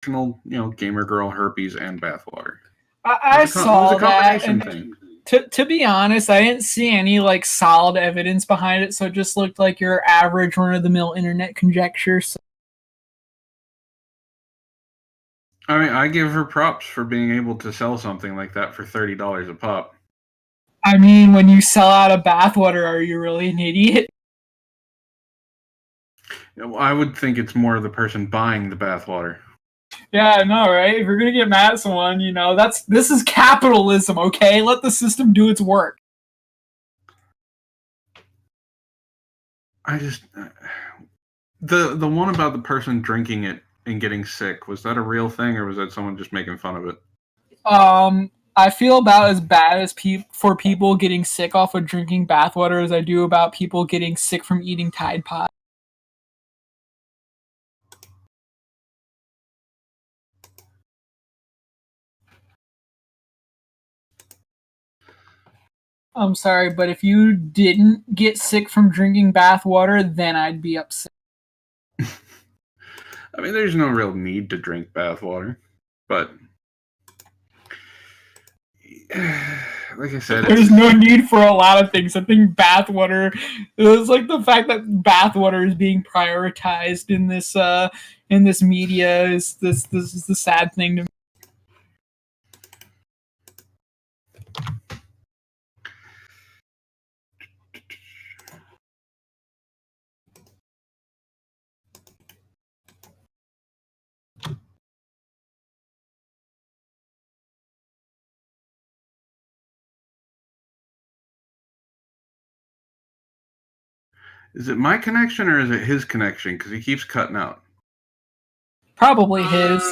gamer girl herpes and bathwater. I saw it was a that, combination and thing. to be honest, I didn't see any like solid evidence behind it, so it just looked like your average run of the mill internet conjecture. So. I mean, I give her props for being able to sell something like that for $30 a pop. I mean, when you sell out of bathwater, are you really an idiot? I would think it's more the person buying the bathwater. Yeah, I know, right? If you're gonna get mad at someone, this is capitalism, okay? Let the system do its work. I just the one about the person drinking it and getting sick, was that a real thing, or was that someone just making fun of it? I feel about as bad as for people getting sick off of drinking bathwater as I do about people getting sick from eating Tide Pod. I'm sorry, but if you didn't get sick from drinking bathwater, then I'd be upset. I mean, there's no real need to drink bathwater, but like I said, there's no need for a lot of things. I think bathwater, it's like the fact that bathwater is being prioritized in this media is this is the sad thing to me. Is it my connection or is it his connection? Because he keeps cutting out. Probably his.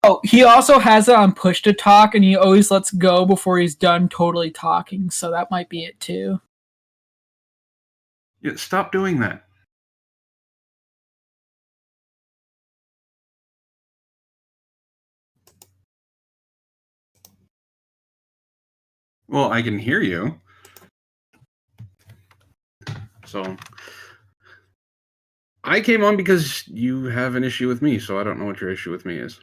Oh, he also has it on push to talk, and he always lets go before he's done totally talking, so that might be it too. Yeah, stop doing that. Well, I can hear you. So I came on because you have an issue with me, so I don't know what your issue with me is.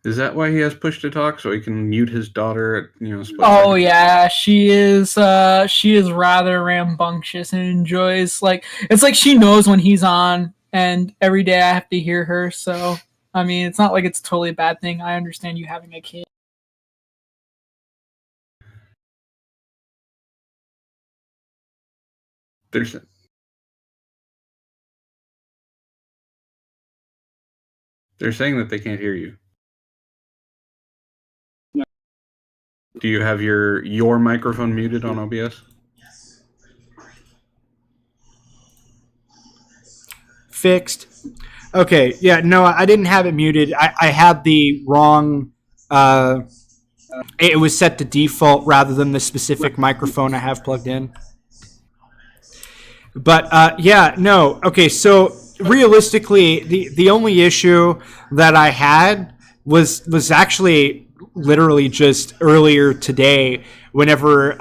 Is that why he has push to talk, so he can mute his daughter at split Oh second? yeah, she is rather rambunctious and enjoys it's like she knows when he's on, and every day I have to hear her, so I mean it's not like it's a totally bad thing. I understand you having a kid. They're saying that they can't hear you. Do you have your microphone muted on OBS? Fixed. Okay, yeah, no, I didn't have it muted. I had the wrong. It was set to default rather than the specific microphone I have plugged in. But yeah, no. Okay, so realistically, the only issue that I had was actually literally just earlier today, whenever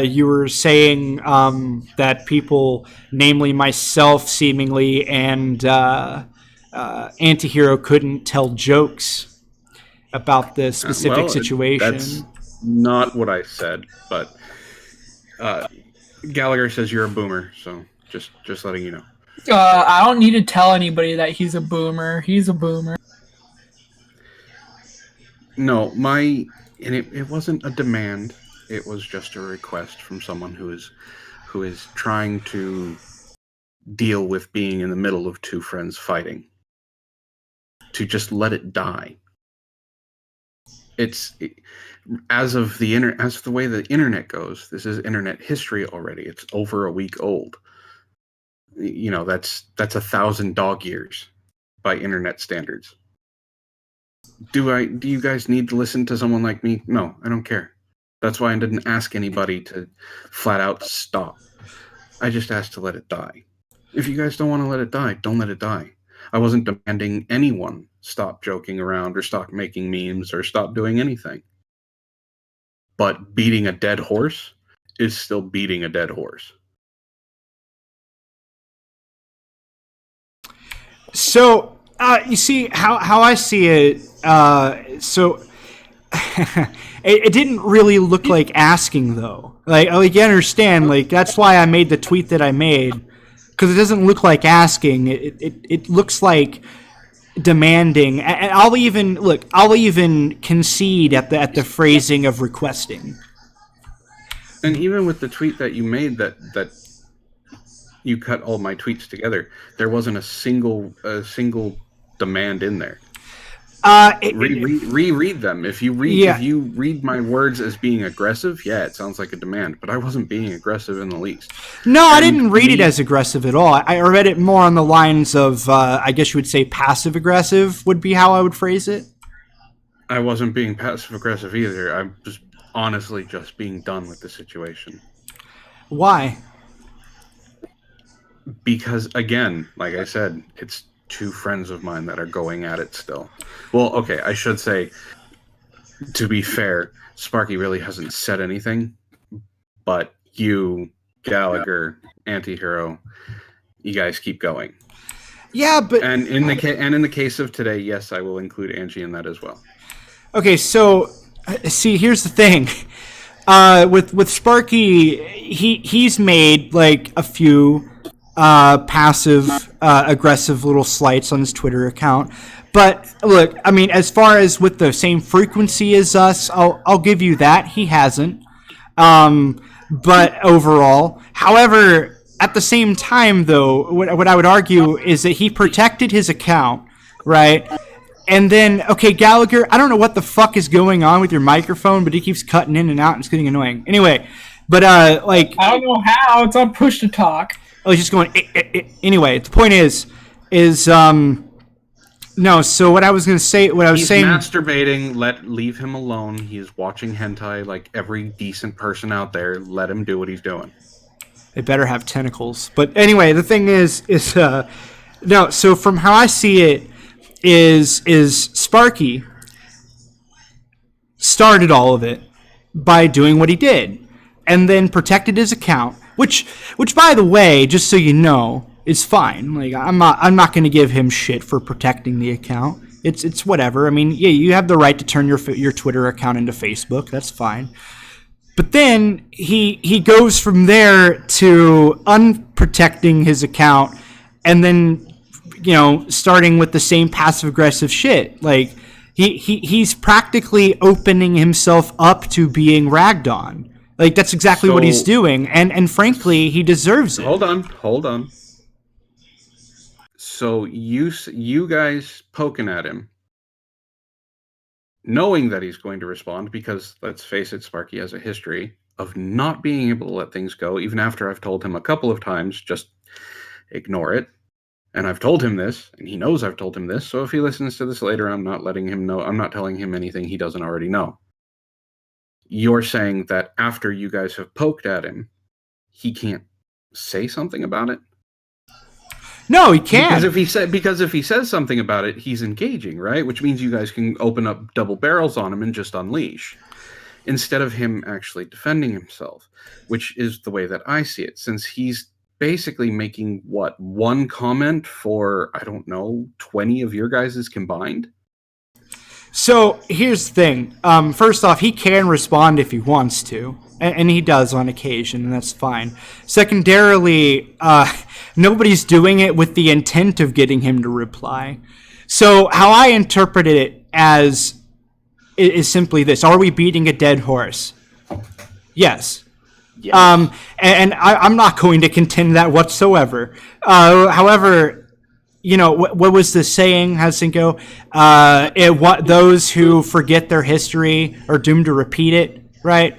you were saying that people, namely myself, seemingly, and Antihero couldn't tell jokes about the specific situation. That's not what I said, but Gallagher says you're a boomer, so just letting you know. I don't need to tell anybody that he's a boomer. He's a boomer. No, it wasn't a demand. It was just a request from someone who is trying to deal with being in the middle of two friends fighting. To just let it die. As the way the internet goes, this is internet history already. It's over a week old. That's 1,000 dog years by internet standards. Do you guys need to listen to someone like me? No, I don't care. That's why I didn't ask anybody to flat out stop. I just asked to let it die. If you guys don't want to let it die, don't let it die. I wasn't demanding anyone stop joking around or stop making memes or stop doing anything. But beating a dead horse is still beating a dead horse. So, you see how I see it. So it didn't really look like asking, though. Like you understand, like that's why I made the tweet that I made, because it doesn't look like asking. It looks like demanding. And I'll even concede at the phrasing of requesting. And even with the tweet that you made that you cut all my tweets together, there wasn't a single demand in there. Reread them. If you read my words as being aggressive, yeah, it sounds like a demand, but I wasn't being aggressive in the least. No, I didn't read it as aggressive at all. I read it more on the lines of, I guess you would say passive aggressive would be how I would phrase it. I wasn't being passive aggressive either. I'm just honestly just being done with the situation. Why? Because again, like I said, it's two friends of mine that are going at it still. Well, okay, I should say, to be fair, Sparky really hasn't said anything, but you, Gallagher, Antihero, you guys keep going. Yeah, but and in the case of today, yes, I will include Angie in that as well. Okay, so see, here's the thing. With Sparky, he's made like a few passive aggressive little slights on his Twitter account. But look, I mean, as far as with the same frequency as us, I'll give you that. He hasn't. But overall, however, at the same time, though, what I would argue is that he protected his account, right? And then, okay, Gallagher, I don't know what the fuck is going on with your microphone, but it keeps cutting in and out, and it's getting annoying. Anyway, but like, I don't know how. It's on push to talk. I was just going. Anyway, the point is no. So what I was going to say, He's masturbating. Leave him alone. He's watching hentai like every decent person out there. Let him do what he's doing. They better have tentacles. But anyway, the thing is no. So from how I see it, is Sparky started all of it by doing what he did, and then protected his account. Which, by the way, just so you know, is fine. Like I'm not going to give him shit for protecting the account. It's whatever. I mean, yeah, you have the right to turn your Twitter account into Facebook. That's fine. But then he goes from there to unprotecting his account, and then starting with the same passive aggressive shit. Like he's practically opening himself up to being ragged on. Like, that's exactly what he's doing, and frankly, he deserves it. Hold on. So you guys poking at him, knowing that he's going to respond, because, let's face it, Sparky has a history of not being able to let things go, even after I've told him a couple of times, just ignore it. And I've told him this, and he knows I've told him this, so if he listens to this later, I'm not letting him know, I'm not telling him anything he doesn't already know. You're saying that after you guys have poked at him, he can't say something about it? No, he can't. Because if he says something about it, he's engaging, right? Which means you guys can open up double barrels on him and just unleash, instead of him actually defending himself, which is the way that I see it, since he's basically making one comment for, I don't know, 20 of your guys' combined. So here's the thing. First off, he can respond if he wants to, and he does on occasion, and that's fine. Secondarily, nobody's doing it with the intent of getting him to reply. So how I interpret it as is simply this: are we beating a dead horse? Yes. Yes. And I'm not going to contend that whatsoever. However, what was the saying? How's it go? Those who forget their history are doomed to repeat it, right?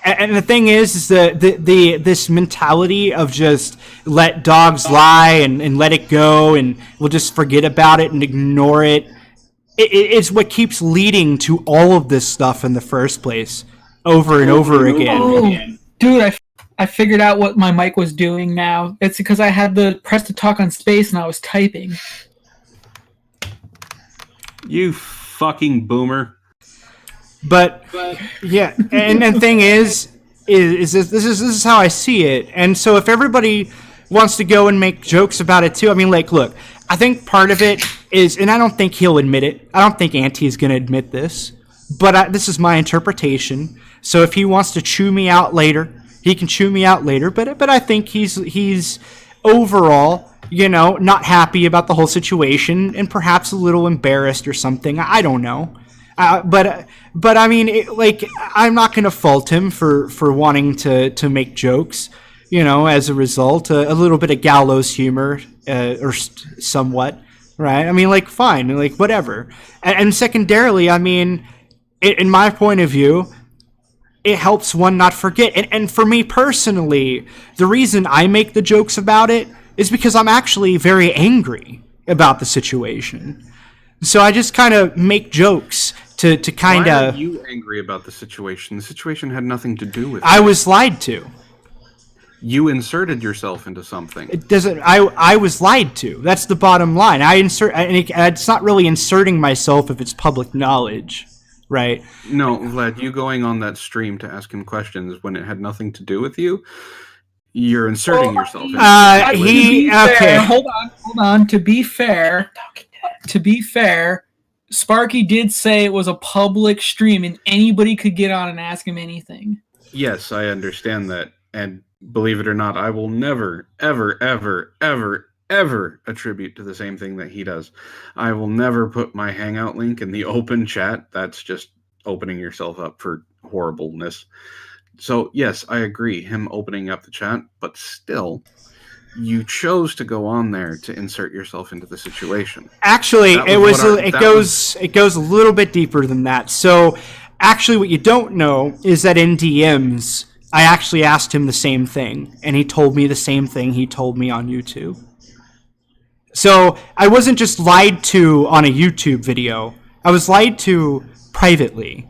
And the thing is that this mentality of just let dogs lie and let it go, and we'll just forget about it and ignore it. It's what keeps leading to all of this stuff in the first place. over and over again. Oh, dude, I figured out what my mic was doing now. It's because I had the press to talk on space and I was typing. You fucking boomer. But yeah, and the thing is this is how I see it. And so if everybody wants to go and make jokes about it too, I mean, like, look, I think part of it is, and I don't think he'll admit it. I don't think Auntie is going to admit this, but this is my interpretation. So if he wants to chew me out later, he can chew me out later. But I think he's overall, you know, not happy about the whole situation and perhaps a little embarrassed or something. I don't know. But I mean, like, I'm not going to fault him for wanting to make jokes, you know, as a result, a little bit of gallows humor, or somewhat, right? I mean, like, fine, like, whatever. And secondarily, I mean, in my point of view, it helps one not forget. And for me personally, the reason I make the jokes about it is because I'm actually very angry about the situation. So I just kind of make jokes to kind of... Why are you angry about the situation? The situation had nothing to do with it. I was lied to. You inserted yourself into something. It doesn't... I was lied to. That's the bottom line. And it's not really inserting myself if it's public knowledge, right? No, Vlad, you going on that stream to ask him questions when it had nothing to do with you, you're inserting yourself into okay. Hold on. To be fair, Sparky did say it was a public stream and anybody could get on and ask him anything. Yes, I understand that. And believe it or not, I will never, ever, ever, ever, ever attribute to the same thing that he does. I will never put my Hangout link in the open chat. That's just opening yourself up for horribleness. So, yes, I agree, him opening up the chat, but still... You chose to go on there to insert yourself into the situation. Actually, it goes a little bit deeper than that. So, actually, what you don't know is that in DMs, I actually asked him the same thing, and he told me the same thing he told me on YouTube. So, I wasn't just lied to on a YouTube video. I was lied to privately.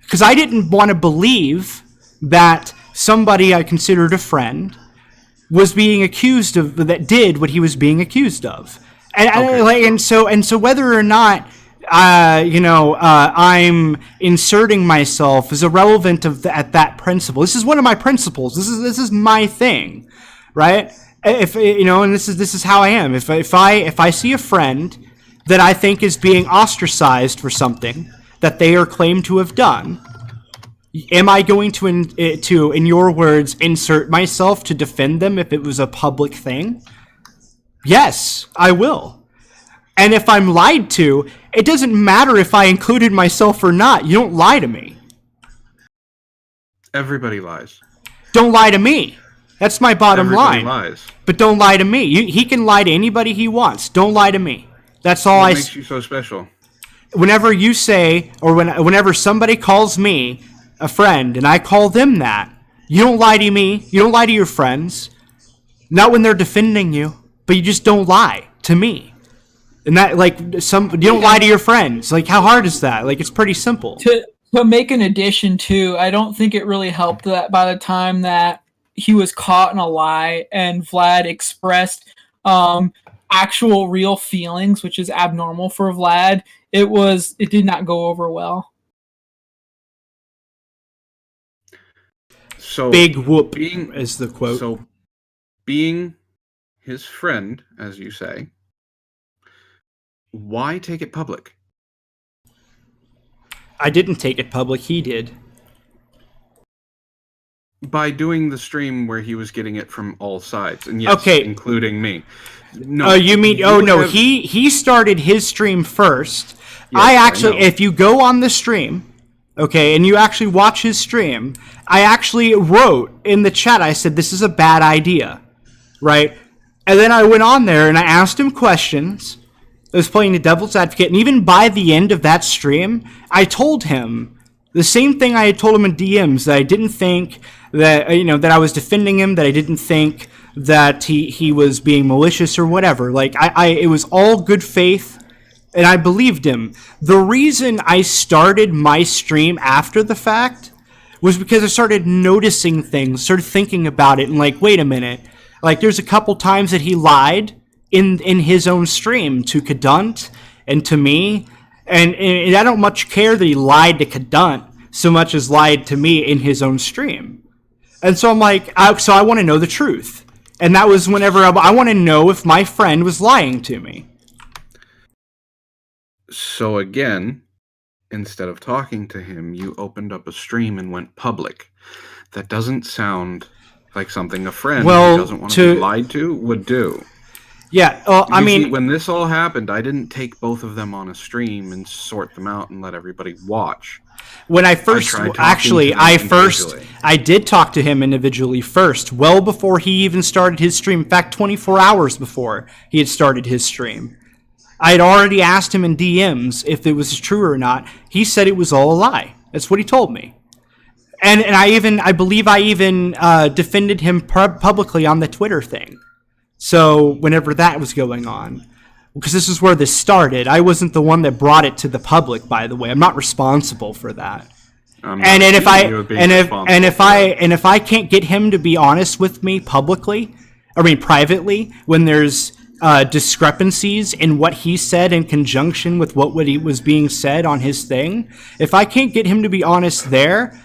Because I didn't want to believe that somebody I considered a friend was being accused of that did what he was being accused of, and so whether or not I'm inserting myself is irrelevant at that principle. This is one of my principles. This is my thing, right? If you know, and this is how I am. If I see a friend that I think is being ostracized for something that they are claimed to have done, am I going to, in your words, insert myself to defend them if it was a public thing? Yes, I will. And if I'm lied to, it doesn't matter if I included myself or not. You don't lie to me. Everybody lies. Don't lie to me. That's my bottom line. Everybody lies. But don't lie to me. He can lie to anybody he wants. Don't lie to me. That's all What makes you so special? Whenever you say, or whenever somebody calls me a friend, and I call them that, you don't lie to me, you don't lie to your friends, not when they're defending you, but you just don't lie to me. And that, like, you don't lie to your friends. Like, how hard is that? Like, it's pretty simple. To make an addition too, I don't think it really helped that by the time that he was caught in a lie and Vlad expressed actual real feelings, which is abnormal for Vlad, it did not go over well. So big whoop is the quote. So being his friend, as you say, why take it public? I didn't take it public, he did. By doing the stream where he was getting it from all sides, and yes, okay, including me. No, you mean? He started his stream first. Yes, if you go on the stream, okay, and you actually watch his stream, I actually wrote in the chat, I said, this is a bad idea, right? And then I went on there and I asked him questions. I was playing the devil's advocate, and even by the end of that stream, I told him the same thing I had told him in DMs, that I didn't think that, that I was defending him, that I didn't think that he was being malicious or whatever. Like, it was all good faith, and I believed him. The reason I started my stream after the fact was because I started noticing things, started thinking about it, and like, wait a minute. Like, there's a couple times that he lied in his own stream to Kadunt and to me, and I don't much care that he lied to Kadunt so much as lied to me in his own stream. And so I'm like, so I want to know the truth. And that was whenever I want to know if my friend was lying to me. So again, instead of talking to him, you opened up a stream and went public. That doesn't sound like something a friend who doesn't want to be lied to would do. Yeah, I mean, when this all happened, I didn't take both of them on a stream and sort them out and let everybody watch. When I first, I did talk to him individually first, well before he even started his stream. In fact, 24 hours before he had started his stream. I had already asked him in DMs if it was true or not. He said it was all a lie. That's what he told me. And I believe I even defended him publicly on the Twitter thing. So whenever that was going on, because this is where this started. I wasn't the one that brought it to the public, by the way. I'm not responsible for that. If I can't get him to be honest with me privately, when there's discrepancies in what he said in conjunction with what was being said on his thing, if I can't get him to be honest there,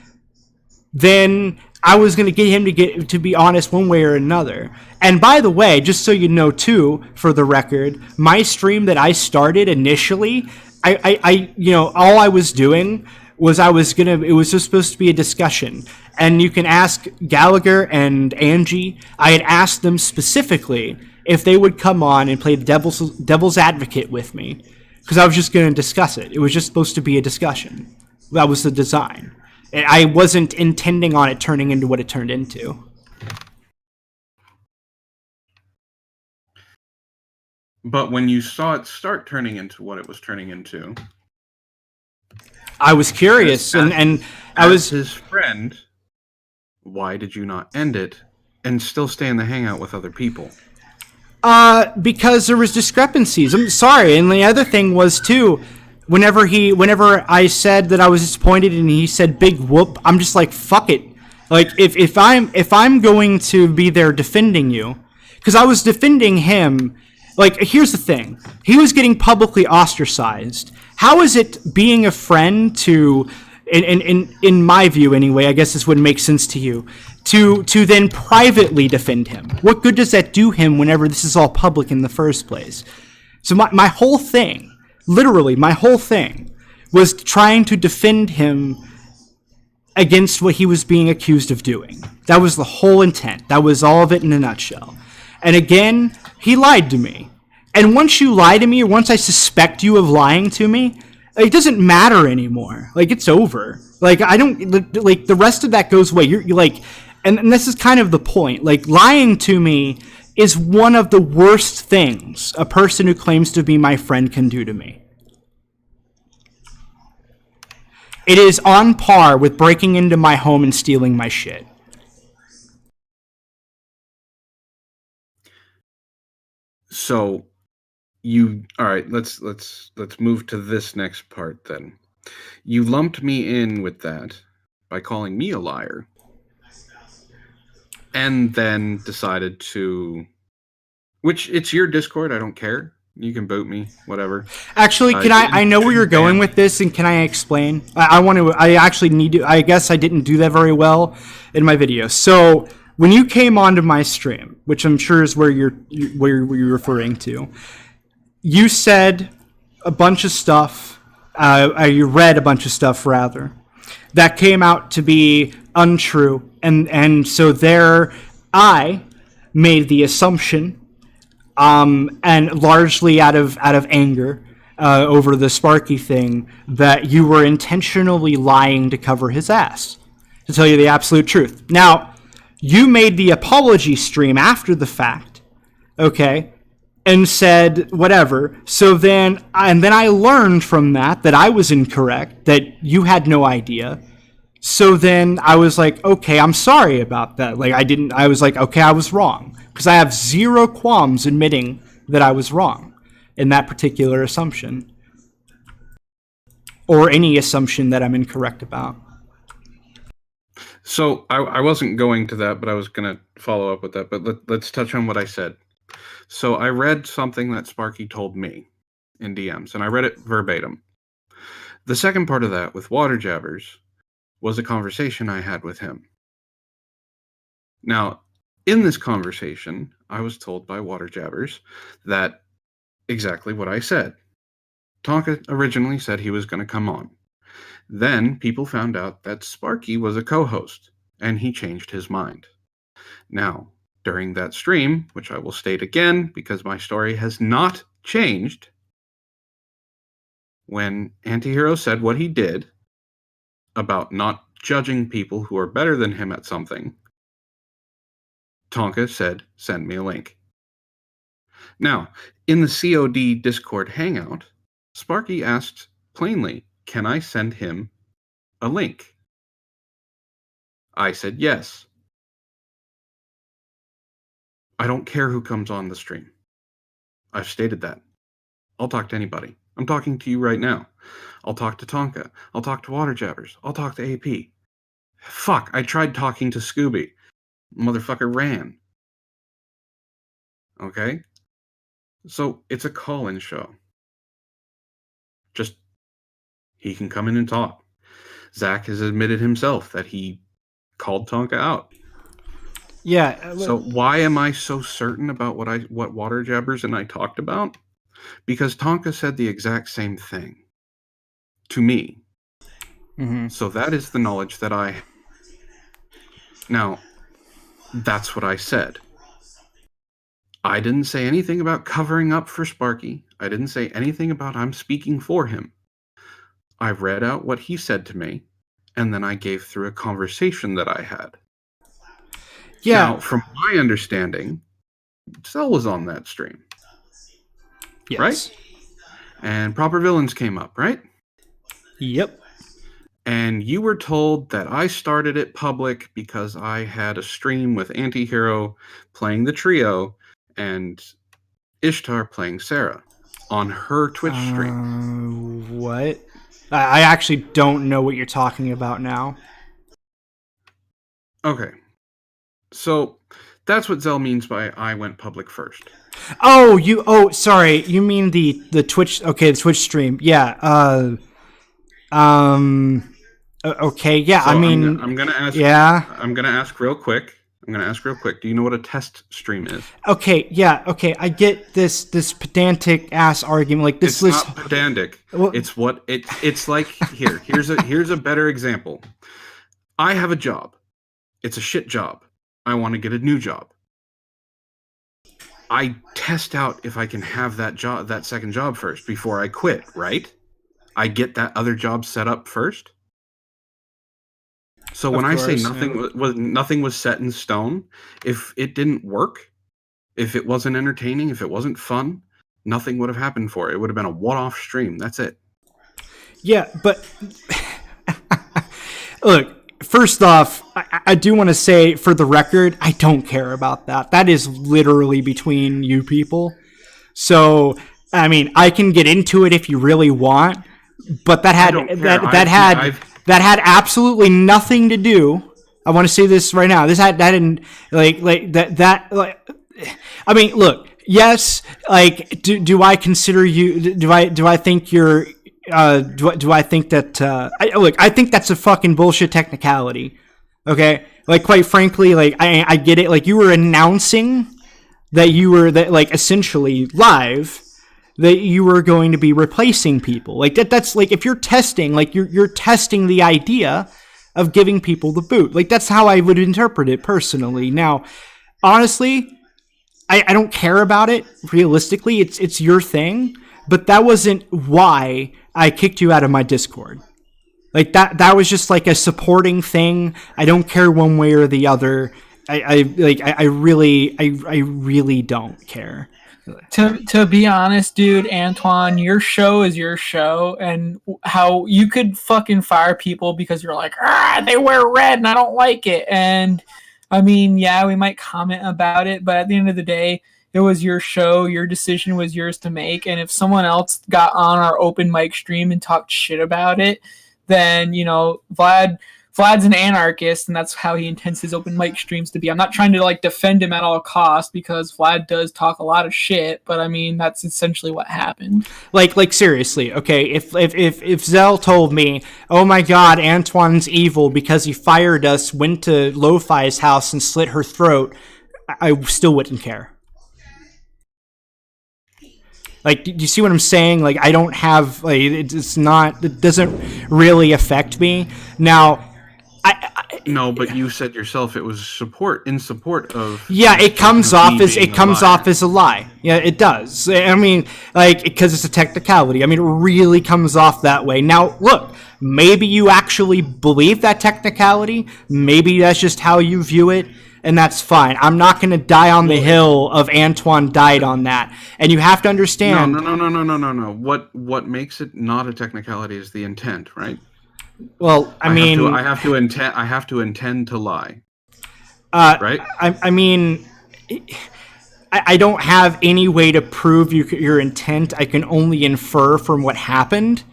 then I was going to get him to be honest one way or another. And by the way, just so you know too, for the record, my stream that I started initially, all I was doing was it was just supposed to be a discussion. And you can ask Gallagher and Angie. I had asked them specifically if they would come on and play the devil's advocate with me, because I was just going to discuss it. It was just supposed to be a discussion. That was the design. And I wasn't intending on it turning into what it turned into. But when you saw it start turning into what it was turning into, I was curious, and I was his friend. Why did you not end it and still stay in the hangout with other people? Because there was discrepancies. I'm sorry, and the other thing was too. Whenever I said that I was disappointed and he said big whoop, I'm just like, fuck it. Like, if I'm going to be there defending you, because I was defending him, like, here's the thing. He was getting publicly ostracized. How is it being a friend to, in my view anyway, I guess this would make sense to you, to then privately defend him? What good does that do him whenever this is all public in the first place? So my whole thing, literally, my whole thing was trying to defend him against what he was being accused of doing. That was the whole intent. That was all of it in a nutshell. And again, he lied to me. And once you lie to me, or once I suspect you of lying to me, it doesn't matter anymore. Like, it's over. Like, I don't, like, the rest of that goes away. You're like, and this is kind of the point. Like, lying to me is one of the worst things a person who claims to be my friend can do to me. It is on par with breaking into my home and stealing my shit. So, all right, let's move to this next part then. You lumped me in with that by calling me a liar. And then decided to, which it's your Discord, I don't care. You can boot me, whatever. Actually, I know where you're going with this, and can I explain? I actually need to, I guess I didn't do that very well in my video. So, when you came onto my stream, which I'm sure is where you're referring to, you said a bunch of stuff, you read a bunch of stuff, rather, that came out to be untrue. And so there, I made the assumption, and largely out of anger over the Sparky thing, that you were intentionally lying to cover his ass, to tell you the absolute truth. Now, you made the apology stream after the fact, okay, and said whatever. So then, I learned from that I was incorrect, that you had no idea. So then I was like, okay, I'm sorry about that. Like, I was like, okay, I was wrong. Because I have zero qualms admitting that I was wrong in that particular assumption. Or any assumption that I'm incorrect about. So I wasn't going to that, but I was going to follow up with that. But let's touch on what I said. So I read something that Sparky told me in DMs, and I read it verbatim. The second part of that with Water Jabbers was a conversation I had with him. Now, in this conversation, I was told by Water Jabbers that exactly what I said. Tonka originally said he was going to come on. Then people found out that Sparky was a co-host, and he changed his mind. Now, during that stream, which I will state again because my story has not changed, when Antihero said what he did about not judging people who are better than him at something, Tonka said, send me a link. Now, in the COD Discord hangout, Sparky asked plainly, can I send him a link? I said yes. I don't care who comes on the stream. I've stated that. I'll talk to anybody. I'm talking to you right now. I'll talk to Tonka. I'll talk to Water Jabbers. I'll talk to AP. Fuck, I tried talking to Scooby. Motherfucker ran. Okay? So it's a call-in show. Just, he can come in and talk. Zach has admitted himself that he called Tonka out. Yeah. So why am I so certain about what Water Jabbers and I talked about? Because Tonka said the exact same thing to me. Mm-hmm. So that is the knowledge that I... Now, that's what I said. I didn't say anything about covering up for Sparky. I didn't say anything about I'm speaking for him. I read out what he said to me, and then I gave through a conversation that I had. Yeah. Now, from my understanding, Cell was on that stream. Yes. Right? And Proper Villains came up, right? Yep. And you were told that I started it public because I had a stream with Antihero playing the trio and Ishtar playing Sarah on her Twitch stream. What? I actually don't know what you're talking about now. Okay. So that's what Zell means by I went public first. Sorry. You mean the Twitch, okay, the Twitch stream. Yeah. Okay, yeah, So I mean... I'm going to ask... Yeah? I'm going to ask real quick. Do you know what a test stream is? Okay, yeah, okay. I get this pedantic ass argument. Like this It's not pedantic. Well, it's what it's like. Here's a better example. I have a job. It's a shit job. I want to get a new job. I test out if I can have that second job first before I quit, right? I get that other job set up first. So when I say nothing was set in stone, if it didn't work, if it wasn't entertaining, if it wasn't fun, nothing would have happened for it. It would have been a one-off stream. That's it. Yeah, but look, first off, I do want to say for the record, I don't care about that. That is literally between you people. So, I mean, I can get into it if you really want, but that had absolutely nothing to do. I want to say this right now. That didn't I mean, look. Yes, like do I consider you? Do I think you're? Do I think that? I think that's a fucking bullshit technicality. Okay, like quite frankly, like I get it. Like you were announcing that like essentially live that you were going to be replacing people. Like that's like if you're testing, like you're testing the idea of giving people the boot. Like that's how I would interpret it personally. Now, honestly, I don't care about it. Realistically, it's your thing, but that wasn't why I kicked you out of my Discord. Like that was just like a supporting thing. I don't care one way or the other. I really don't care. To be honest, dude, Antoine, your show is your show, and how you could fucking fire people because you're like, they wear red and I don't like it. And I mean, yeah, we might comment about it, but at the end of the day, it was your show. Your decision was yours to make. And if someone else got on our open mic stream and talked shit about it, then, Vlad Vlad's an anarchist, and that's how he intends his open mic streams to be. I'm not trying to like defend him at all costs because Vlad does talk a lot of shit, but I mean that's essentially what happened. Like seriously, okay? If Zell told me, "Oh my God, Antoine's evil because he fired us, went to Lo-Fi's house and slit her throat," I still wouldn't care. Like, do you see what I'm saying? Like, I don't have like it doesn't really affect me now. No, but you said yourself it was in support of. Yeah, it comes off as a lie. Yeah, it does. I mean, like, because it's a technicality. I mean, it really comes off that way. Now, look, maybe you actually believe that technicality. Maybe that's just how you view it, and that's fine. I'm not going to die on the hill of Antoine died on that. And you have to understand. No. What makes it not a technicality is the intent, right? Well, I have to intend to lie. Right? I mean, I don't have any way to prove your intent. I can only infer from what happened.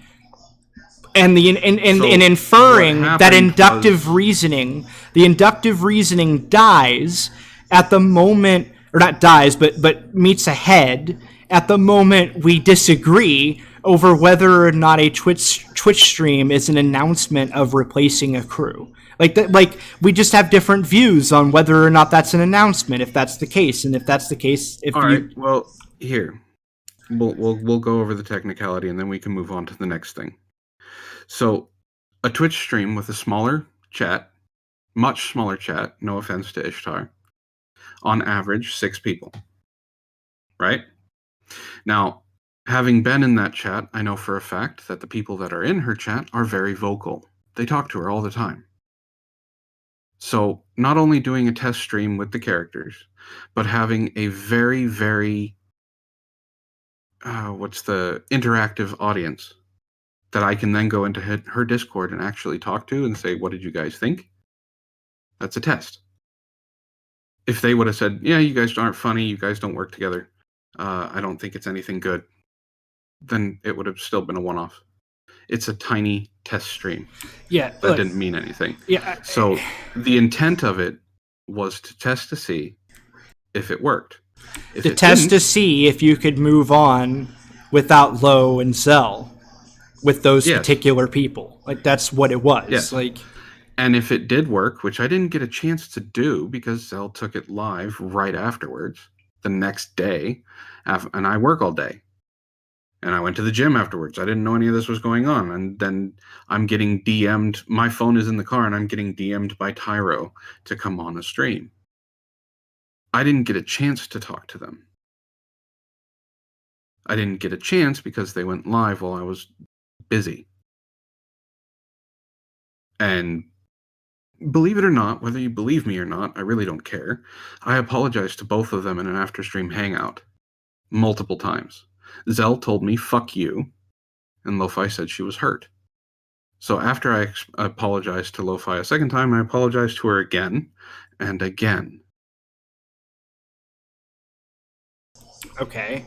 And in inferring that inductive reasoning, the inductive reasoning dies at the moment, or not dies, but meets a head at the moment we disagree over whether or not a Twitch stream is an announcement of replacing a crew. Like we just have different views on whether or not that's an announcement, if that's the case, and if that's the case, all right. Well, here we'll go over the technicality, and then we can move on to the next thing. So, a Twitch stream with a smaller chat, much smaller chat. No offense to Ishtar. On average, 6 people. Right? Now, having been in that chat, I know for a fact that the people that are in her chat are very vocal. They talk to her all the time. So, not only doing a test stream with the characters, but having a very, very, interactive audience that I can then go into her Discord and actually talk to and say, what did you guys think? That's a test. If they would have said, yeah, you guys aren't funny, you guys don't work together, I don't think it's anything good, then it would have still been a one-off. It's a tiny test stream. Yeah. That didn't mean anything. Yeah. So the intent of it was to test to see if it worked. To see if you could move on without Lo and Zell with those particular people. Like, that's what it was. Yes. Like, and if it did work, which I didn't get a chance to do because Zell took it live right afterwards, the next day, and I work all day. And I went to the gym afterwards. I didn't know any of this was going on. And then I'm getting DM'd. My phone is in the car, and I'm getting DM'd by Tyro to come on a stream. I didn't get a chance to talk to them. I didn't get a chance because they went live while I was busy. And believe it or not, whether you believe me or not, I really don't care. I apologized to both of them in an after-stream hangout multiple times. Zell told me, fuck you, and Lo-Fi said she was hurt. So after I apologized to Lo-Fi a second time, I apologized to her again and again. Okay.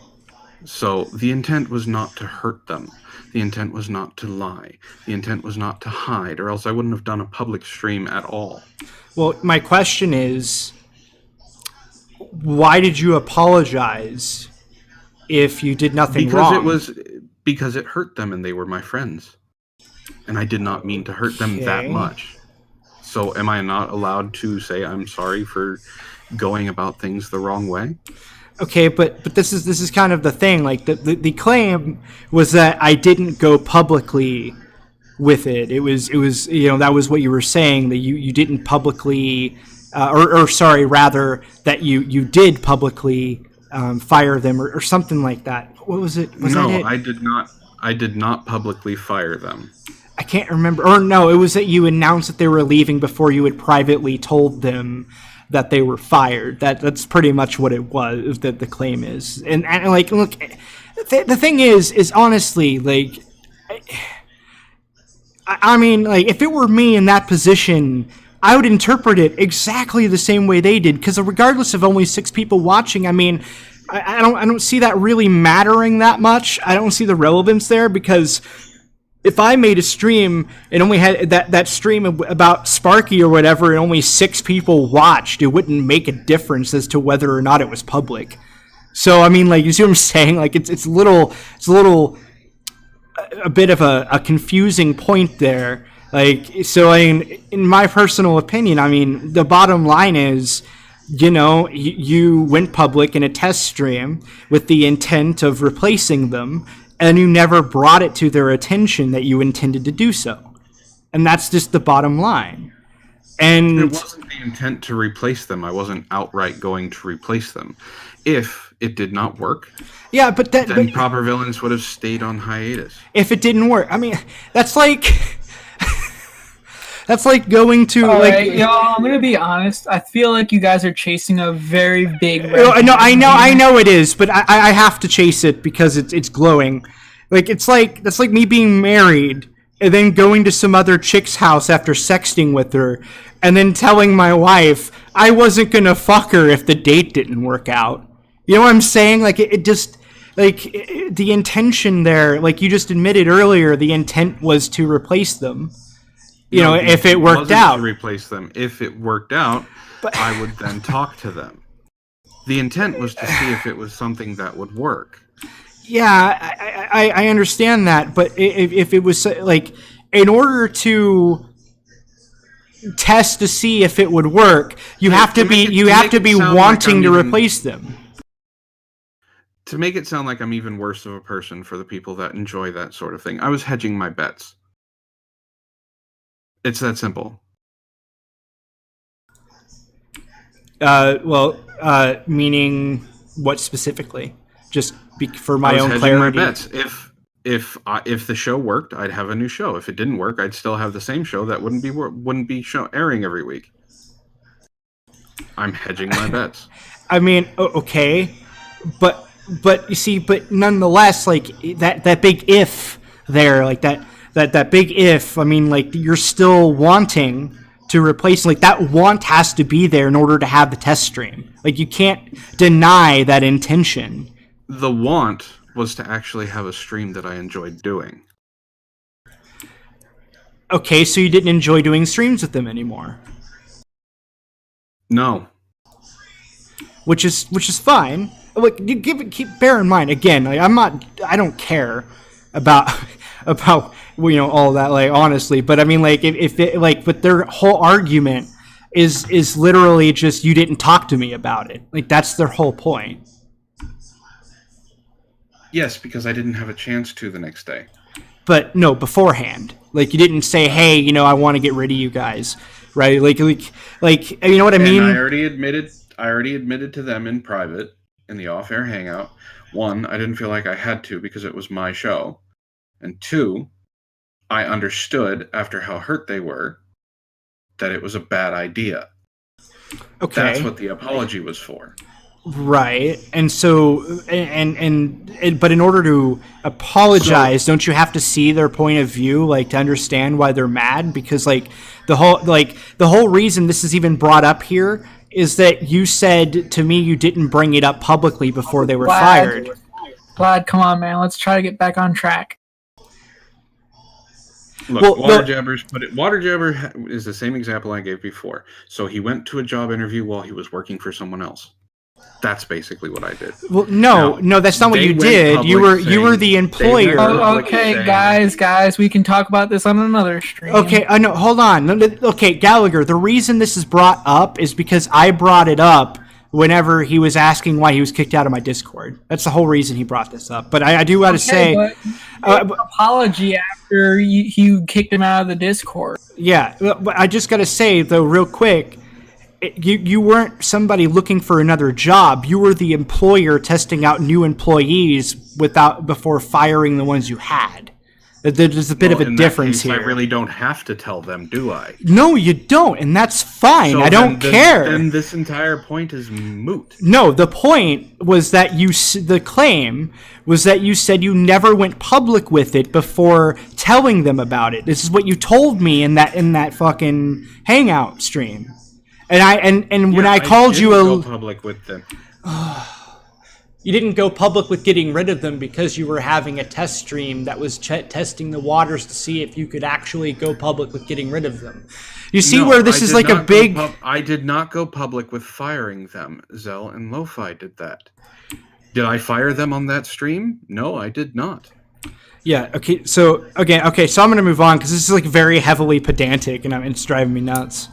So the intent was not to hurt them. The intent was not to lie. The intent was not to hide, or else I wouldn't have done a public stream at all. Well, my question is, why did you apologize if you did nothing wrong? Because it hurt them and they were my friends. And I did not mean to hurt them that much. So am I not allowed to say I'm sorry for going about things the wrong way? Okay, but this is kind of the thing. Like, the claim was that I didn't go publicly with it. It was that was what you were saying, that you didn't publicly rather that you did publicly fire them or something like that. What was it? I did not publicly fire them. I can't remember. Or no, it was that you announced that they were leaving before you had privately told them that they were fired. That's pretty much what it was, that the claim is. And like, look, the thing is honestly, like, I mean, like, if it were me in that position, I would interpret it exactly the same way they did, because regardless of only 6 people watching, I mean, I don't see that really mattering that much. I don't see the relevance there, because if I made a stream and only had that stream about Sparky or whatever, and only 6 people watched, it wouldn't make a difference as to whether or not it was public. So I mean, like, you see what I'm saying? Like, it's a little a bit of a confusing point there. Like, so I mean, in my personal opinion, I mean, the bottom line is, you know, you went public in a test stream with the intent of replacing them, and you never brought it to their attention that you intended to do so. And that's just the bottom line. And it wasn't the intent to replace them. I wasn't outright going to replace them. If it did not work, yeah, but then Proper Villains would have stayed on hiatus. If it didn't work, I mean, that's like that's like going to All like. right, y'all, I'm gonna be honest. I feel like you guys are chasing a very big. No, I know it is, but I have to chase it because it's glowing. Like, it's like that's like me being married and then going to some other chick's house after sexting with her, and then telling my wife I wasn't gonna fuck her if the date didn't work out. You know what I'm saying? Like, it just, like, the intention there, like you just admitted earlier, the intent was to replace them. You know, if it worked out. To replace them. If it worked out, I would then talk to them. The intent was to see if it was something that would work. Yeah, I understand that, but if it was, like, in order to test to see if it would work, you have to be wanting to replace them. To make it sound like I'm even worse of a person for the people that enjoy that sort of thing, I was hedging my bets. It's that simple. Meaning what specifically? Just for my own clarity. I was hedging my bets. If the show worked, I'd have a new show. If it didn't work, I'd still have the same show that wouldn't be airing every week. I'm hedging my bets. I mean, okay, but you see, but nonetheless, like that big if there, like that big if. I mean, like, you're still wanting to replace, like, that want has to be there in order to have the test stream. Like, you can't deny that intention. The want was to actually have a stream that I enjoyed doing. Okay, so you didn't enjoy doing streams with them anymore. No. Which is fine. Look, bear in mind again. Like, I don't care about you know, all that. Like, honestly, but I mean, like, if it, like, but their whole argument is literally just, you didn't talk to me about it. Like, that's their whole point. Yes, because I didn't have a chance to the next day. But no, beforehand. Like, you didn't say, hey, you know, I want to get rid of you guys, right? Like, you know what I mean? And I already admitted to them in private, in the off-air hangout. 1, I didn't feel like I had to because it was my show. And 2, I understood after how hurt they were that it was a bad idea. Okay. That's what the apology was for. Right. And so, but in order to apologize, don't you have to see their point of view, like, to understand why they're mad? Because, like, the whole reason this is even brought up here is that you said to me you didn't bring it up publicly before they were fired. Vlad, come on, man. Let's try to get back on track. Look, Water Jabber is the same example I gave before. So he went to a job interview while he was working for someone else. That's basically what I did. Well, no, that's not what you did. You were the employer. Oh, okay, guys, we can talk about this on another stream. Okay, no, hold on. Okay, Gallagher, the reason this is brought up is because I brought it up whenever he was asking why he was kicked out of my Discord. That's the whole reason he brought this up. But I do got to say, apology after you kicked him out of the Discord. Yeah, but I just got to say though, real quick. You weren't somebody looking for another job. You were the employer testing out new employees before firing the ones you had. There's a bit of a difference here. I really don't have to tell them, do I? No, you don't, and that's fine. So I don't care. Then this entire point is moot. No, the point was that the claim was that you said you never went public with it before telling them about it. This is what you told me in that fucking hangout stream. And when I called you go public with them. You didn't go public with getting rid of them because you were having a test stream that was testing the waters to see if you could actually go public with getting rid of them. You see where this is like a big... I did not go public with firing them. Zell and Lo-Fi did that. Did I fire them on that stream? No, I did not. Yeah, okay, so I'm going to move on because this is like very heavily pedantic and it's driving me nuts.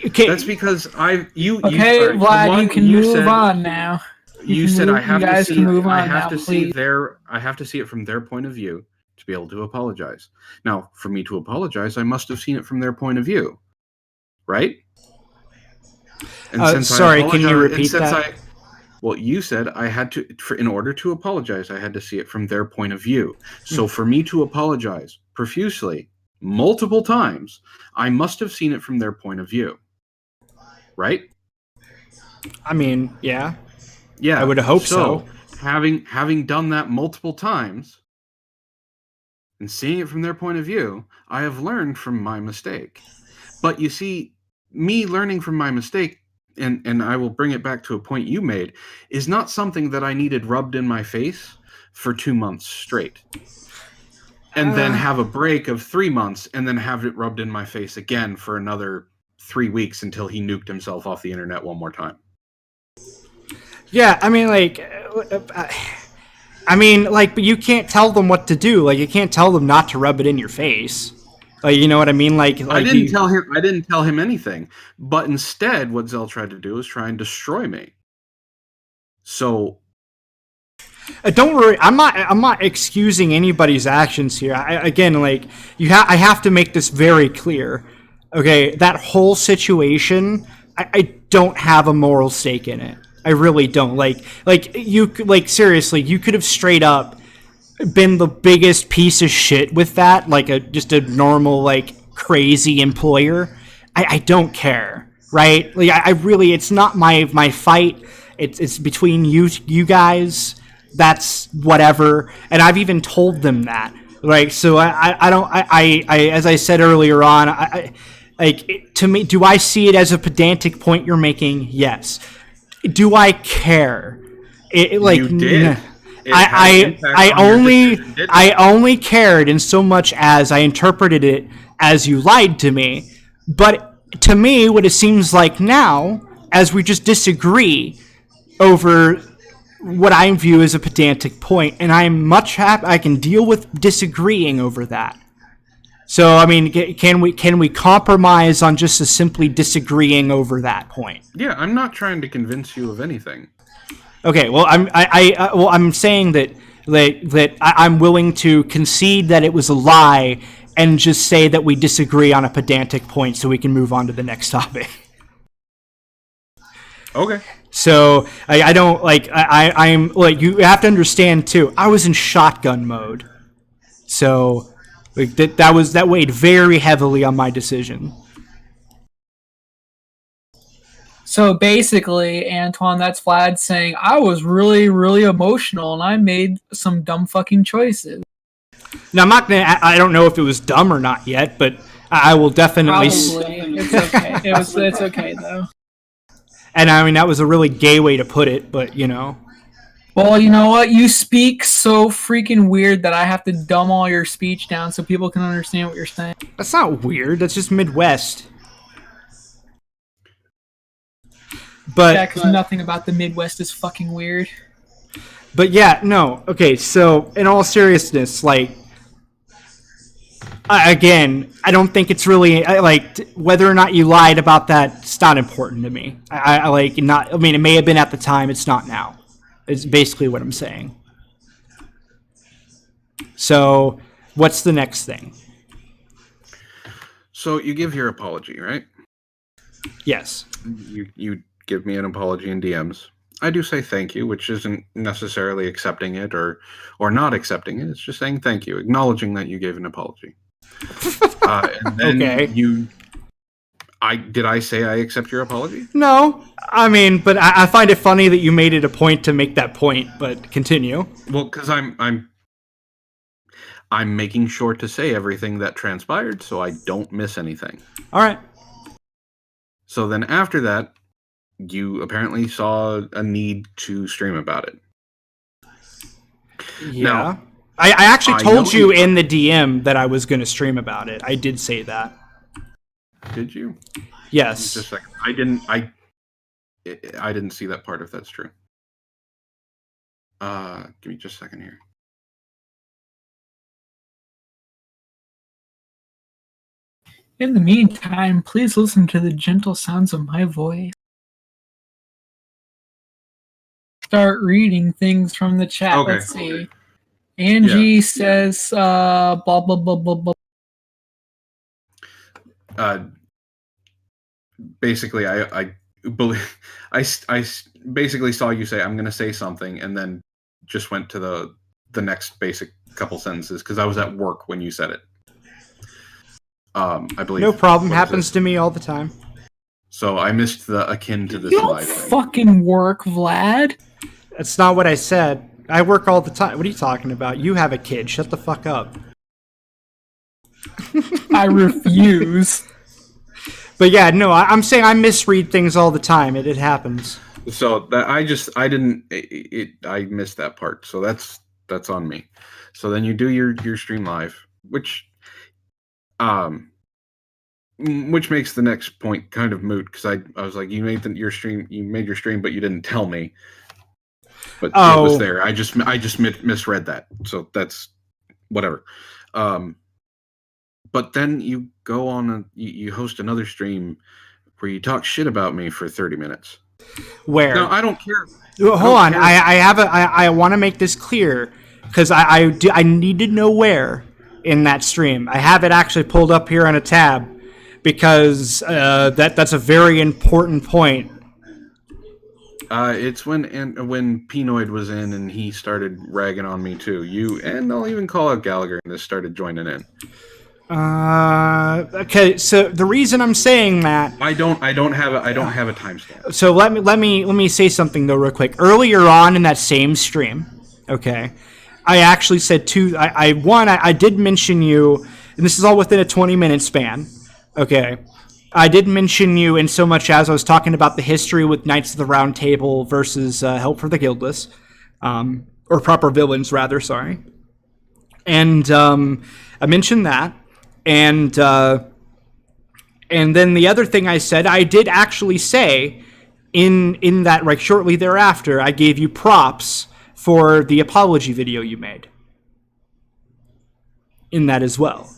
Okay. That's because Vlad, you can move on now. You said I have to see. I have to see it from their point of view to be able to apologize. Now, for me to apologize, I must have seen it from their point of view, right? And sorry, can you repeat that? Well, you said I had to, in order to apologize, I had to see it from their point of view. So for me to apologize profusely, multiple times, I must have seen it from their point of view. Right? I mean, yeah. Yeah. I would hope so. Having done that multiple times and seeing it from their point of view, I have learned from my mistake. But you see, me learning from my mistake, and I will bring it back to a point you made, is not something that I needed rubbed in my face for 2 months straight. And then have a break of 3 months, and then have it rubbed in my face again for another 3 weeks until he nuked himself off the internet one more time. Yeah, I mean, but you can't tell them what to do. Like, you can't tell them not to rub it in your face. Like, you know what I mean? Like I didn't tell him anything. But instead, what Zell tried to do was try and destroy me. So. Don't worry, I'm not excusing anybody's actions here. I have to make this very clear. Okay, that whole situation, I don't have a moral stake in it. I really don't. Seriously, you could have straight up been the biggest piece of shit with that, just a normal, crazy employer. I don't care, right? It's not my fight. It's between you guys. That's whatever, and I've even told them that. So I don't. As I said earlier on, to me, do I see it as a pedantic point you're making? Yes. Do I care? You did. I only cared in so much as I interpreted it as you lied to me. But to me, what it seems like now, as we just disagree over what I view as a pedantic point, and I'm much happy I can deal with disagreeing over that. So, I mean, can we compromise on just simply disagreeing over that point? Yeah, I'm not trying to convince you of anything. Okay, well, I'm saying that I'm willing to concede that it was a lie and just say that we disagree on a pedantic point so we can move on to the next topic. Okay. So I don't I'm you have to understand too. I was in shotgun mode, so that weighed very heavily on my decision. So basically, Antoine, that's Vlad saying I was really, really emotional and I made some dumb fucking choices. Now I'm not gonna. I don't know if it was dumb or not yet, but I will definitely. Probably. It's okay. It's okay though. And I mean, that was a really gay way to put it, but you know. Well, you know what? You speak so freaking weird that I have to dumb all your speech down so people can understand what you're saying. That's not weird. That's just Midwest. But yeah, because nothing about the Midwest is fucking weird. But yeah, no. Okay, so in all seriousness, again, I don't think it's really whether or not you lied about that. It's not important to me. I mean, it may have been at the time. It's not now. It's basically what I'm saying. So, what's the next thing? So you give your apology, right? Yes. You give me an apology in DMs. I do say thank you, which isn't necessarily accepting it or not accepting it. It's just saying thank you, acknowledging that you gave an apology. And then okay. Did I say I accept your apology? No. I mean, but I find it funny that you made it a point to make that point, but continue. Well, because I'm making sure to say everything that transpired so I don't miss anything. All right. So then after that, you apparently saw a need to stream about it. Yeah. Now, I actually I told know you you- in the DM that I was going to stream about it. I did say that. Did you? Yes. Just a second. I didn't see that part, if that's true. Give me just a second here. In the meantime, please listen to the gentle sounds of my voice. Start reading things from the chat. Okay. Let's see. Angie says, blah, blah, blah, blah, blah. Basically, I believe I basically saw you say, I'm going to say something, and then just went to the next basic couple sentences because I was at work when you said it. I believe. No problem. Happens to me all the time. So I missed the akin to this You don't live thing. fucking work, Vlad. That's not what I said. I work all the time. What are you talking about? You have a kid. Shut the fuck up. I refuse. But yeah, no, I'm saying I misread things all the time. It happens. So that I missed that part. So that's on me. So then you do your stream live, which makes the next point kind of moot because I was like, you made your stream, but you didn't tell me. But it was there. I just misread that. So that's whatever. But then you go on you host another stream where you talk shit about me for 30 minutes. Where? No, I don't care. Hold on. I want to make this clear because I need to know where in that stream. I have it actually pulled up here on a tab because that's a very important point. It's when Penoid was in and he started ragging on me too. And I'll even call out Gallagher and this started joining in. Okay, so the reason I'm saying that I don't have a timestamp. So let me say something though real quick. Earlier on in that same stream, okay, I actually said I did mention you, and this is all within a 20-minute span. Okay, I did mention you in so much as I was talking about the history with Knights of the Round Table versus Help for the Guildless, or Proper Villains rather. Sorry, and I mentioned that. And then the other thing I said, I did actually say in that, like, shortly thereafter, I gave you props for the apology video you made in that as well.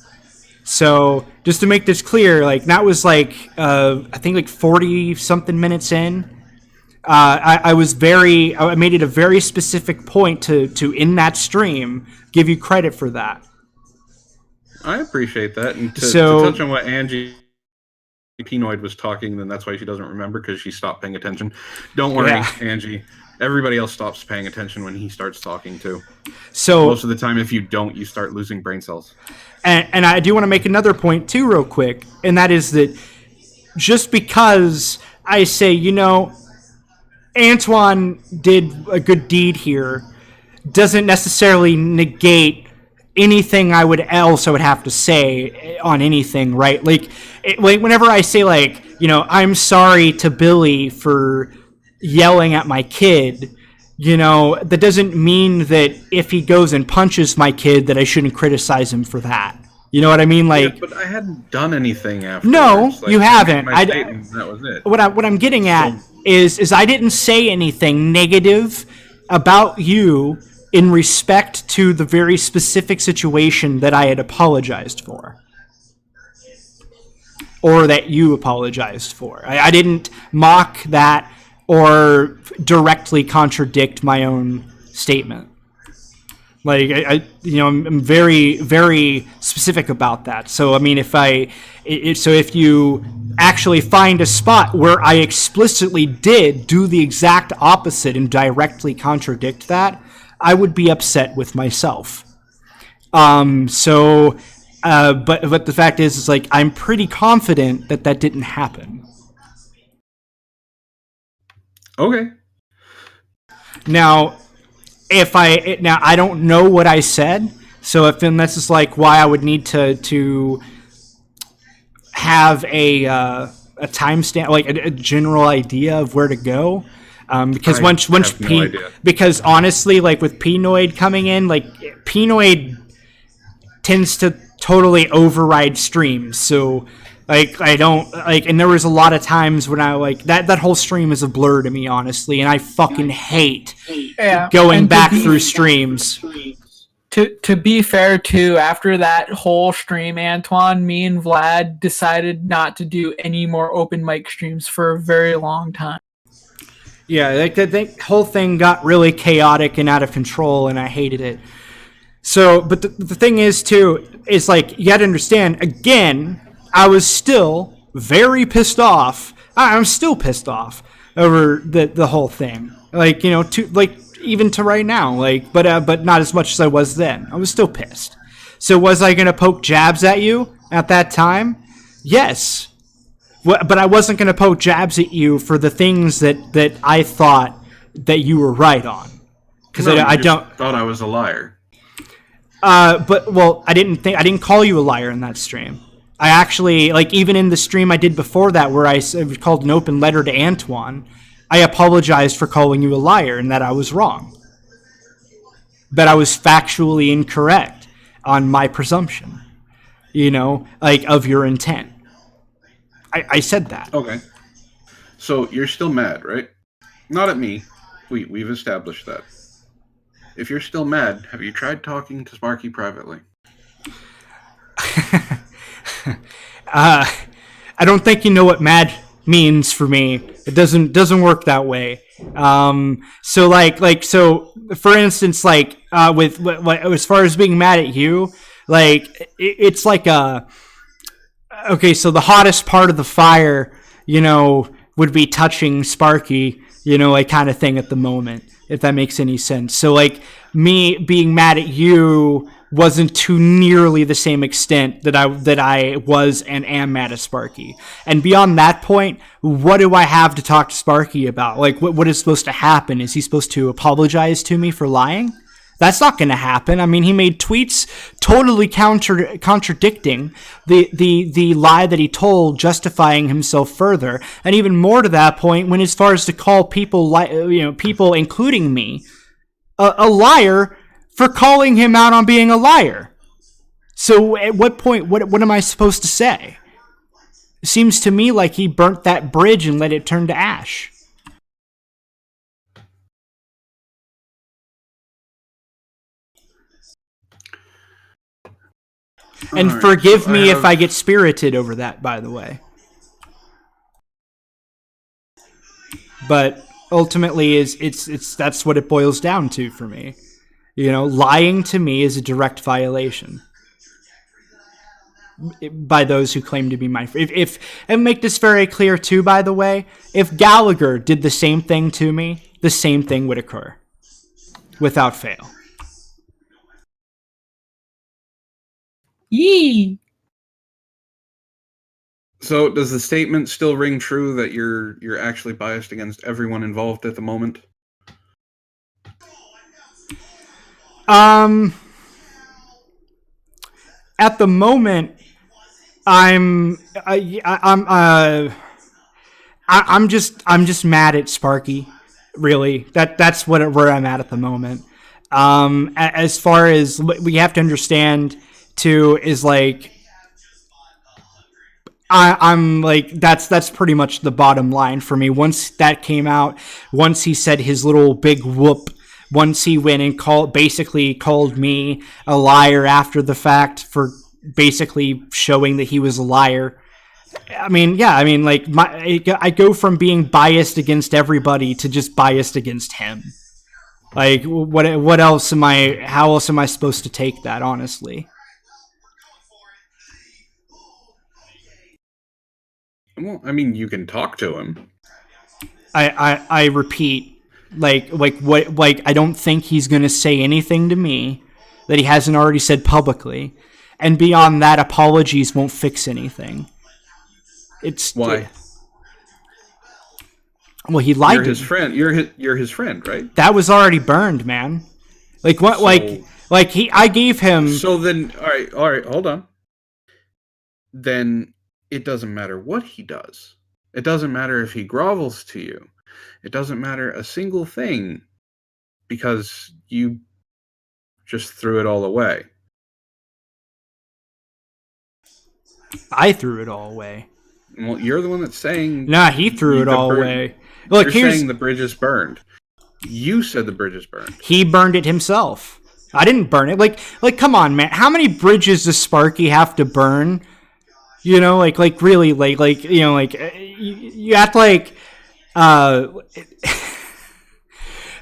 So just to make this clear, like, that was like, I think like 40 something minutes in. I made it a very specific point to in that stream, give you credit for that. I appreciate that. And to touch on what Angie Penoid was talking, then that's why she doesn't remember because she stopped paying attention. Don't worry, Angie. Everybody else stops paying attention when he starts talking too. So most of the time, if you don't, you start losing brain cells. And I do want to make another point too, real quick, and that is that just because I say, Antoine did a good deed here, doesn't necessarily negate anything I would have to say on anything, right? Like whenever I say, like, I'm sorry to Billy for yelling at my kid, that doesn't mean that if he goes and punches my kid that I shouldn't criticize him for that. You know what I mean? Like, yeah, but I hadn't done anything after. No, you haven't. That was it. What I'm getting at is I didn't say anything negative about you in respect to the very specific situation that I had apologized for. Or that you apologized for. I didn't mock that or directly contradict my own statement. Like, I'm very, very specific about that. So, I mean, if you actually find a spot where I explicitly did do the exact opposite and directly contradict that, I would be upset with myself. But the fact is like, I'm pretty confident that didn't happen. Okay. Now, I don't know what I said, so this is like why I would need to have a a timestamp, like a general idea of where to go? Because once no idea. because honestly, like with Pinoid coming in, like Pinoid tends to totally override streams. So like I don't like, and there was a lot of times when I like that whole stream is a blur to me, honestly, and I fucking hate going back through streams. To be fair too, after that whole stream, Antoine, me and Vlad decided not to do any more open mic streams for a very long time. Yeah, like that whole thing got really chaotic and out of control, and I hated it. So, but the thing is too, is like, you gotta understand, again, I was still very pissed off. I'm still pissed off over the whole thing. Like, you know, even to right now, like, but not as much as I was then. I was still pissed. So was I gonna poke jabs at you at that time? Yes. But I wasn't gonna poke jabs at you for the things that I thought that you were right on. Because I don't thought I was a liar. But well, I didn't call you a liar in that stream. I actually, like, even in the stream I did before that, where I called an open letter to Antoine, I apologized for calling you a liar and that I was wrong. That I was factually incorrect on my presumption, you know, like, of your intent. I said that. Okay. So you're still mad, right? Not at me. We've established that. If you're still mad, have you tried talking to Sparky privately? I don't think you know what mad means for me. It doesn't work that way. So for instance, like with as far as being mad at you, like it's like okay, so the hottest part of the fire, you know, would be touching Sparky, you know, like kind of thing at the moment, if that makes any sense. So like me being mad at you wasn't to nearly the same extent that I was and am mad at Sparky. And beyond that point, what do I have to talk to Sparky about? Like, what is supposed to happen? Is he supposed to apologize to me for lying? That's not going to happen. I mean, he made tweets totally contradicting the lie that he told, justifying himself further. And even more to that point, when as far as to call people, people including me, a liar for calling him out on being a liar. So at what point, what am I supposed to say? It seems to me like he burnt that bridge and let it turn to ash. And right, forgive me if I get spirited over that, by the way. But ultimately, that's what it boils down to for me. You know, lying to me is a direct violation by those who claim to be my friend. If and make this very clear too, by the way, if Gallagher did the same thing to me, the same thing would occur, without fail. Yee. So does the statement still ring true that you're actually biased against everyone involved at the moment? At the moment, I'm just mad at Sparky. Really, that's where I'm at the moment. As far as we have to understand too is like, I'm like, that's pretty much the bottom line for me. Once that came out, once he said his little big whoop, once he went and basically called me a liar after the fact for basically showing that he was a liar. I mean, like I go from being biased against everybody to just biased against him. Like, what else how else am I supposed to take that, honestly? Well, I mean, you can talk to him. I repeat, like I don't think he's gonna say anything to me that he hasn't already said publicly, and beyond that, apologies won't fix anything. It's why. Well, he lied. You're his friend. You're his friend, right? That was already burned, man. Like what? So, I gave him. So then, all right, hold on. Then it doesn't matter what he does. It doesn't matter if he grovels to you. It doesn't matter a single thing because you just threw it all away. I threw it all away. Well, you're the one that's saying... Nah, he threw it all away. Look, you're saying the bridge is burned. You said the bridge is burned. He burned it himself. I didn't burn it. Like, come on, man. How many bridges does Sparky have to burn? You know, like really, you know, like you act like.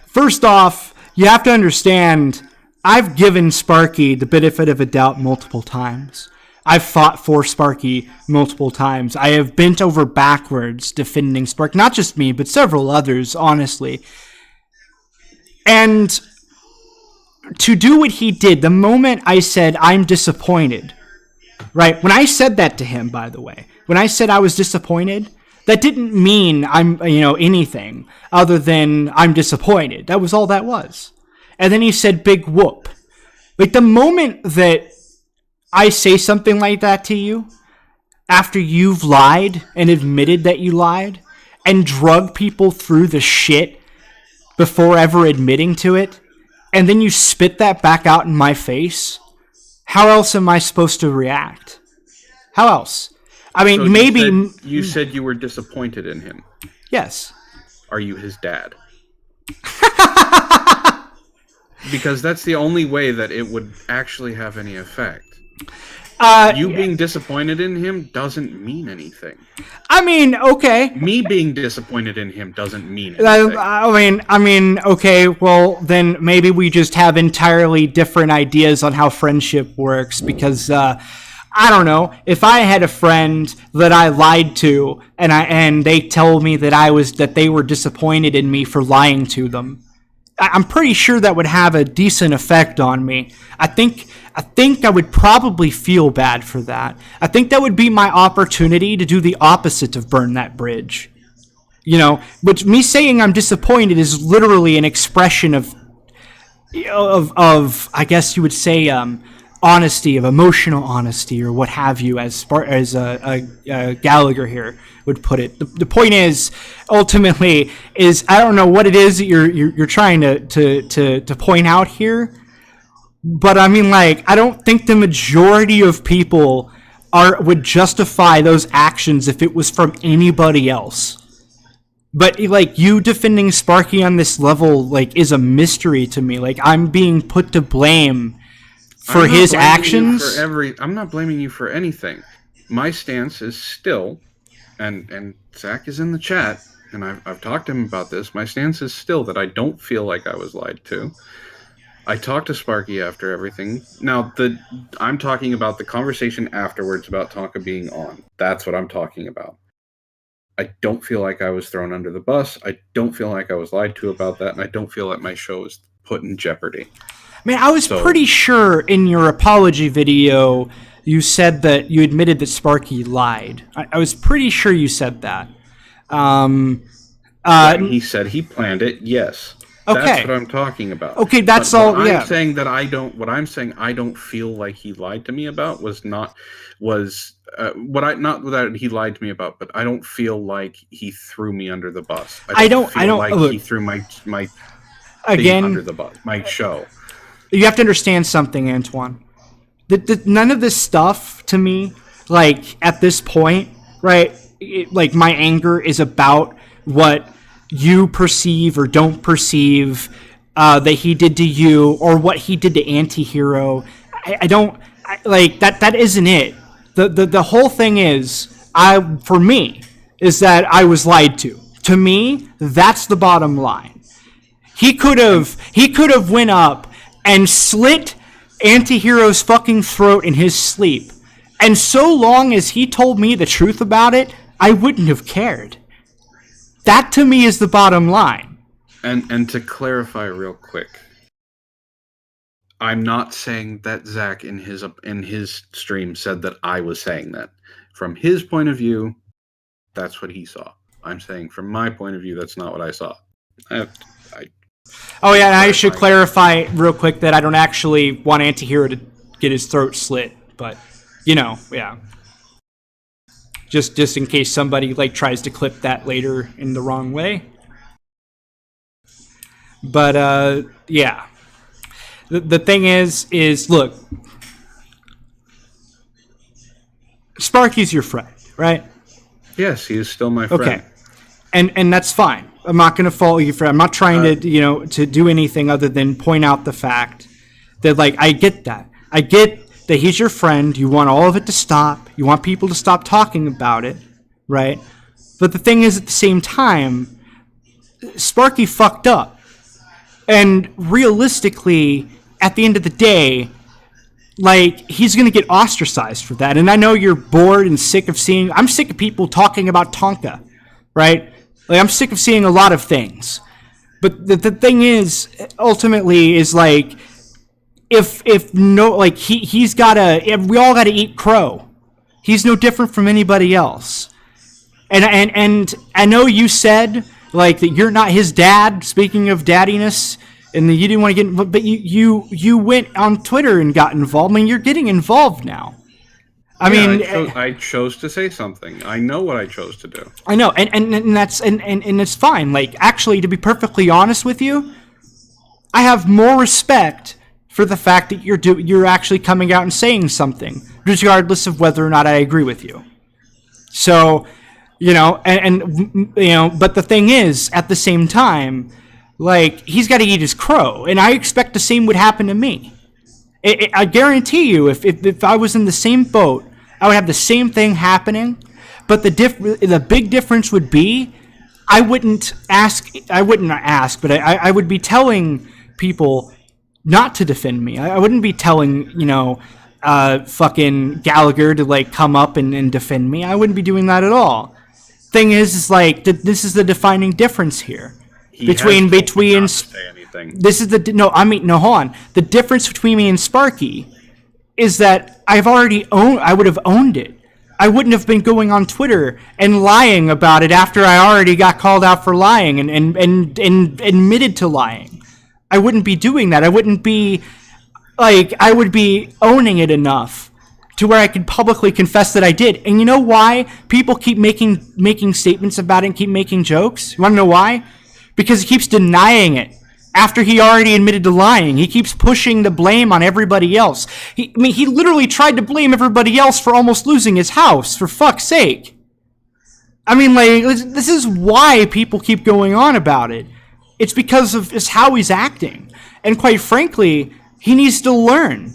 First off, you have to understand. I've given Sparky the benefit of a doubt multiple times. I've fought for Sparky multiple times. I have bent over backwards defending Sparky. Not just me, but several others, honestly. And to do what he did, the moment I said, I'm disappointed, right? When I said that to him, by the way, when I said I was disappointed, that didn't mean I'm, anything other than I'm disappointed. That was all that was. And then he said, big whoop. Like, the moment that I say something like that to you, after you've lied and admitted that you lied and drug people through the shit before ever admitting to it, and then you spit that back out in my face, how else am I supposed to react? How else? I mean, so maybe... You said you were disappointed in him. Yes. Are you his dad? Because that's the only way that it would actually have any effect. You being disappointed in him doesn't mean anything. I mean, okay. Me being disappointed in him doesn't mean anything. I mean, okay, well, then maybe we just have entirely different ideas on how friendship works, because, I don't know, if I had a friend that I lied to, and they told me that they were disappointed in me for lying to them, I'm pretty sure that would have a decent effect on me. I think I would probably feel bad for that. I think that would be my opportunity to do the opposite of burn that bridge. You know, but me saying I'm disappointed is literally an expression of I guess you would say honesty, of emotional honesty, or what have you, as Gallagher here would put it. The point is, ultimately, is I don't know what it is that you're trying to point out here, but I mean, like, I don't think the majority of people would justify those actions if it was from anybody else. But, like, you defending Sparky on this level, like, is a mystery to me. Like, I'm being put to blame for his actions. I'm not blaming you for anything. My stance is still, and Zach is in the chat, and I've talked to him about this. My stance is still that I don't feel like I was lied to. I talked to Sparky after everything. Now, I'm talking about the conversation afterwards about Tonka being on. That's what I'm talking about. I don't feel like I was thrown under the bus. I don't feel like I was lied to about that, and I don't feel that my show was put in jeopardy. Man, I was pretty sure in your apology video you said that you admitted that Sparky lied. I was pretty sure you said that. He said he planned it, yes. Okay. That's what I'm talking about. Okay, that's all. What yeah. I'm saying that I'm saying I don't feel like he lied to me about not that he lied to me about, but I don't feel like he threw me under the bus. I don't feel like he threw my thing under the bus, my show. You have to understand something, Antoine. None of this stuff to me, like, at this point, right? Like, my anger is about what you perceive or don't perceive that he did to you, or what he did to Antihero. I don't like that. That isn't it. The whole thing is, for me, is that I was lied to. To me, that's the bottom line. He could have went up and slit Antihero's fucking throat in his sleep, and so long as he told me the truth about it, I wouldn't have cared. That, to me, is the bottom line. And to clarify real quick, I'm not saying that Zach in his stream said that I was saying that. From his point of view, that's what he saw. I'm saying from my point of view, that's not what I saw. And I should clarify real quick that I don't actually want Antihero to get his throat slit, but, yeah. just in case somebody like tries to clip that later in the wrong way. But yeah, the thing is look, Sparky's your friend, right? Yes, he is still my friend. Okay, and that's fine. I'm not going to fault you for. I'm not trying to do anything other than point out the fact that, like, I get that. I get that he's your friend. You want all of it to stop. You want people to stop talking about it, right? But the thing is, at the same time, Sparky fucked up, and realistically, at the end of the day, like, he's going to get ostracized for that. And I know you're bored and sick of seeing... I'm sick of people talking about Tonka, right? Like, I'm sick of seeing a lot of things. But the thing is, ultimately, is, like, if no... Like, he's got to... We all got to eat crow. He's no different from anybody else. And I know you said, like, that you're not his dad, speaking of daddiness... And you didn't want to get, but you went on Twitter and got involved. I mean, you're getting involved now. I chose to say something. I know what I chose to do. I know, and that's and it's fine. Like, actually, to be perfectly honest with you, I have more respect for the fact that you're actually coming out and saying something, regardless of whether or not I agree with you. So, but the thing is, at the same time, like, he's got to eat his crow, and I expect the same would happen to me. I guarantee you, if I was in the same boat, I would have the same thing happening. But the big difference would be, I wouldn't ask, but I would be telling people not to defend me. I wouldn't be telling, fucking Gallagher to, like, come up and defend me. I wouldn't be doing that at all. Thing is like, this is the defining difference here. Between this is hold on. The difference between me and Sparky is that I would have owned it. I wouldn't have been going on Twitter and lying about it after I already got called out for lying and admitted to lying. I wouldn't be doing that. I wouldn't be I would be owning it enough to where I could publicly confess that I did. And you know why people keep making statements about it and keep making jokes? You want to know why? Because he keeps denying it after he already admitted to lying. He keeps pushing the blame on everybody else. He literally tried to blame everybody else for almost losing his house, for fuck's sake. I mean, like, this is why people keep going on about it. It's because of just how he's acting. And quite frankly, he needs to learn.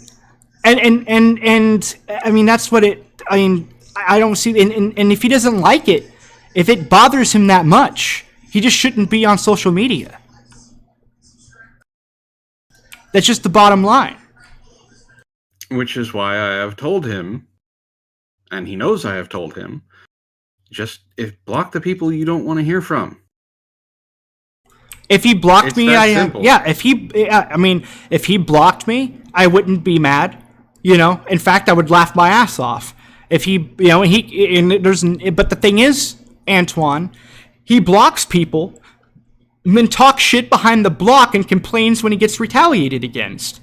And I mean, that's what I don't see. And if he doesn't like it, if it bothers him that much, he just shouldn't be on social media. That's just the bottom line. Which is why I have told him, and he knows I have told him, block the people you don't want to hear from. If he blocked me, if he blocked me, I wouldn't be mad. In fact, I would laugh my ass off. If but the thing is, Antoine, he blocks people, and then talks shit behind the block and complains when he gets retaliated against.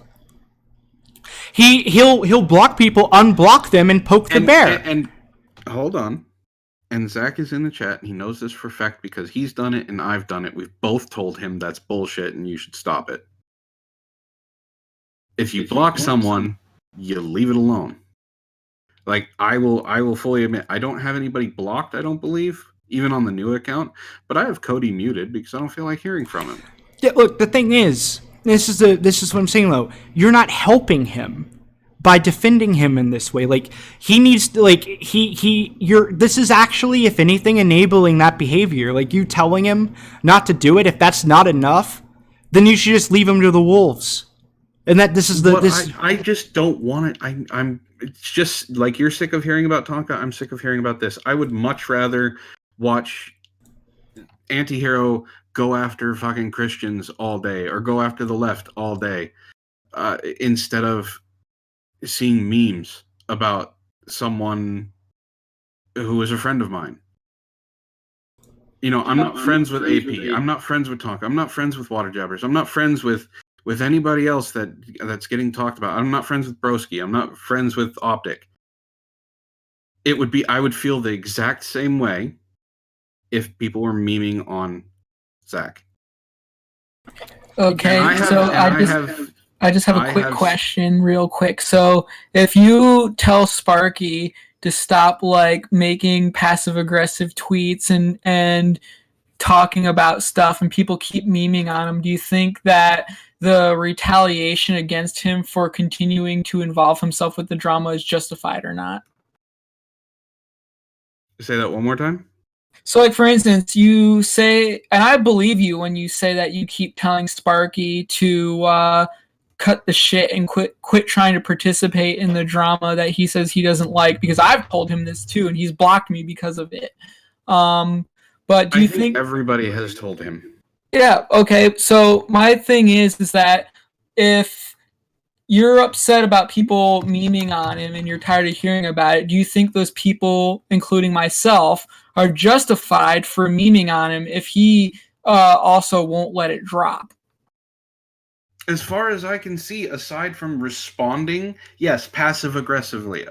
He'll block people, unblock them, and poke the bear. And hold on. And Zach is in the chat, and he knows this for a fact because he's done it and I've done it. We've both told him that's bullshit and you should stop it. If you block someone, you leave it alone. Like, I will fully admit, I don't have anybody blocked, I don't believe, even on the new account, but I have Cody muted because I don't feel like hearing from him. Yeah, look, the thing is, this is what I'm saying, though. You're not helping him by defending him in this way. Like, he needs to, like, this is actually, if anything, enabling that behavior. Like, you telling him not to do it, if that's not enough, then you should just leave him to the wolves. And that this is I just don't want it. It's just like, you're sick of hearing about Tonka, I'm sick of hearing about this. I would much rather watch Antihero go after fucking Christians all day or go after the left all day instead of seeing memes about someone who is a friend of mine. I'm not friends with AP. I'm not friends with Tonka. I'm not friends with Water Jabbers. I'm not friends with anybody else that's getting talked about. I'm not friends with Broski. I'm not friends with Optic. it would be, I would feel the exact same way if people were memeing on Zach. Okay, I have, so and I just have a I quick have- question, real quick. So, if you tell Sparky to stop like making passive aggressive tweets and talking about stuff, and people keep memeing on him, do you think that the retaliation against him for continuing to involve himself with the drama is justified or not? Say that one more time. So, like, for instance, you say, and I believe you when you say that you keep telling Sparky to cut the shit and quit trying to participate in the drama that he says he doesn't like, because I've told him this too, and he's blocked me because of it. But do you think everybody has told him? Yeah, okay. So my thing is that if you're upset about people memeing on him and you're tired of hearing about it, do you think those people, including myself, are justified for memeing on him if he also won't let it drop? As far as I can see, aside from responding, yes, passive aggressively,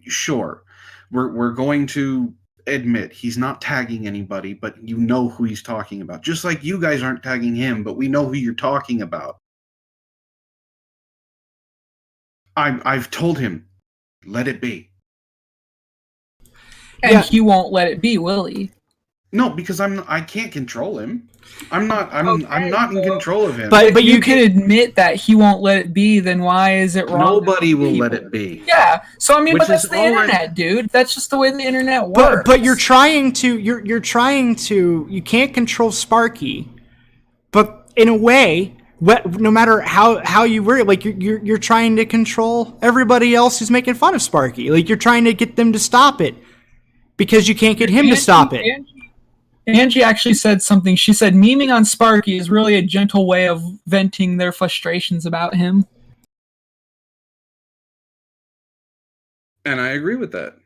sure, we're going to admit he's not tagging anybody, but you know who he's talking about. Just like you guys aren't tagging him, but we know who you're talking about. I've told him, let it be. And he won't let it be, will he? No, because I can't control him. I'm not in control of him. But you can admit that he won't let it be, then why is it wrong? Nobody will let it be. Yeah. So I mean, Which but that's is the all right. internet, dude. That's just the way the internet works. But you're trying to you can't control Sparky, but in a way, no matter how you were, like you're trying to control everybody else who's making fun of Sparky. Like you're trying to get them to stop it because you can't get him to stop it. Angie actually said something. She said memeing on Sparky is really a gentle way of venting their frustrations about him. And I agree with that.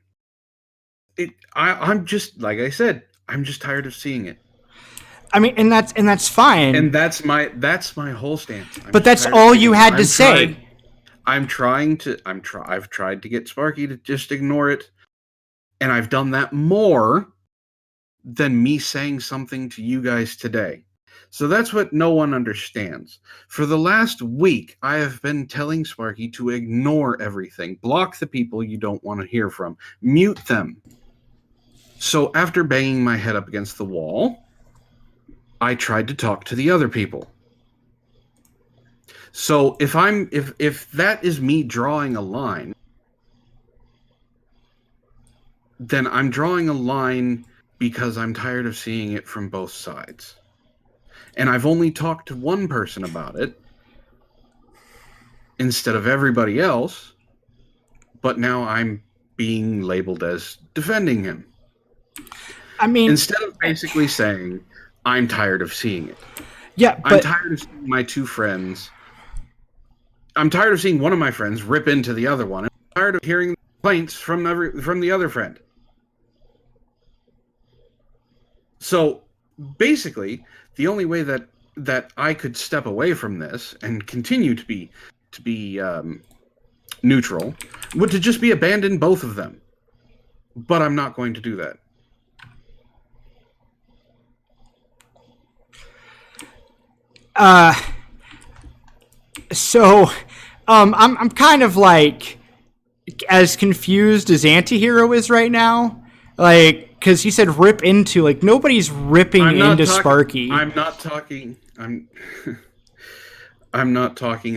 I'm just, like I said, I'm just tired of seeing it. I mean, and that's fine. And that's my whole stance. But that's all you had to say. I've tried to get Sparky to just ignore it, and I've done that more than me saying something to you guys today. So that's what no one understands. For the last week, I have been telling Sparky to ignore everything, block the people you don't want to hear from, mute them. So after banging my head up against the wall, I tried to talk to the other people. So if that is me drawing a line, then I'm drawing a line because I'm tired of seeing it from both sides. And I've only talked to one person about it instead of everybody else, but now I'm being labeled as defending him. I mean, instead of basically saying, I'm tired of seeing it. Yeah, but I'm tired of seeing my two friends. I'm tired of seeing one of my friends rip into the other one. I'm tired of hearing complaints from the other friend. So basically, the only way that I could step away from this and continue to be neutral would to just be abandon both of them. But I'm not going to do that. So, I'm kind of like as confused as Antihero is right now, like because he said rip into, like nobody's ripping into Sparky. I'm not talking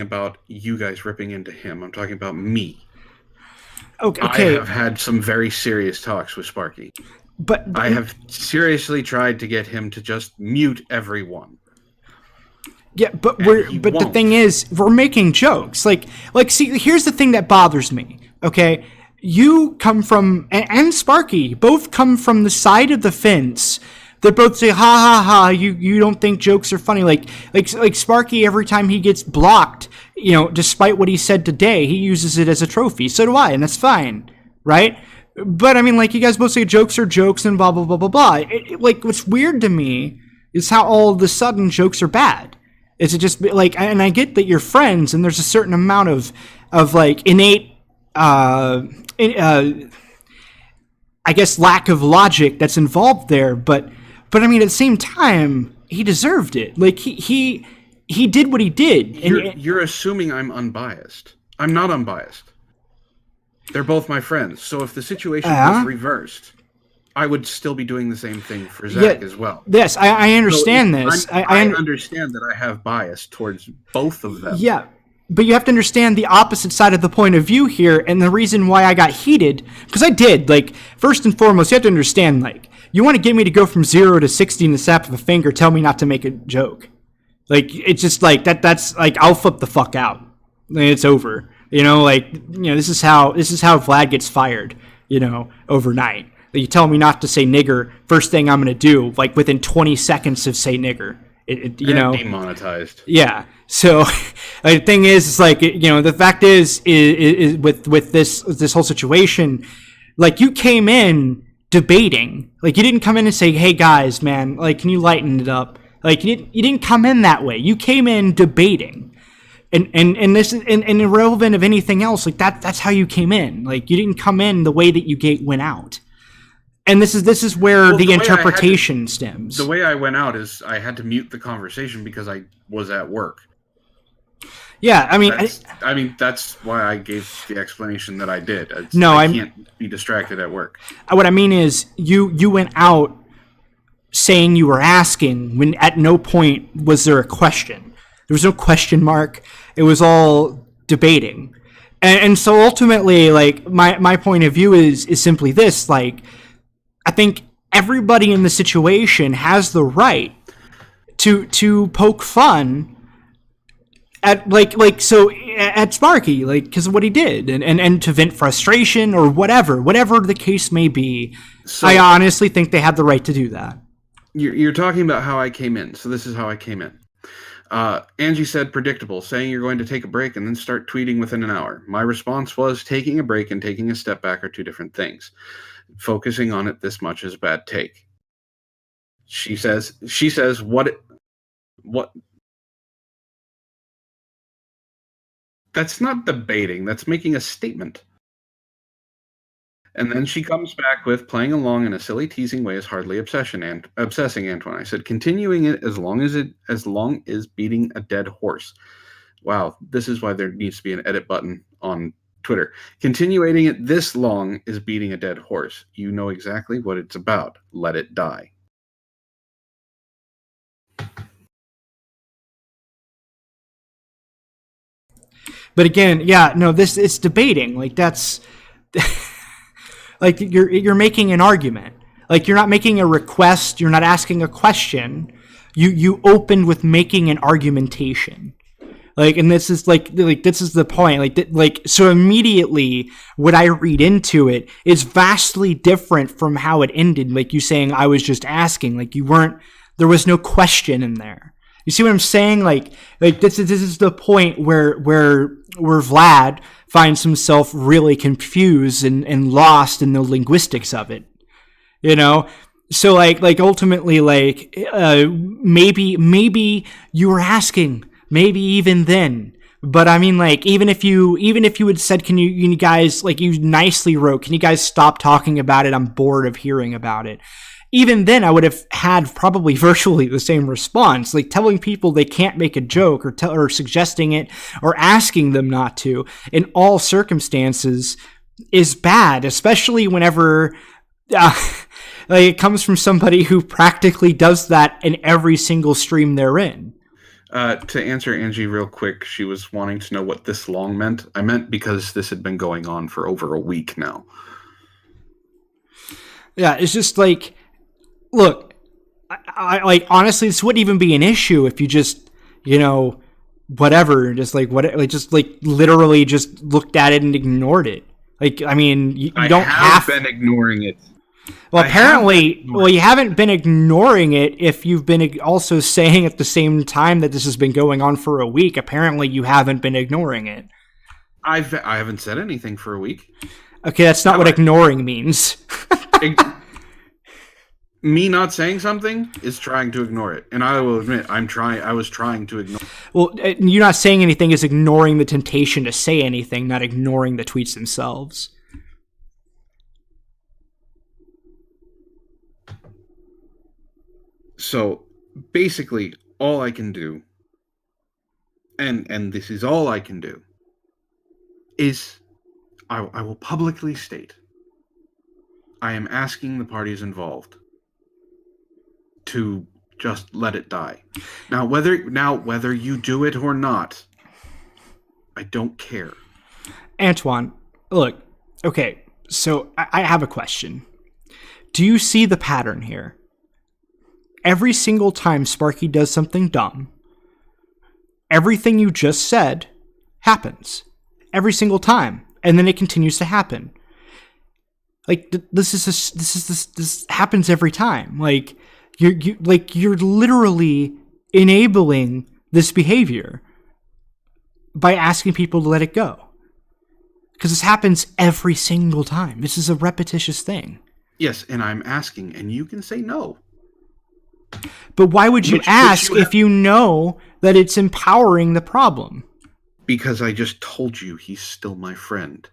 about you guys ripping into him. I'm talking about me. Okay. I have had some very serious talks with Sparky. But I have seriously tried to get him to just mute everyone. Yeah, but the thing is, we're making jokes. Like see, here's the thing that bothers me. Okay, you come from and Sparky both come from the side of the fence. They both say, "Ha ha ha!" You don't think jokes are funny? Like Sparky, every time he gets blocked, despite what he said today, he uses it as a trophy. So do I, and that's fine, right? But I mean, like you guys both say jokes are jokes and blah blah blah blah blah. Like what's weird to me is how all of a sudden jokes are bad. Is it just like, and I get that you're friends, and there's a certain amount of like innate I guess, lack of logic that's involved there. But I mean, at the same time, he deserved it. Like he did what he did. You're assuming I'm unbiased. I'm not unbiased. They're both my friends. So if the situation was reversed, I would still be doing the same thing for Zach as well. Yes, I understand this. I understand that I have bias towards both of them. Yeah, but you have to understand the opposite side of the point of view here, and the reason why I got heated, because I did. Like, first and foremost, you have to understand, like, you want to get me to go from 0 to 60 in the snap of a finger, tell me not to make a joke. Like, it's just like, that's, like, I'll flip the fuck out. Like, it's over. You know, like, you know, this is how Vlad gets fired, you know, overnight. You tell me not to say nigger, first thing I'm going to do, like, within 20 seconds of say nigger. You know, demonetized. Yeah. So the thing is, it's like, you know, the fact is with this whole situation, like, you came in debating. Like, you didn't come in and say, hey guys, man, like, can you lighten it up? Like, you didn't come in that way. You came in debating. And this is and irrelevant of anything else, like that's how you came in. Like, you didn't come in the way that you went out. And this is where the interpretation stems. The way I went out is I had to mute the conversation because I was at work. Yeah, I mean, that's why I gave the explanation that I did. I can't be distracted at work. What I mean is, you went out saying you were asking when at no point was there a question. There was no question mark. It was all debating. And so ultimately, like, my point of view is simply this. Like, I think everybody in the situation has the right to poke fun at at Sparky, like, because of what he did, and to vent frustration or whatever the case may be. So, I honestly think they have the right to do that. You're talking about how I came in. So this is how I came in. Angie said, predictable, saying you're going to take a break and then start tweeting within an hour. My response was, taking a break and taking a step back are two different things. Focusing on it this much is a bad take. She says, what? That's not debating. That's making a statement. And then she comes back with, playing along in a silly, teasing way is hardly obsessing, Antoine. I said, continuing it as long as beating a dead horse. Wow, this is why there needs to be an edit button on Twitter. Continuing it this long is beating a dead horse. You know exactly what it's about. Let it die. But again, yeah, no, it's debating. Like, that's like you're making an argument. Like, you're not making a request, you're not asking a question. You opened with making an argumentation. Like, and this is like this is the point. Like so immediately what I read into it is vastly different from how it ended. Like, you saying I was just asking, like, there was no question in there. You see what I'm saying? Like this is the point where Vlad finds himself really confused and lost in the linguistics of it. You know? So like ultimately, like, maybe you were asking, maybe even then. But I mean, like, even if you had said, can you guys, like, you nicely wrote, can you guys stop talking about it? I'm bored of hearing about it. Even then, I would have had probably virtually the same response. Like, telling people they can't make a joke or suggesting it or asking them not to in all circumstances is bad, especially whenever like, it comes from somebody who practically does that in every single stream they're in. To answer Angie real quick, she was wanting to know what this long meant. I meant because this had been going on for over a week now. Yeah, it's just like, look, I like, honestly, this wouldn't even be an issue if you just, you know, whatever, just like what, like, just like literally just looked at it and ignored it. Like, I mean, you don't have been ignoring it. Well, apparently, you haven't been ignoring it if you've been also saying at the same time that this has been going on for a week. Apparently, you haven't been ignoring it. I haven't said anything for a week. Okay, that's not what ignoring means. Me not saying something is trying to ignore it. And I will admit, I was trying to ignore it. Well, you not saying anything is ignoring the temptation to say anything, not ignoring the tweets themselves. So basically, all I can do, and this is all I can do, is I will publicly state I am asking the parties involved to just let it die. Now whether you do it or not, I don't care. Antoine, look, okay, so I have a question. Do you see the pattern here? Every single time Sparky does something dumb, everything you just said happens. Every single time. And then it continues to happen. Like, this happens every time. Like, you're literally enabling this behavior by asking people to let it go. Because this happens every single time. This is a repetitious thing. Yes, and I'm asking, and you can say no. But why would you ask if you know that it's empowering the problem? Because I just told you he's still my friend.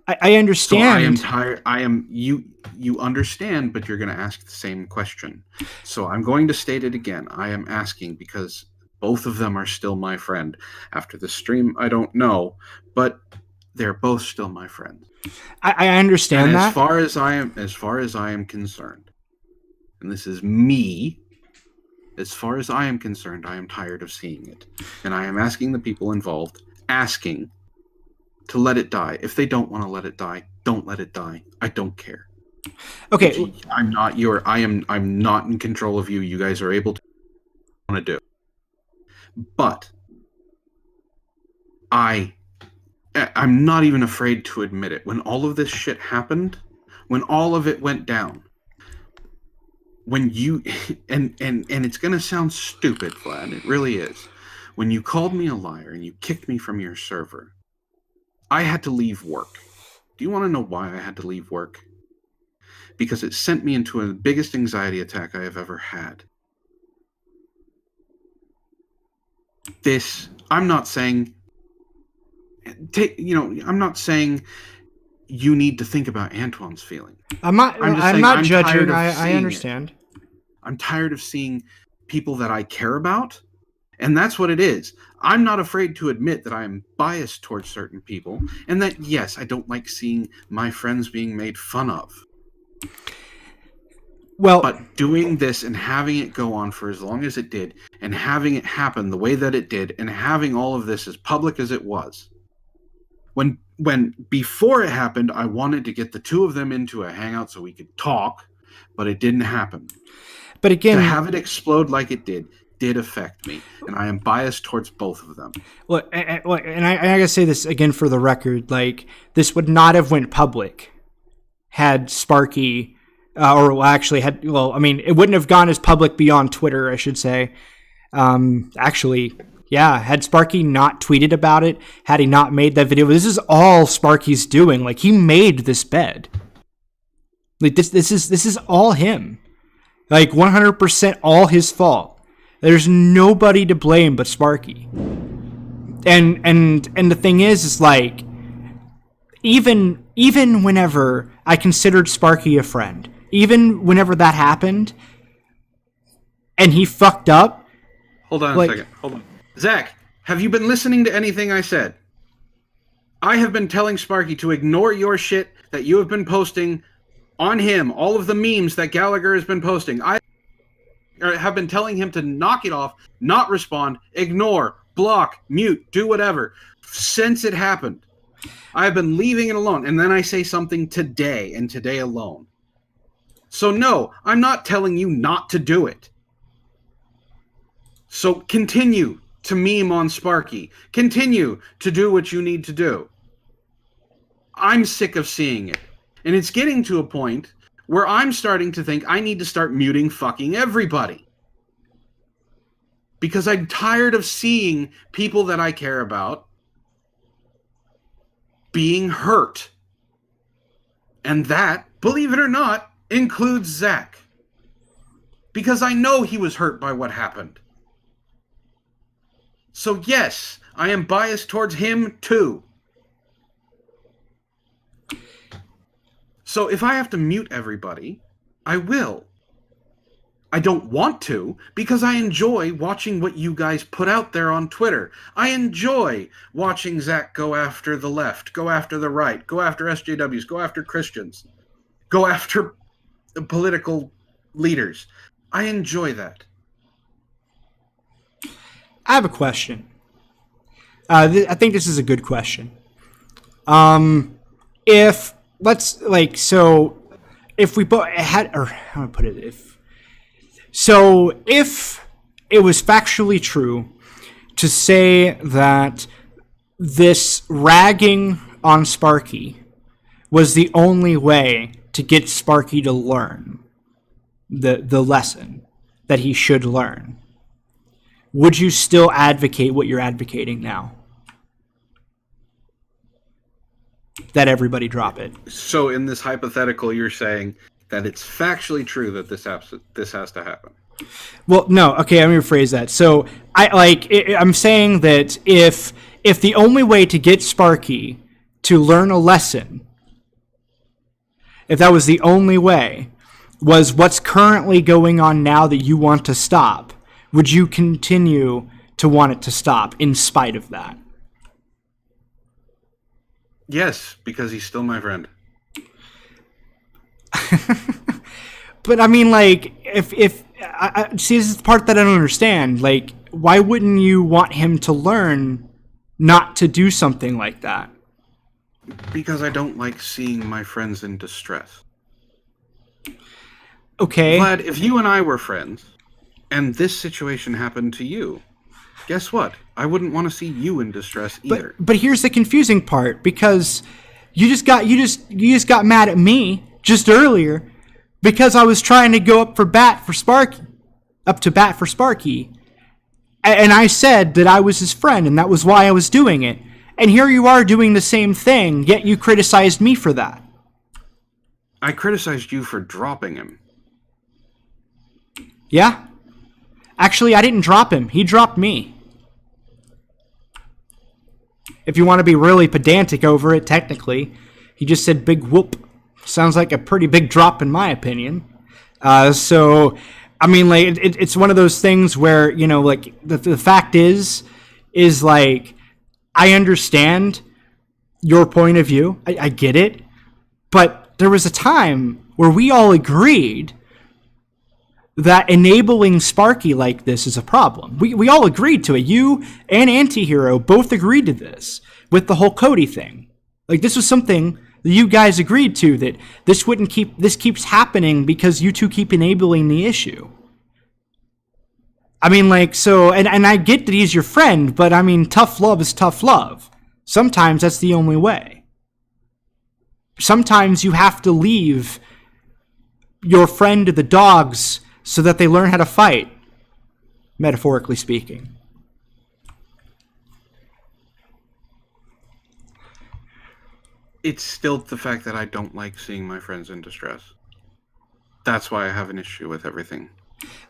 I understand. So I am tired. You understand, but you're going to ask the same question. So I'm going to state it again. I am asking because both of them are still my friend. After the stream, I don't know, but they're both still my friends. I understand and that. As far as I am concerned, and this is me, as far as I am concerned, I am tired of seeing it. And I am asking the people involved, to let it die. If they don't want to let it die, don't let it die. I don't care. Okay. I'm not in control of you. You guys are able to want to do. But I'm not even afraid to admit it. When all of this shit happened, when all of it went down, when you and it's gonna sound stupid, Vlad, it really is. When you called me a liar and you kicked me from your server, I had to leave work. Do you want to know why I had to leave work? Because it sent me into the biggest anxiety attack I have ever had. I'm not saying I'm not saying you need to think about Antoine's feeling. I'm not judging. I understand. I'm tired of seeing people that I care about, and that's what it is. I'm not afraid to admit that I am biased towards certain people, and that, yes, I don't like seeing my friends being made fun of. Well, but doing this and having it go on for as long as it did, and having it happen the way that it did, and having all of this as public as it was, when before it happened, I wanted to get the two of them into a hangout so we could talk, but it didn't happen. But again, to have it explode like it did affect me, and I am biased towards both of them. Well, and I gotta say this again for the record, like, this would not have went public had Sparky, it wouldn't have gone as public beyond Twitter, I should say. Had Sparky not tweeted about it, had he not made that video, this is all Sparky's doing. Like, he made this bed. Like, this is all him. Like, 100% all his fault. There's nobody to blame but Sparky. And the thing is like, even whenever I considered Sparky a friend, even whenever that happened, and he fucked up. Hold on a second. Hold on. Zach, have you been listening to anything I said? I have been telling Sparky to ignore your shit that you have been posting on him, all of the memes that Gallagher has been posting. I have been telling him to knock it off, not respond, ignore, block, mute, do whatever, since it happened. I have been leaving it alone, and then I say something today, and today alone. So no, I'm not telling you not to do it. So continue to meme on Sparky. Continue to do what you need to do. I'm sick of seeing it. And it's getting to a point where I'm starting to think I need to start muting fucking everybody. Because I'm tired of seeing people that I care about being hurt. And that, believe it or not, includes Zach. Because I know he was hurt by what happened. So yes, I am biased towards him too. So if I have to mute everybody, I will. I don't want to, because I enjoy watching what you guys put out there on Twitter. I enjoy watching Zach go after the left, go after the right, go after SJWs, go after Christians, go after political leaders. I enjoy that. I have a question. I think this is a good question. If we had, or how do I put it? If it was factually true to say that this ragging on Sparky was the only way to get Sparky to learn the lesson that he should learn, would you still advocate what you're advocating now? That everybody drop it. So in this hypothetical, you're saying that it's factually true that this has to happen. Well, no. Okay, let me rephrase that. So I'm saying that if the only way to get Sparky to learn a lesson, if that was the only way, was what's currently going on now that you want to stop, would you continue to want it to stop in spite of that? Yes, because he's still my friend. But I mean, like, if see, this is the part that I don't understand. Like, why wouldn't you want him to learn not to do something like that? Because I don't like seeing my friends in distress. Okay. Vlad, if you and I were friends, and this situation happened to you, guess what? I wouldn't want to see you in distress either. But here's the confusing part, because you just got mad at me just earlier because I was trying to go up to bat for Sparky, and I said that I was his friend and that was why I was doing it. And here you are doing the same thing, yet you criticized me for that. I criticized you for dropping him. Yeah? Actually, I didn't drop him. He dropped me. If you want to be really pedantic over it, technically, he just said big whoop. Sounds like a pretty big drop in my opinion. So, I mean, like, it's one of those things where, you know, like, the fact is like, I understand your point of view. I get it. But there was a time where we all agreed that enabling Sparky like this is a problem. We all agreed to it. You and Antihero both agreed to this with the whole Cody thing. Like, this was something that you guys agreed to, that this keeps happening because you two keep enabling the issue. I mean, like, so, and I get that he's your friend, but I mean, tough love is tough love. Sometimes that's the only way. Sometimes you have to leave your friend to the dogs so that they learn how to fight, metaphorically speaking. It's still the fact that I don't like seeing my friends in distress. That's why I have an issue with everything.